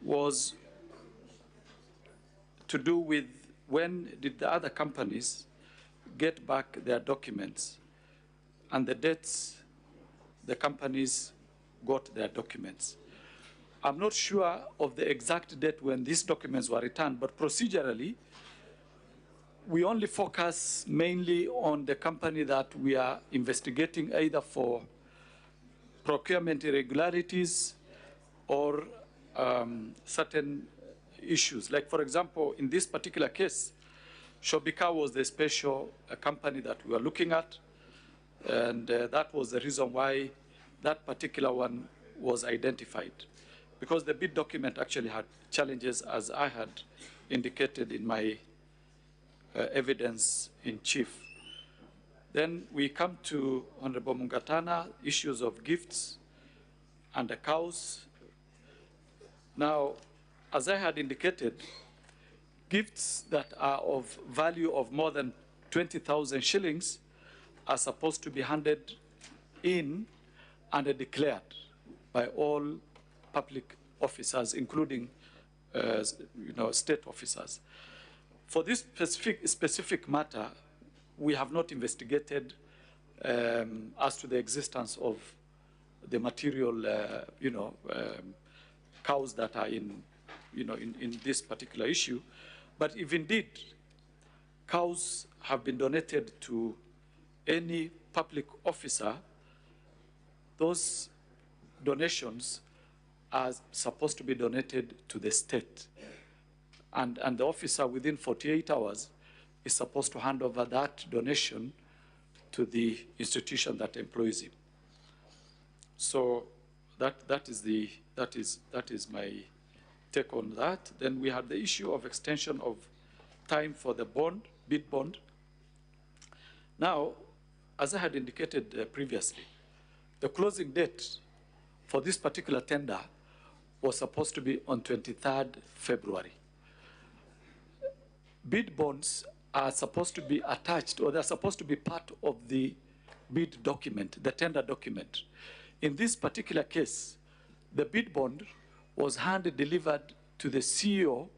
was to do with when did the other companies get back their documents and the dates the companies got their documents. I'm not sure of the exact date when these documents were returned, but procedurally, we only focus mainly on the company that we are investigating either for procurement irregularities or certain issues. Like, for example, in this particular case, Shobika was the special company that we were looking at, and that was the reason why that particular one was identified, because the bid document actually had challenges, as I had indicated in my evidence in chief. Then we come to Honorable Mungatana, issues of gifts and the cows. Now, as I had indicated, gifts that are of value of more than 20,000 shillings are supposed to be handed in and declared by all public officers, including state officers. For this specific matter, we have not investigated as to the existence of the material, cows that are in this particular issue. But if indeed cows have been donated to any public officer, those donations are supposed to be donated to the state. And the officer within 48 hours is supposed to hand over that donation to the institution that employs him. So that is my take on that. Then we had the issue of extension of time for the bid bond. Now, as I had indicated previously, the closing date for this particular tender was supposed to be on 23rd February. Bid bonds are supposed to be attached, or they're supposed to be part of the bid document, the tender document. In this particular case, the bid bond was hand-delivered to the CEO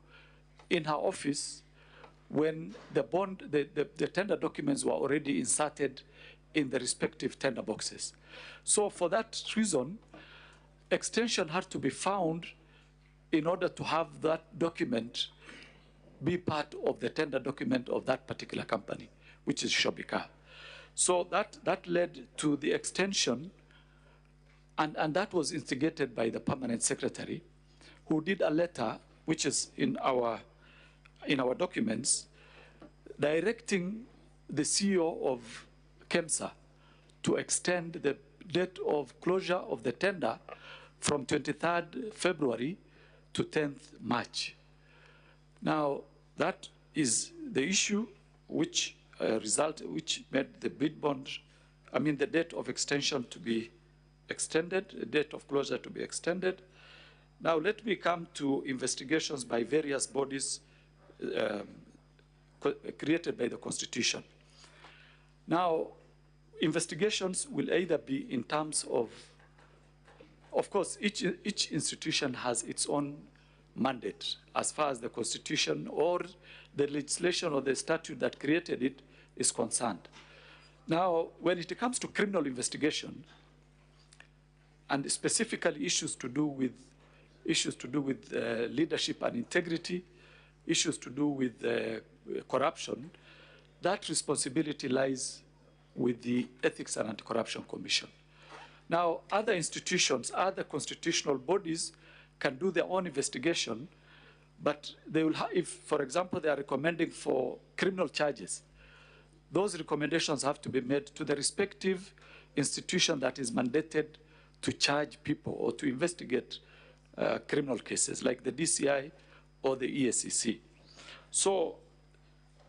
in her office when the tender documents were already inserted in the respective tender boxes. So for that reason, extension had to be found in order to have that document be part of the tender document of that particular company, which is Shobika. So that led to the extension, and that was instigated by the permanent secretary, who did a letter, which is in our documents, directing the CEO of KEMSA to extend the date of closure of the tender from 23rd February to 10th March. Now, that is the issue which made the bid bond, the date of extension to be extended, the date of closure to be extended. Now, let me come to investigations by various bodies created by the Constitution. Now, investigations will either be in terms of course, each institution has its own mandate as far as the Constitution or the legislation or the statute that created it is concerned. Now, when it comes to criminal investigation, and specifically issues to do with leadership and integrity, issues to do with corruption, that responsibility lies with the Ethics and Anti-Corruption Commission. Now, other institutions, other constitutional bodies can do their own investigation, but they will if, for example, they are recommending for criminal charges, those recommendations have to be made to the respective institution that is mandated to charge people or to investigate criminal cases, like the DCI or the ESCC. So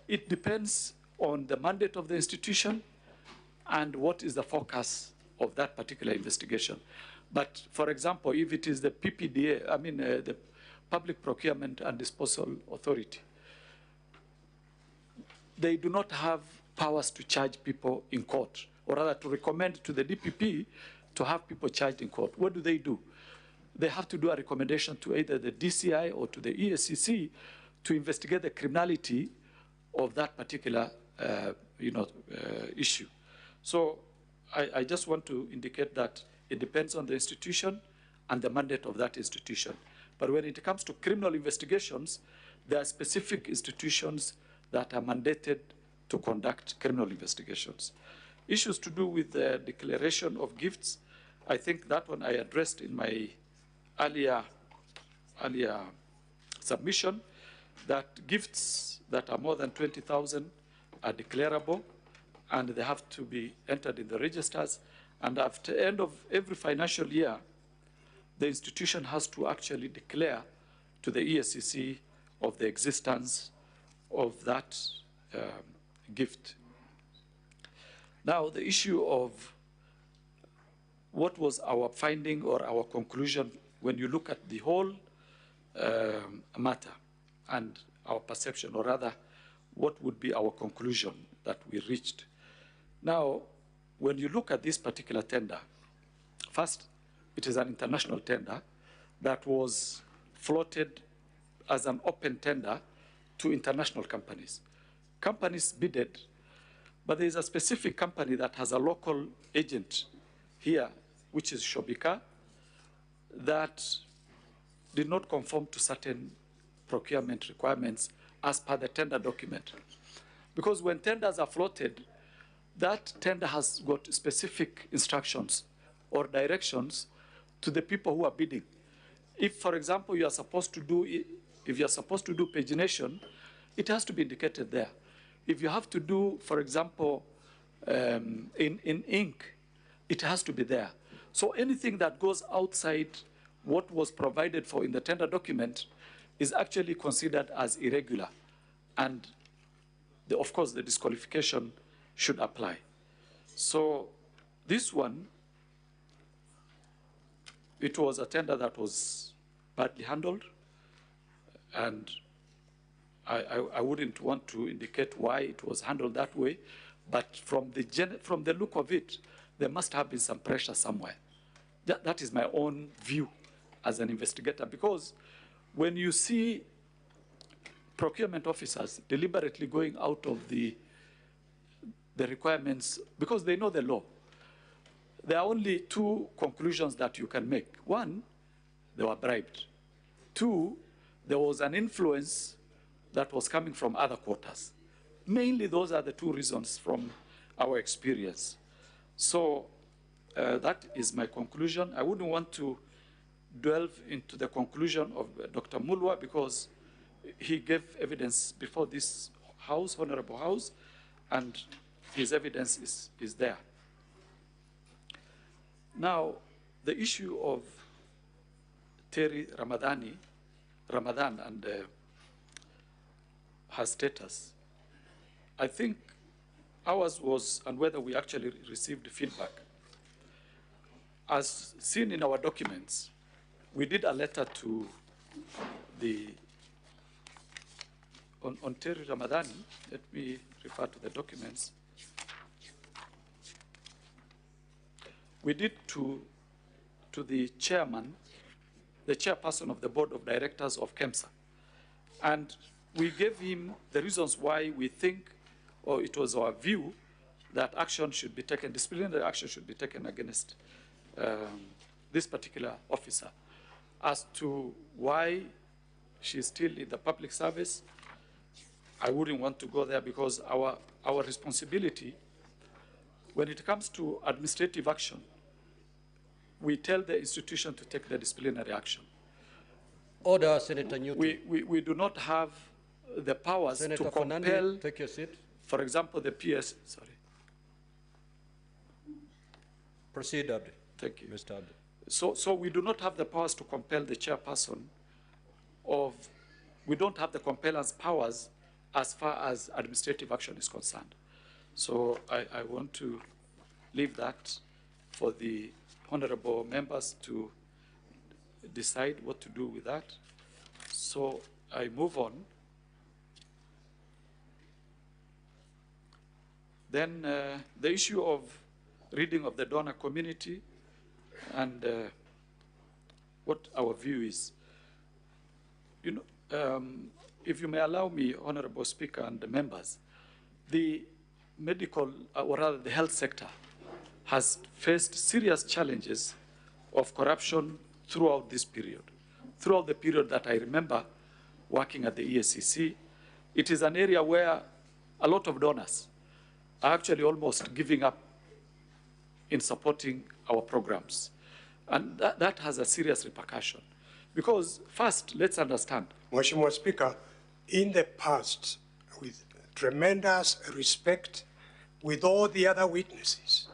it depends on the mandate of the institution and what is the focus of that particular investigation. But for example, if it is the PPDA, the Public Procurement and Disposal Authority, they do not have powers to charge people in court, or rather to recommend to the DPP to have people charged in court. What do? They have to do a recommendation to either the DCI or to the ESCC to investigate the criminality of that particular issue. So I just want to indicate that it depends on the institution and the mandate of that institution. But when it comes to criminal investigations, there are specific institutions that are mandated to conduct criminal investigations. Issues to do with the declaration of gifts, I think that one I addressed in my earlier submission, that gifts that are more than 20,000 are declarable, and they have to be entered in the registers. And after the end of every financial year, the institution has to actually declare to the ESCC of the existence of that gift. Now, the issue of what was our finding or our conclusion when you look at the whole matter and our perception, or rather, what would be our conclusion that we reached. Now, when you look at this particular tender, first, it is an international tender that was floated as an open tender to international companies. Companies bidded, but there is a specific company that has a local agent here, which is Shobika, that did not conform to certain procurement requirements as per the tender document. Because when tenders are floated, that tender has got specific instructions or directions to the people who are bidding. If, for example, you are supposed to do, if you are supposed to do pagination, it has to be indicated there. If you have to do, for example, in ink, it has to be there. So anything that goes outside what was provided for in the tender document is actually considered as irregular. And of course, the disqualification should apply. So this one, it was a tender that was badly handled, and I wouldn't want to indicate why it was handled that way, but from the look of it, there must have been some pressure somewhere. That is my own view as an investigator, because when you see procurement officers deliberately going out of the requirements, because they know the law, there are only two conclusions that you can make. One, they were bribed. Two, there was an influence that was coming from other quarters. Mainly, those are the two reasons from our experience. So that is my conclusion. I wouldn't want to delve into the conclusion of Dr. Mulwa, because he gave evidence before this House, Honorable House, and his evidence is there. Now, the issue of Terry Ramadan and her status, I think ours was, and whether we actually received feedback. As seen in our documents, we did a letter to on Terry Ramadan. Let me refer to the documents. we did to the chairman, the chairperson of the board of directors of KEMSA. And we gave him the reasons why we think, or it was our view, that action should be taken, disciplinary action should be taken against this particular officer. As to why she's still in the public service, I wouldn't want to go there, because our responsibility, when it comes to administrative action, we tell the institution to take the disciplinary action. Order, Senator Newton. We do not have the powers Senator to compel, Fernandez, take your seat. For example, the PS, sorry. Proceed, Abdi. Thank you. Mr. Abdi. So we do not have the powers to compel the chairperson of, we don't have the compellence powers as far as administrative action is concerned. So I want to leave that for the honorable members to decide what to do with that. So I move on. Then the issue of reading of the donor community and what our view is. You know, if you may allow me, Honorable Speaker and the members, the medical, or rather the health sector, has faced serious challenges of corruption throughout this period. Throughout the period that I remember working at the EACC, it is an area where a lot of donors are actually almost giving up in supporting our programs. And that has a serious repercussion. Because first, let's understand. Mheshimiwa Speaker, in the past, with tremendous respect, with all the other witnesses,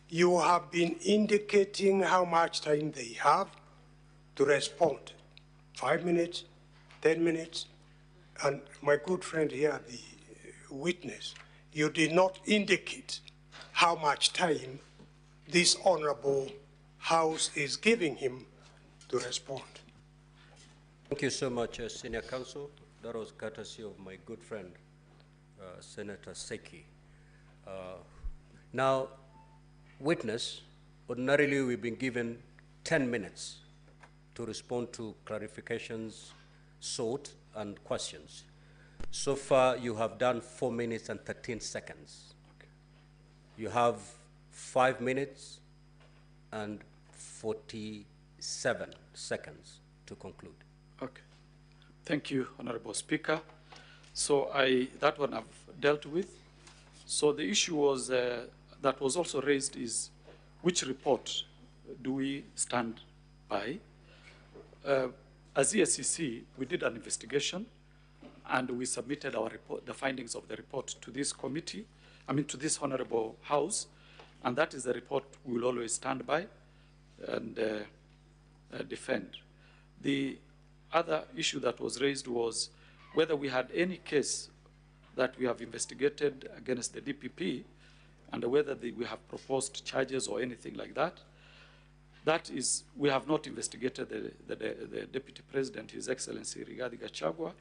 you have been indicating how much time they have to respond. 5 minutes, 10 minutes, and my good friend here, the witness, you did not indicate how much time this honorable House is giving him to respond. Thank you so much, Senior Counsel. That was courtesy of my good friend, Senator Seki. Now, witness, ordinarily we've been given 10 minutes to respond to clarifications sought and questions. So far, you have done 4 minutes and 13 seconds. Okay. You have 5 minutes and 47 seconds to conclude. Okay. Thank you, Honorable Speaker. So that one I've dealt with. So the issue was that was also raised is which report do we stand by? As EACC, we did an investigation and we submitted our report, the findings of the report to this committee, to this honorable House, and that is the report we will always stand by and defend. The other issue that was raised was whether we had any case that we have investigated against the DPP and whether we have proposed charges or anything like that. That is, we have not investigated the Deputy President, His Excellency Rigathi Gachagua.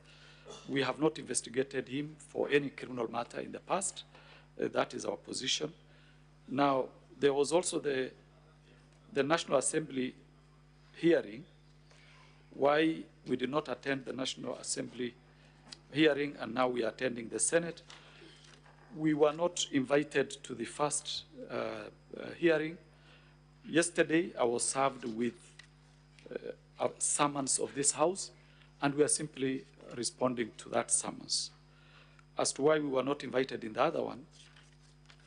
We have not investigated him for any criminal matter in the past. That is our position. Now, there was also the National Assembly hearing. Why we did not attend the National Assembly hearing and now we are attending the Senate. We were not invited to the first hearing. Yesterday, I was served with a summons of this House, and we are simply responding to that summons. As to why we were not invited in the other one,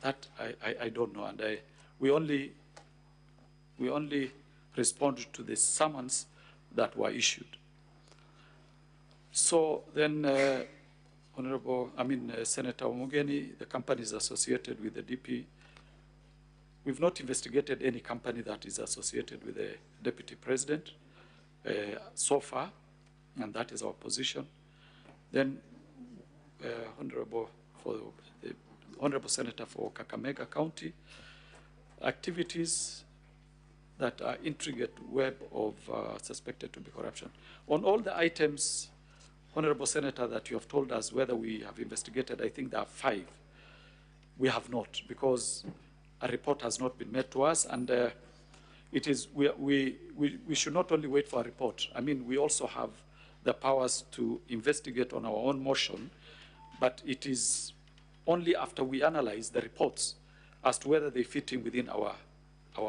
that I don't know, and we only respond to the summons that were issued. So then, Senator Omugeni, the companies associated with the DP, we've not investigated any company that is associated with the Deputy President so far, and that is our position. Then, Honorable Senator for Kakamega County, activities that are intricate web of suspected to be corruption. On all the items, Honorable Senator, that you have told us whether we have investigated, I think there are 5. We have not, because a report has not been made to us, and it is, we should not only wait for a report. I mean, we also have the powers to investigate on our own motion, but it is only after we analyze the reports as to whether they fit in within our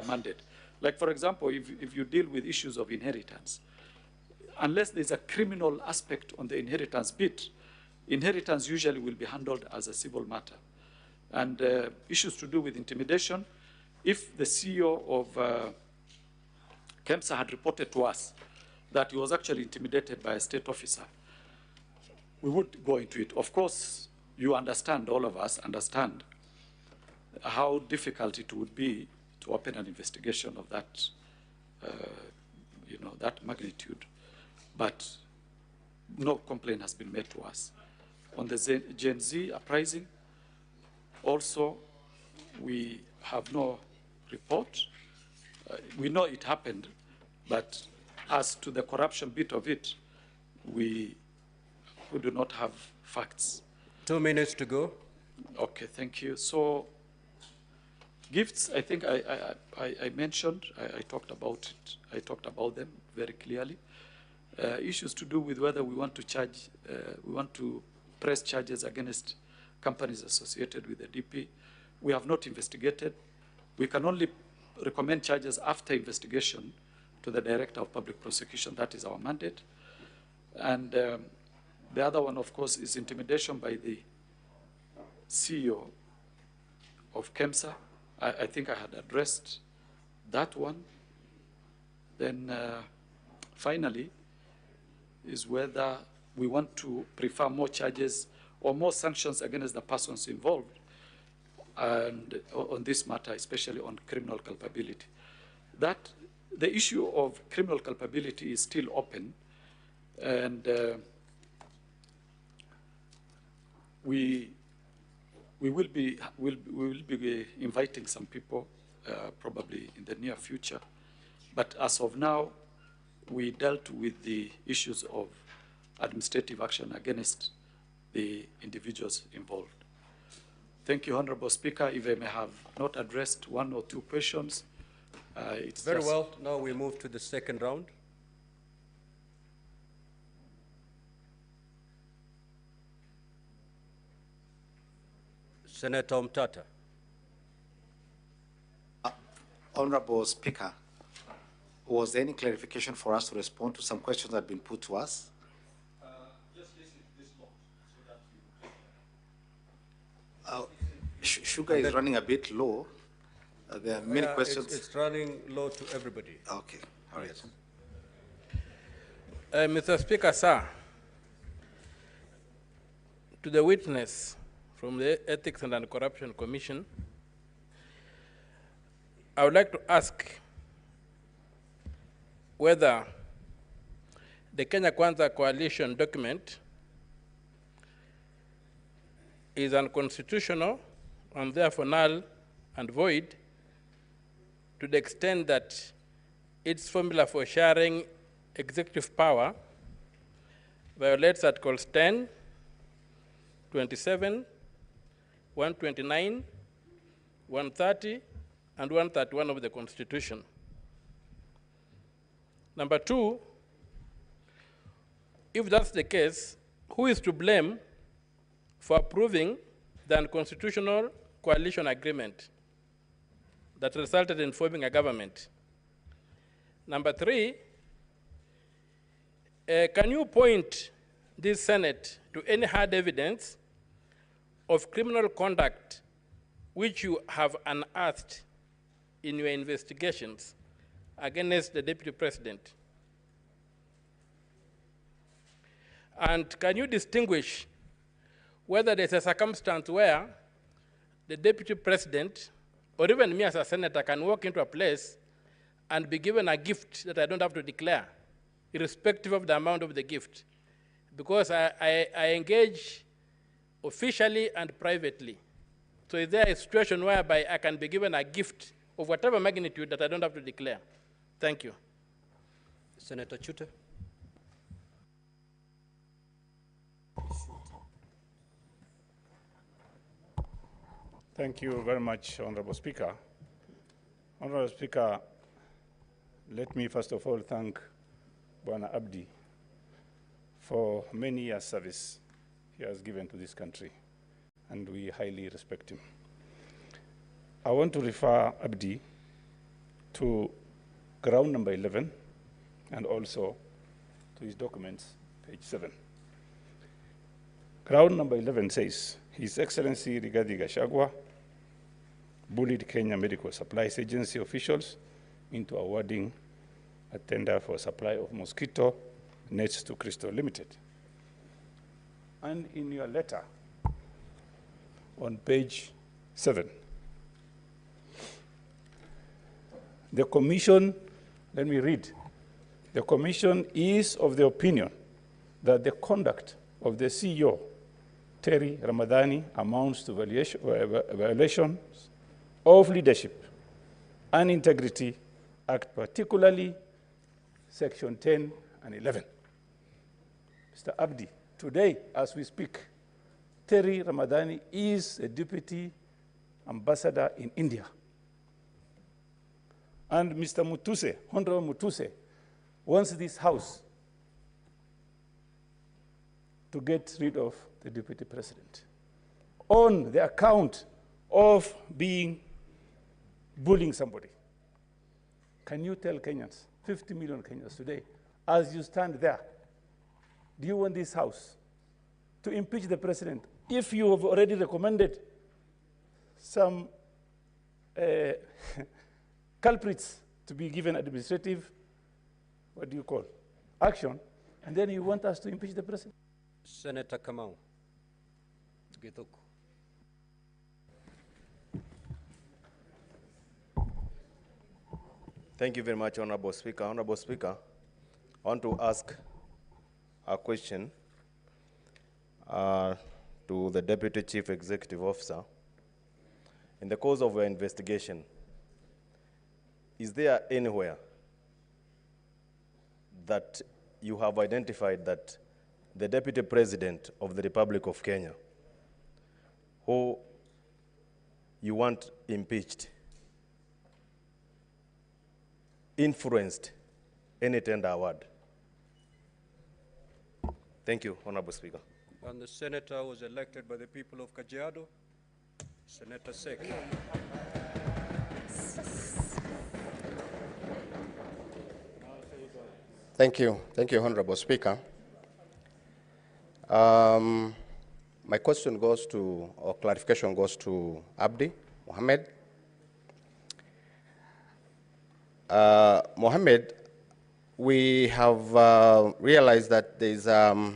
mandate. Like, for example, if you deal with issues of inheritance, unless there's a criminal aspect on the inheritance bit, inheritance usually will be handled as a civil matter. And issues to do with intimidation, if the CEO of KEMSA had reported to us that he was actually intimidated by a state officer, we would go into it. Of course, you understand, all of us understand, how difficult it would be to open an investigation of that, that magnitude. But no complaint has been made to us. On the Gen Z uprising, also, we have no report. We know it happened, but as to the corruption bit of it, we do not have facts. 2 minutes to go. Okay, thank you. So, gifts, I think I mentioned, I talked about it. I talked about them very clearly. Issues to do with whether we want to charge, we want to press charges against companies associated with the DP. We have not investigated. We can only recommend charges after investigation to the Director of Public Prosecution. That is our mandate. And the other one, of course, is intimidation by the CEO of KEMSA. I think I had addressed that one. Then finally is whether we want to prefer more charges or more sanctions against the persons involved and on this matter, especially on criminal culpability. That the issue of criminal culpability is still open, and we will be inviting some people probably in the near future. But as of now, we dealt with the issues of administrative action against the individuals involved. Thank you, Honorable Speaker. If I may have not addressed one or two questions, it's very well. Now we move to the second round. Senator Mtata. Honorable Speaker, was there any clarification for us to respond to some questions that have been put to us? Just listen to this law so that you... Sugar is running a bit low. There are many questions. It's running low to everybody. Okay, all right. Yes. Mr. Speaker, sir, to the witness from the Ethics and Anti-Corruption Commission, I would like to ask whether the Kenya Kwanza Coalition document is unconstitutional and therefore null and void to the extent that its formula for sharing executive power violates Articles 10, 27, 129, 130, and 131 of the Constitution. Number two, if that's the case, who is to blame for approving the unconstitutional coalition agreement that resulted in forming a government? Number three, can you point this Senate to any hard evidence of criminal conduct which you have unearthed in your investigations against the Deputy President? And can you distinguish whether there's a circumstance where the Deputy President, or even me as a senator, can walk into a place and be given a gift that I don't have to declare, irrespective of the amount of the gift, because I engage officially and privately. So is there a situation whereby I can be given a gift of whatever magnitude that I don't have to declare? Thank you. Senator Chute. Thank you very much, Honorable Speaker. Honorable Speaker, Let me first of all thank Bwana Abdi for many years' service he has given to this country, and we highly respect him. I want to refer Abdi to ground number 11 and also to his documents, page 7. Ground number 11 says, His Excellency Rigathi Gachagua bullied Kenya Medical Supplies Agency officials into awarding a tender for supply of mosquito nets to Crystal Limited. And in your letter on page 7, the commission, let me read, the commission is of the opinion that the conduct of the CEO, Terry Ramadhani, amounts to violations of leadership and integrity act, particularly section 10 and 11. Mr. Abdi, today, as we speak, Terry Ramadhani is a deputy ambassador in India. And Mr. Mutuse, Honorable Mutuse, wants this house to get rid of the deputy president on the account of bullying somebody. Can you tell Kenyans, 50 million Kenyans today, as you stand there, do you want this house to impeach the president if you have already recommended some culprits to be given administrative, what do you call, action, and then you want us to impeach the president? Senator Kamau. Githuku. Thank you very much, Honorable Speaker. Honorable Speaker, I want to ask a question to the Deputy Chief Executive Officer. In the course of your investigation, is there anywhere that you have identified that the Deputy President of the Republic of Kenya, who you want impeached, influenced any tender award? Thank you, Honorable Speaker. And the senator was elected by the people of Kajiado, Senator Seki. Thank you, Honorable Speaker. My question goes to, or clarification goes to Abdi Mohammed. Mohammed, we have realized that there is a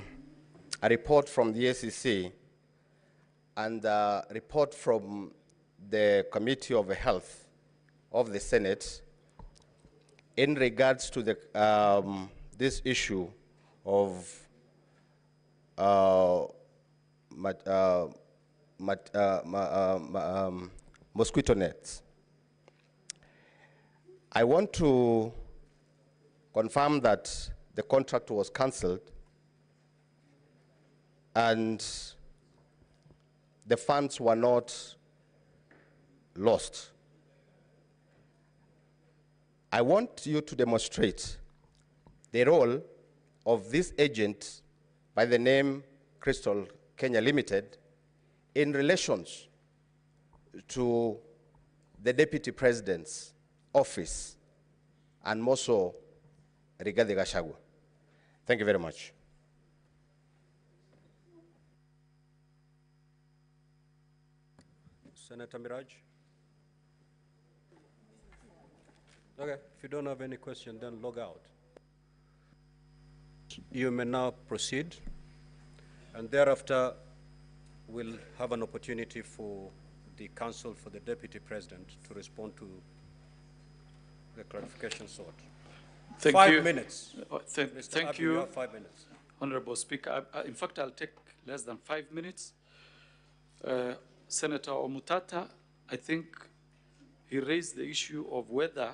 report from the ACC and a report from the Committee of Health of the Senate in regards to the, this issue of mosquito nets. I want to confirm that the contract was cancelled and the funds were not lost. I want you to demonstrate the role of this agent by the name Crystal Kenya Limited in relations to the Deputy President's office and more so Rigathi Gachagua. Thank you very much. Senator Miraj. Okay, if you don't have any question, then log out. You may now proceed, and thereafter we'll have an opportunity for the counsel for the Deputy President to respond to the clarification sought. Thank 5 you. minutes. Thank Abdi, you, you have 5 minutes. Honorable Speaker. In fact, I'll take less than 5 minutes. Senator Omutata, I think he raised the issue of whether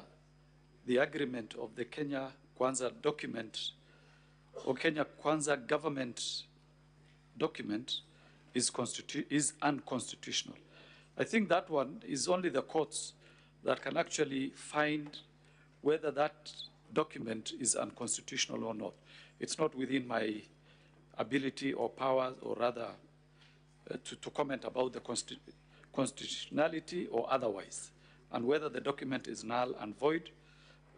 the agreement of the Kenya Kwanza document or Kenya Kwanza government document is unconstitutional. I think that one is only the courts that can actually find whether that document is unconstitutional or not. It's not within my ability or powers, or rather to comment about the constitutionality or otherwise, and whether the document is null and void,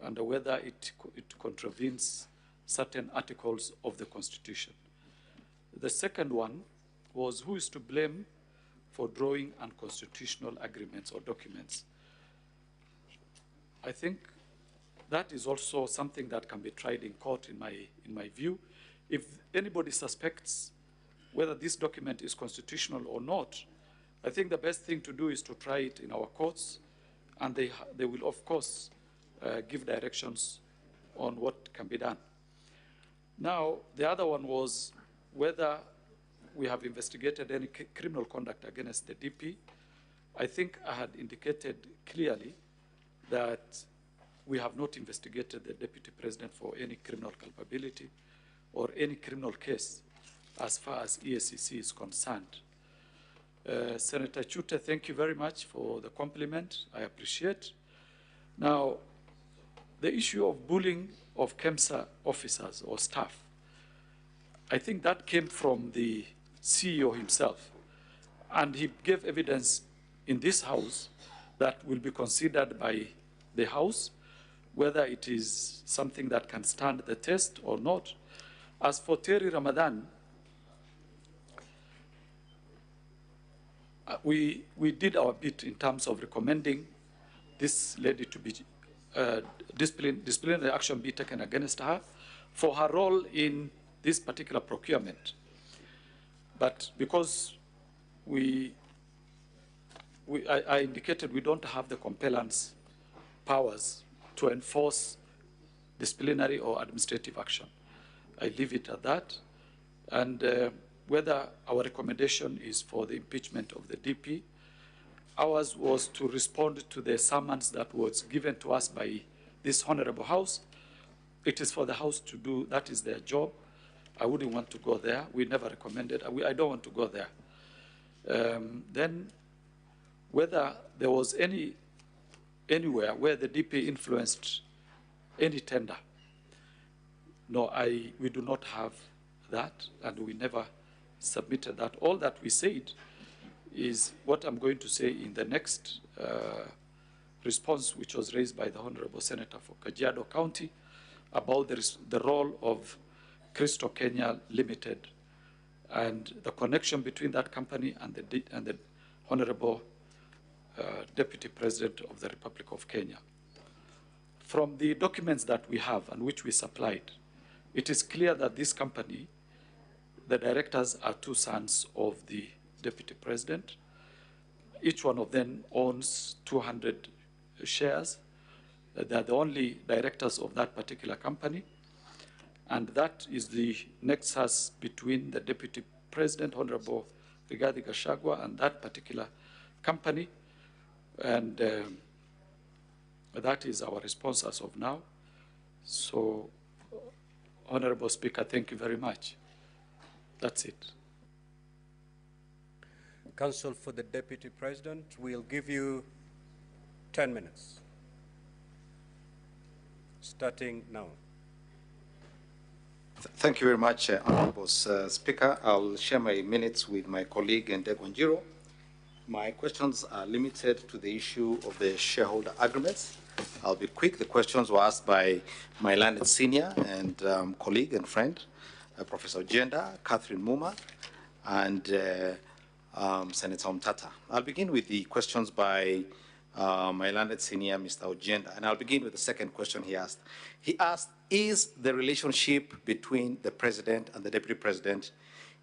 and whether it contravenes certain articles of the Constitution. The second one was who is to blame for drawing unconstitutional agreements or documents. I think that is also something that can be tried in court in my view. If anybody suspects whether this document is constitutional or not, I think the best thing to do is to try it in our courts, and they will, of course, give directions on what can be done. Now, the other one was whether we have investigated any criminal conduct against the DP. I think I had indicated clearly that we have not investigated the Deputy President for any criminal culpability or any criminal case as far as EACC is concerned. Senator Chute, thank you very much for the compliment. I appreciate. Now, the issue of bullying of KEMSA officers or staff, I think that came from the CEO himself, and he gave evidence in this House that will be considered by the House, whether it is something that can stand the test or not. As for Terry Ramadan, we did our bit in terms of recommending this lady to be disciplinary action be taken against her for her role in this particular procurement. But because I indicated we don't have the compellence powers to enforce disciplinary or administrative action, I leave it at that. And whether our recommendation is for the impeachment of the DP, ours was to respond to the summons that was given to us by this Honorable House. It is for the House to do, that is their job. I wouldn't want to go there. We never recommended, I don't want to go there. Then whether there was anywhere where the DP influenced any tender, no, we do not have that, and we never submitted that. All that we said is what I'm going to say in the next response, which was raised by the Honorable Senator for Kajiado County, about the role of Crystal Kenya Limited and the connection between that company and the Honorable Deputy President of the Republic of Kenya. From the documents that we have and which we supplied, it is clear that this company, the directors are two sons of the Deputy President. Each one of them owns 200 shares. They are the only directors of that particular company. And that is the nexus between the Deputy President, Honorable Rigathi Gachagua, and that particular company. And that is our response as of now. So, Honorable Speaker, thank you very much. That's it. Counsel for the Deputy President, we'll give you 10 minutes, starting now. Thank you very much, Honorable Speaker. I'll share my minutes with my colleague Ndegwanjiro. My questions are limited to the issue of the shareholder agreements. I'll be quick. The questions were asked by my learned senior and colleague and friend, Professor Ojenda, Catherine Muma, and Senator Omtata. I'll begin with the questions by my learned senior, Mr. Ojenda, and I'll begin with the second question he asked. He asked, is the relationship between the President and the Deputy President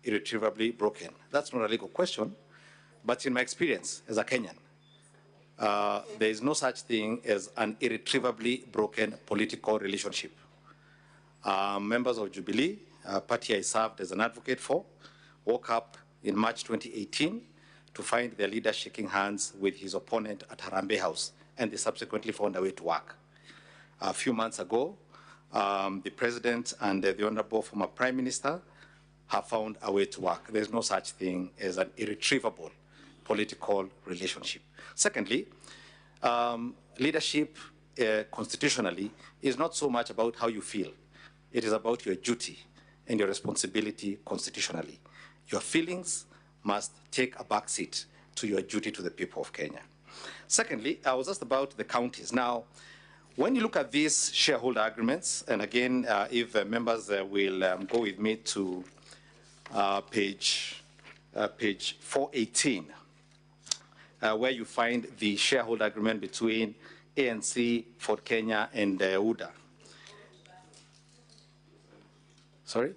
irretrievably broken? That's not a legal question, but in my experience as a Kenyan, there is no such thing as an irretrievably broken political relationship. Members of Jubilee, a party I served as an advocate for, woke up in March 2018 to find their leader shaking hands with his opponent at Harambee House, and they subsequently found a way to work. A few months ago, the President and the Honorable former Prime Minister have found a way to work. There's no such thing as an irretrievable political relationship. Secondly, leadership constitutionally is not so much about how you feel. It is about your duty and your responsibility constitutionally. Your feelings must take a backseat to your duty to the people of Kenya. Secondly, I was asked about the counties. Now, when you look at these shareholder agreements, and again, if members will go with me to page 418, where you find the shareholder agreement between ANC, Ford Kenya, and UDA. Sorry?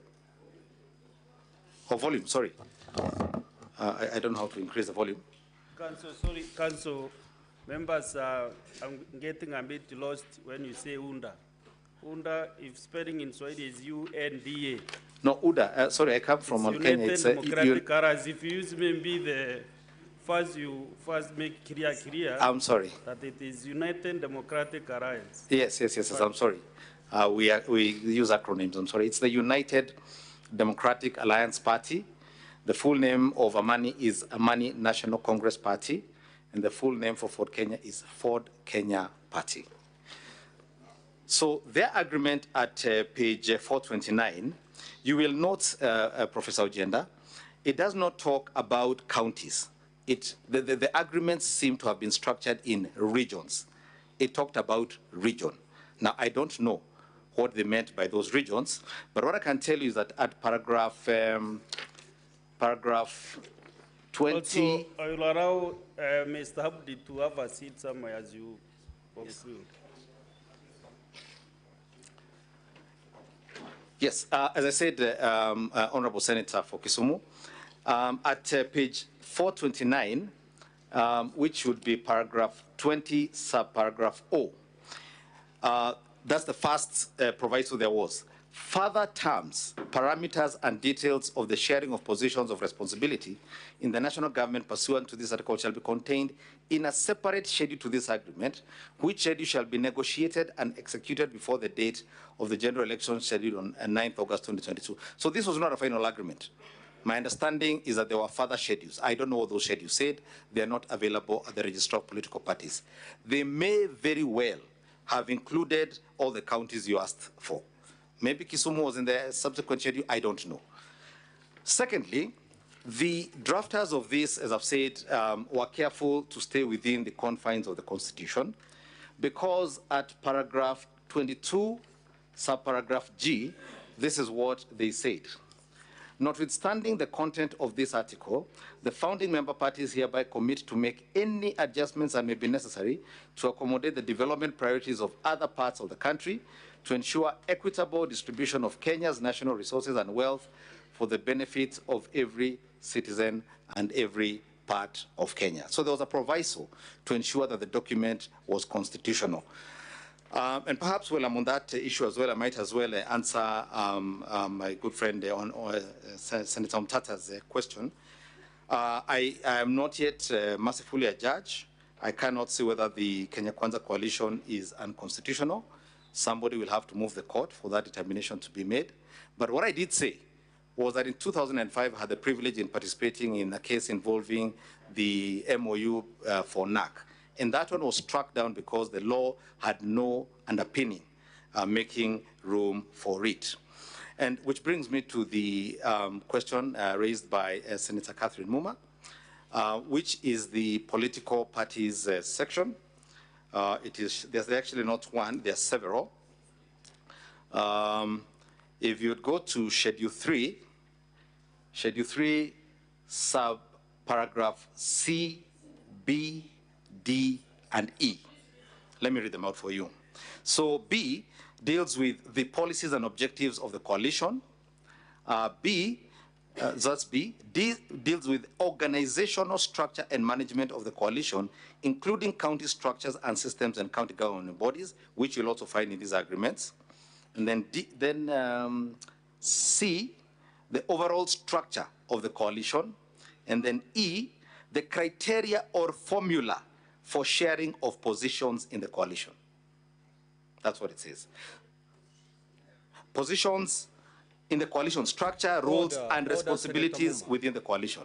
Oh, volume, sorry. I don't know how to increase the volume. Council, sorry, Council. Members, I'm getting a bit lost when you say UNDA. UNDA, if spelling in Swahili is UNDA. No, UDA, sorry, I come from Kenya. United Democratic Alliance. If you use maybe the first, you first make clear. I'm sorry. That it is United Democratic Alliance. Yes, I'm sorry. We use acronyms, I'm sorry. It's the United Democratic Alliance Party. The full name of Amani is Amani National Congress Party, and the full name for Ford Kenya is Ford Kenya Party. So their agreement at page 429, you will note, Professor Ojenda, it does not talk about counties. The agreements seem to have been structured in regions. It talked about region. Now, I don't know what they meant by those regions, but what I can tell you is that at paragraph 20. Also, I will allow Mr. Abdi to have a seat somewhere as you conclude. Yes, as I said, Honorable Senator for Kisumu, at page 429, which would be paragraph 20, subparagraph O, that's the first proviso there was. Further terms, parameters, and details of the sharing of positions of responsibility in the national government pursuant to this article shall be contained in a separate schedule to this agreement, which schedule shall be negotiated and executed before the date of the general election scheduled on 9th August 2022. So this was not a final agreement. My understanding is that there were further schedules. I don't know what those schedules said. They are not available at the Register of Political Parties. They may very well have included all the counties you asked for. Maybe Kisumu was in the subsequent schedule, I don't know. Secondly, the drafters of this, as I've said, were careful to stay within the confines of the Constitution, because at paragraph 22, subparagraph G, this is what they said. Notwithstanding the content of this article, the founding member parties hereby commit to make any adjustments that may be necessary to accommodate the development priorities of other parts of the country, to ensure equitable distribution of Kenya's national resources and wealth for the benefit of every citizen and every part of Kenya. So there was a proviso to ensure that the document was constitutional. And perhaps while I'm on that issue as well, I might as well answer my good friend Senator Mtata's question. I am not yet mercifully a judge. I cannot say whether the Kenya Kwanza coalition is unconstitutional. Somebody will have to move the court for that determination to be made. But what I did say was that in 2005, I had the privilege in participating in a case involving the MOU for NAC. And that one was struck down because the law had no underpinning making room for it. And which brings me to the question raised by Senator Catherine Muma, which is the political parties section. There's actually not one, there's several. If you'd go to Schedule 3, subparagraph C, B, D, and E. Let me read them out for you. So B deals with the policies and objectives of the coalition. That's B. D deals with organizational structure and management of the coalition, including county structures and systems and county government bodies, which you'll also find in these agreements. And then C, the overall structure of the coalition. And then E, the criteria or formula for sharing of positions in the coalition. That's what it says. Positions in the coalition structure, roles, and responsibilities within the coalition.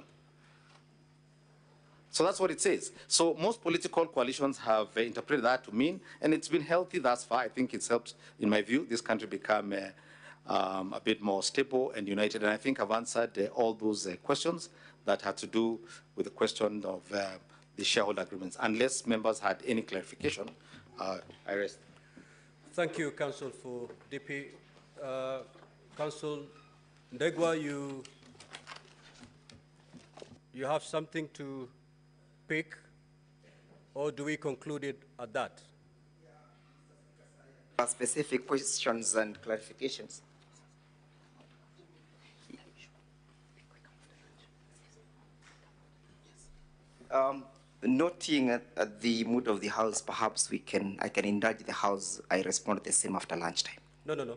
So that's what it says. So most political coalitions have interpreted that to mean, and it's been healthy thus far. I think it's helped, in my view, this country become a bit more stable and united. And I think I've answered all those questions that had to do with the question of the shareholder agreements. Unless members had any clarification, I rest. Thank you, Counsel, for DP. Counsel Ndegwa, you have something to pick, or do we conclude it at that? Specific questions and clarifications. Noting at the mood of the House, perhaps I can indulge the House. I respond the same after lunchtime. No.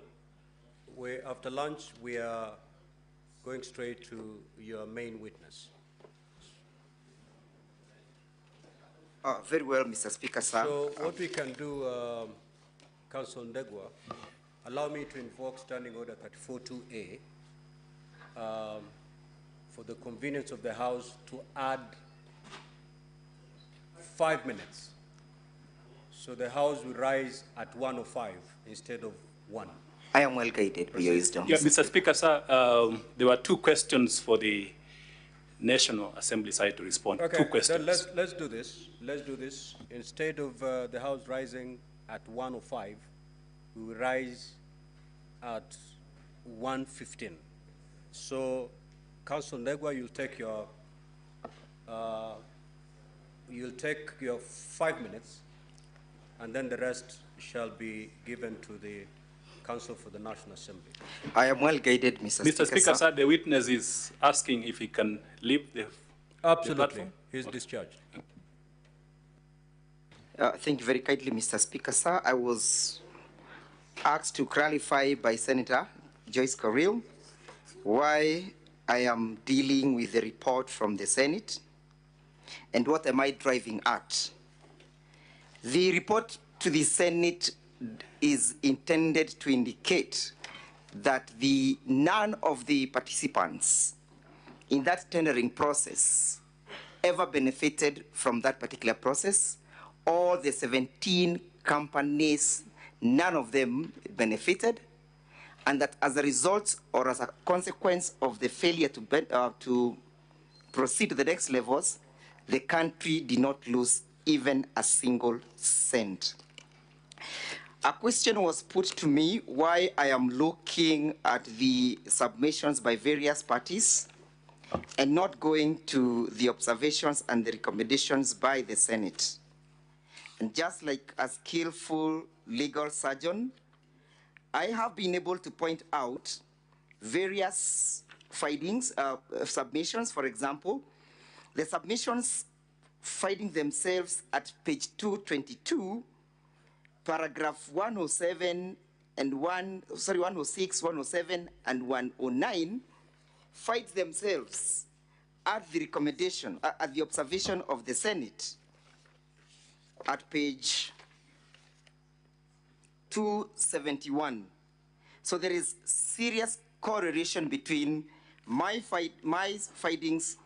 After lunch, we are going straight to your main witness. Very well, Mr. Speaker, sir. So what we can do, Counsel Ndegwa, allow me to invoke Standing Order 34.2A for the convenience of the House to add 5 minutes. So the House will rise at 1:05 instead of 1. I am well guided by your wisdom. Yeah, Mr. Speaker, sir, there were 2 questions for the National Assembly side to respond. Okay, 2 questions. Then let's do this. Let's do this. Instead of the House rising at 1:05, we will rise at 1:15. So, Counsel Ndegwa, you'll take your 5 minutes, and then the rest shall be given to the Counsel for the National Assembly. I am well guided, Mr. Speaker, sir, the witness is asking if he can leave the Absolutely. He's discharged. Thank you very kindly, Mr. Speaker, sir. I was asked to clarify by Senator Joyce Carrill why I am dealing with the report from the Senate and what am I driving at. The report to the Senate is intended to indicate that none of the participants in that tendering process ever benefited from that particular process. All the 17 companies, none of them benefited, and that as a result or as a consequence of the failure to proceed to the next levels, the country did not lose even a single cent. A question was put to me why I am looking at the submissions by various parties and not going to the observations and the recommendations by the Senate. And just like a skillful legal surgeon, I have been able to point out various findings, submissions. For example, the submissions finding themselves at page 222, paragraph 107 and 106, 107 and 109 find themselves at the recommendation, at the observation of the Senate at page 271. So there is serious correlation between my findings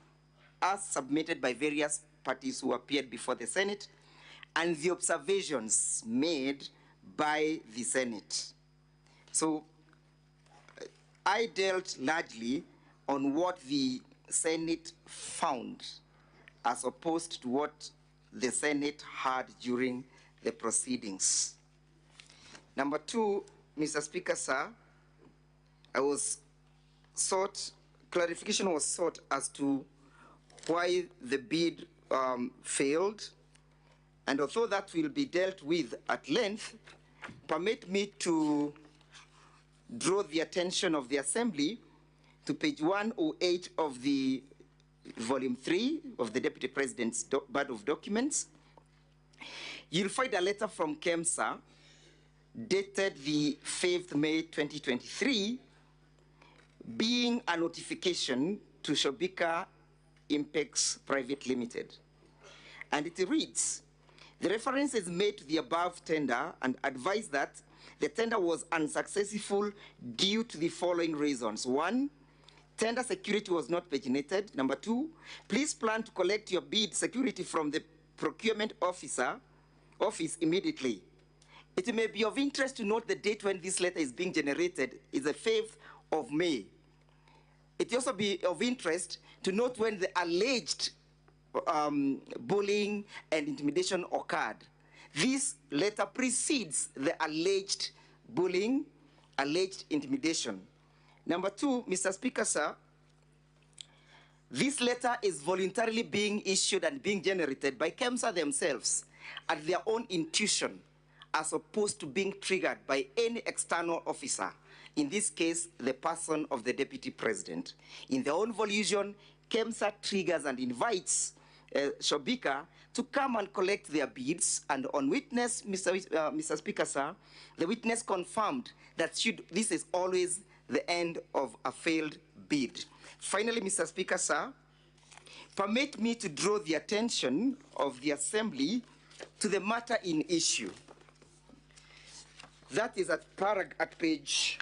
as submitted by various parties who appeared before the Senate and the observations made by the Senate. So I dealt largely on what the Senate found as opposed to what the Senate had during the proceedings. Number 2, Mr. Speaker, sir, clarification was sought as to why the bid failed. And although that will be dealt with at length, permit me to draw the attention of the Assembly to page 108 of the volume 3 of the Deputy President's Body of Documents. You'll find a letter from KEMSA dated the 5th May 2023, being a notification to Shobika Impex Private Limited. And it reads, the reference is made to the above tender and advised that the tender was unsuccessful due to the following reasons. 1, Tender security was not paginated. Number 2, please plan to collect your bid security from the procurement office immediately. It may be of interest to note the date when this letter is being generated is the 5th of May. It also be of interest to note when the alleged bullying and intimidation occurred. This letter precedes the alleged bullying, alleged intimidation. Number 2, Mr. Speaker, sir, this letter is voluntarily being issued and being generated by KEMSA themselves at their own intuition, as opposed to being triggered by any external officer, in this case, the person of the Deputy President. In their own volition, KEMSA triggers and invites Shobika to come and collect their bids, and on witness, Mr. Speaker, sir, the witness confirmed that this is always the end of a failed bid. Finally, Mr. Speaker, sir, permit me to draw the attention of the Assembly to the matter in issue. That is at page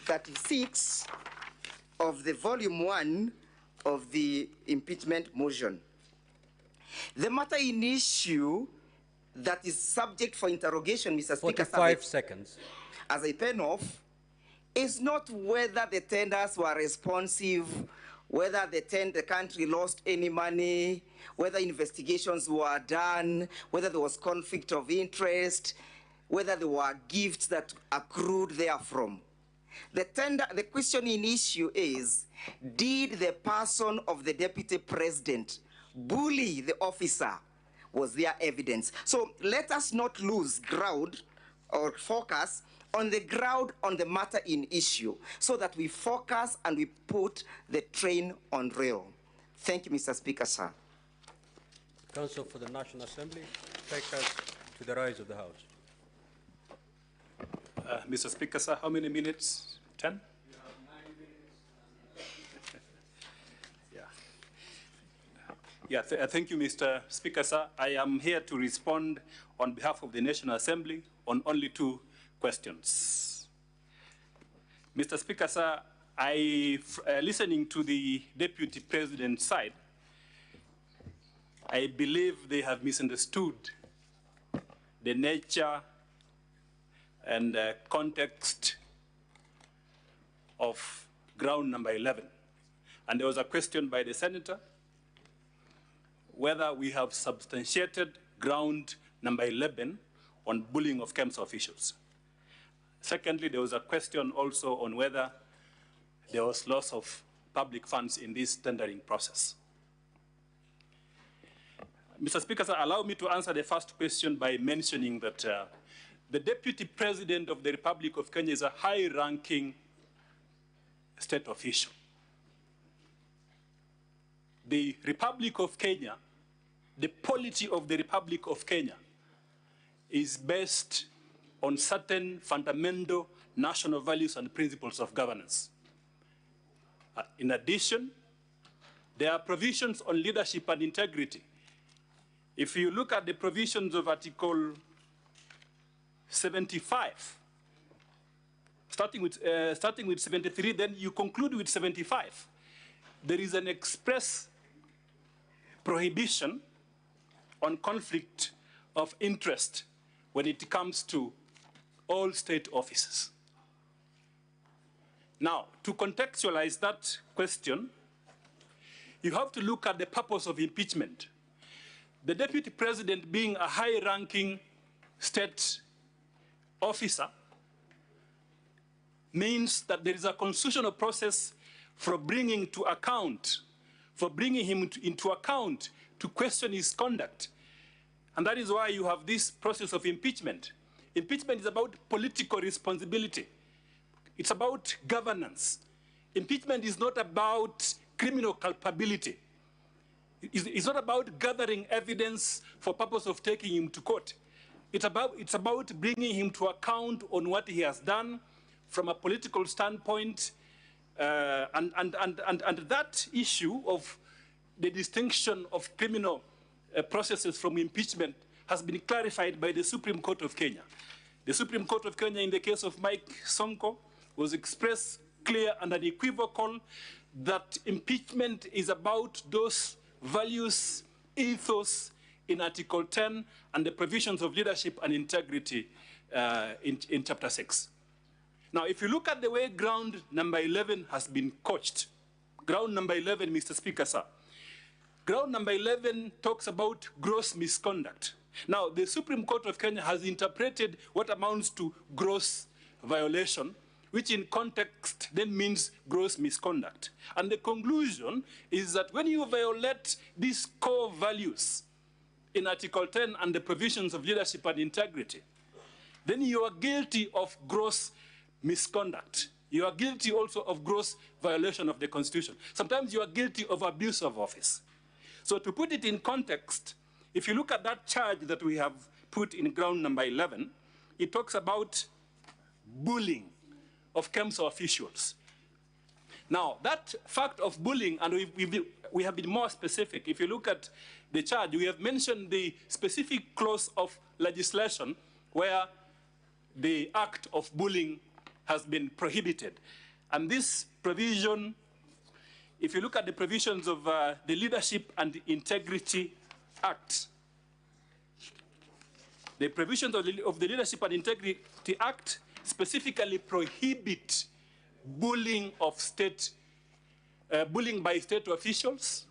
36 of the volume 1 of the impeachment motion. The matter in issue that is subject for interrogation, Mr. Speaker, 45 seconds. As I pen off, is not whether the tenders were responsive, whether the country lost any money, whether investigations were done, whether there was conflict of interest, whether there were gifts that accrued therefrom. The question in issue is, did the person of the Deputy President bully the officer? Was there evidence? So let us not lose ground or focus on the ground on the matter in issue, so that we focus and we put the train on rail. Thank you, Mr. Speaker, sir. Counsel for the National Assembly, take us to the rise of the House. Mr. Speaker, sir, how many minutes? 10? Thank you, Mr. Speaker, sir. I am here to respond on behalf of the National Assembly on only 2 questions. Mr. Speaker, sir, listening to the Deputy President's side, I believe they have misunderstood the nature and context of ground number 11. And there was a question by the Senator whether we have substantiated ground number 11 on bullying of KEMSA officials. Secondly, there was a question also on whether there was loss of public funds in this tendering process. Mr. Speaker, sir, allow me to answer the first question by mentioning that the Deputy President of the Republic of Kenya is a high-ranking state official. The Republic of Kenya, the polity of the Republic of Kenya is based on certain fundamental national values and principles of governance. In addition, there are provisions on leadership and integrity. If you look at the provisions of Article 75, starting with 73, then you conclude with 75. There is an express prohibition on conflict of interest when it comes to all state offices. Now, to contextualize that question, you have to look at the purpose of impeachment. The Deputy President, being a high-ranking state officer, means that there is a constitutional process for bringing him into account to question his conduct. And that is why you have this process of impeachment. Impeachment is about political responsibility. It's about governance. Impeachment is not about criminal culpability. It's not about gathering evidence for purpose of taking him to court. It's about bringing him to account on what he has done from a political standpoint, and that issue of the distinction of criminal processes from impeachment has been clarified by the Supreme Court of Kenya. The Supreme Court of Kenya, in the case of Mike Sonko, was expressed clear and unequivocal that impeachment is about those values, ethos in Article 10 and the provisions of leadership and integrity in Chapter 6. Now, if you look at the way ground number 11 has been coached, ground number 11, Mr. Speaker, sir, ground number 11 talks about gross misconduct. Now, the Supreme Court of Kenya has interpreted what amounts to gross violation, which in context then means gross misconduct. And the conclusion is that when you violate these core values in Article 10 and the provisions of leadership and integrity, then you are guilty of gross misconduct. You are guilty also of gross violation of the Constitution. Sometimes you are guilty of abuse of office. So to put it in context, if you look at that charge that we have put in ground number 11, it talks about bullying of KEMSA officials. Now, that fact of bullying, and we have been more specific. If you look at the charge, we have mentioned the specific clause of legislation where the act of bullying has been prohibited. And this provision, if you look at the provisions of the Leadership and Integrity Act, the provisions of the Leadership and Integrity Act specifically prohibit bullying of bullying by state officials.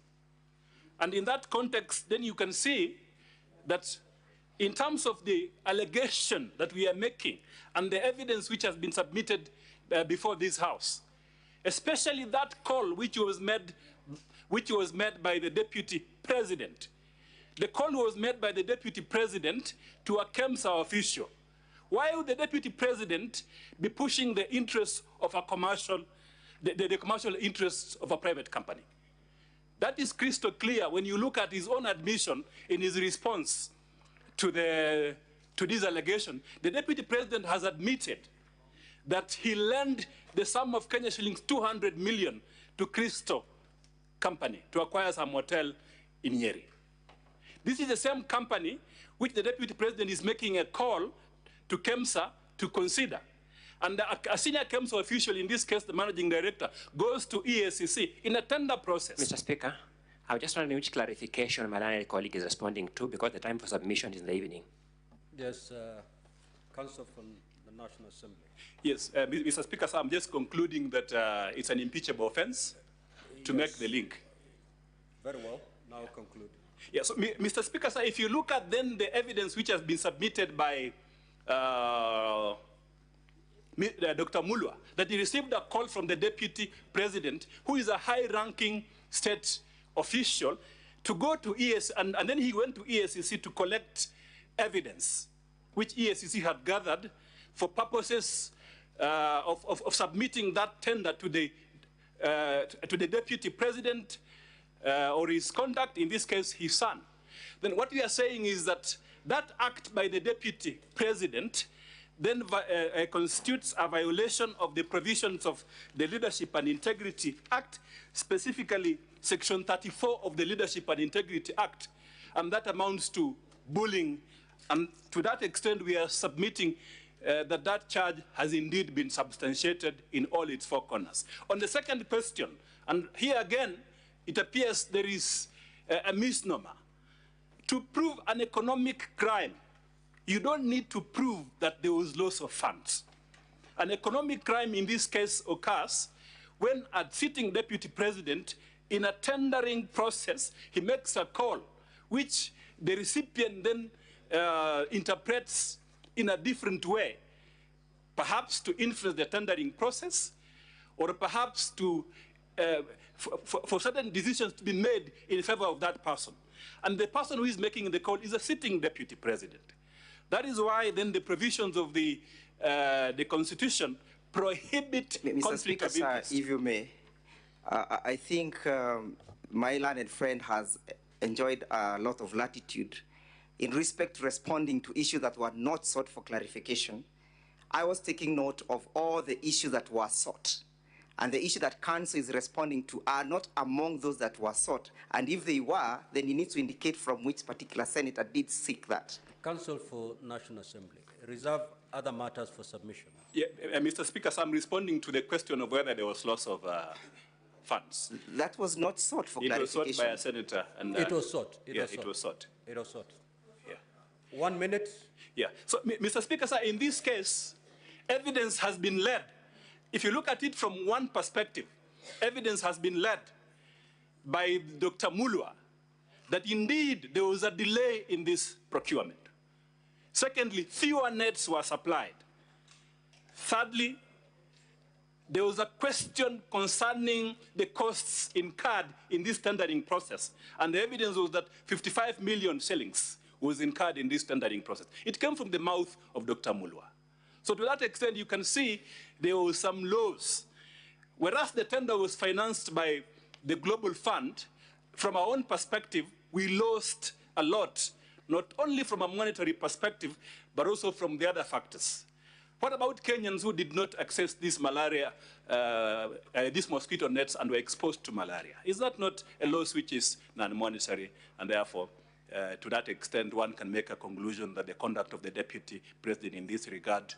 And in that context, then you can see that in terms of the allegation that we are making and the evidence which has been submitted before this House, especially that call which was made by the Deputy President. The call was made by the Deputy President to a KEMSA official. Why would the Deputy President be pushing the interests of a commercial, the commercial interests of a private company? That is crystal clear when you look at his own admission in his response to this allegation. The Deputy President has admitted that he lent the sum of Kenya shillings 200 million to Crystal Company to acquire some hotel in Nyeri. This is the same company which the Deputy President is making a call to KEMSA to consider. And a senior KEMSA official, in this case the managing director, goes to EACC in a tender process. Mr. Speaker, I was just wondering which clarification my learned colleague is responding to, because the time for submission is in the evening. Yes, Counsel from the National Assembly. Yes, Mr. Speaker, so I'm just concluding that it's an impeachable offense to make the link. Very well, now conclude. Yes, so, Mr. Speaker, sir, if you look at then the evidence which has been submitted by Dr. Mulwa, that he received a call from the Deputy President, who is a high-ranking state official, to go to EACC, and then he went to EACC to collect evidence, which EACC had gathered for purposes of submitting that tender to the Deputy President or his contact, in this case, his son. Then what we are saying is that that act by the Deputy President then constitutes a violation of the provisions of the Leadership and Integrity Act, specifically Section 34 of the Leadership and Integrity Act, and that amounts to bullying. And to that extent, we are submitting that charge has indeed been substantiated in all its four corners. On the second question, and here again, it appears there is a misnomer. To prove an economic crime, you don't need to prove that there was loss of funds. An economic crime in this case occurs when a sitting Deputy President, in a tendering process, he makes a call, which the recipient then interprets in a different way, perhaps to influence the tendering process, or perhaps to for certain decisions to be made in favor of that person. And the person who is making the call is a sitting Deputy President. That is why then the provisions of the Constitution prohibit conflict Speaker, of interest. Sir, if you may, I think my learned friend has enjoyed a lot of latitude in respect to responding to issues that were not sought for clarification. I was taking note of all the issues that were sought. And the issue that counsel is responding to are not among those that were sought. And if they were, then he needs to indicate from which particular senator did seek that. Counsel for National Assembly, reserve other matters for submission. Yeah, Mr. Speaker, so I'm responding to the question of whether there was loss of funds. That was not sought for It was clarification. sought by a senator. And, It was sought. It was sought. It was sought. Yeah. 1 minute. Yeah. So, Mr. Speaker, sir, in this case, evidence has been led. If you look at it from one perspective, evidence has been led by Dr. Mulwa that indeed there was a delay in this procurement. Secondly, fewer nets were supplied. Thirdly, there was a question concerning the costs incurred in this tendering process, and the evidence was that 55 million shillings was incurred in this tendering process. It came from the mouth of Dr. Mulwa. So to that extent, you can see there was some loss. Whereas the tender was financed by the Global Fund, from our own perspective, we lost a lot, not only from a monetary perspective, but also from the other factors. What about Kenyans who did not access this malaria, these mosquito nets and were exposed to malaria? Is that not a loss which is non-monetary, and therefore, to that extent, one can make a conclusion that the conduct of the Deputy President in this regard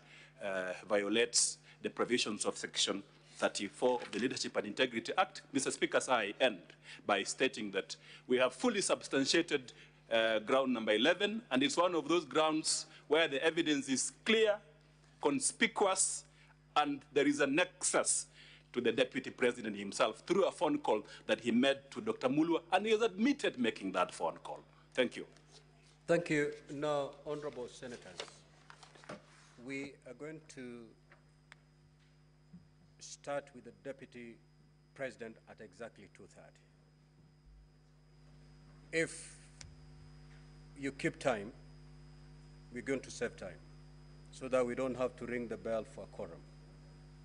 violates the provisions of Section 34 of the Leadership and Integrity Act? Mr. Speaker, sir, I end by stating that we have fully substantiated ground number 11, and it's one of those grounds where the evidence is clear, conspicuous, and there is a nexus to the Deputy President himself through a phone call that he made to Dr. Mulwa, and he has admitted making that phone call. Thank you. Thank you. Now, honorable senators, we are going to start with the Deputy President at exactly 2:30. If you keep time, we're going to save time so that we don't have to ring the bell for a quorum.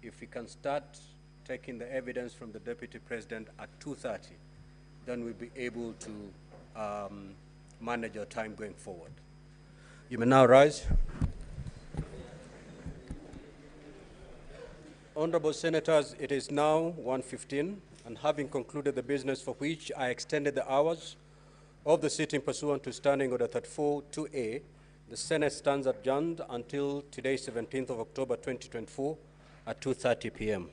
If we can start taking the evidence from the Deputy President at 2:30, then we'll be able to manage our time going forward. You may now rise. Honorable Senators, it is now 1:15, and having concluded the business for which I extended the hours of the sitting pursuant to Standing Order 34-2A, the Senate stands adjourned until today, 17th of October 2024 at 2:30 p.m.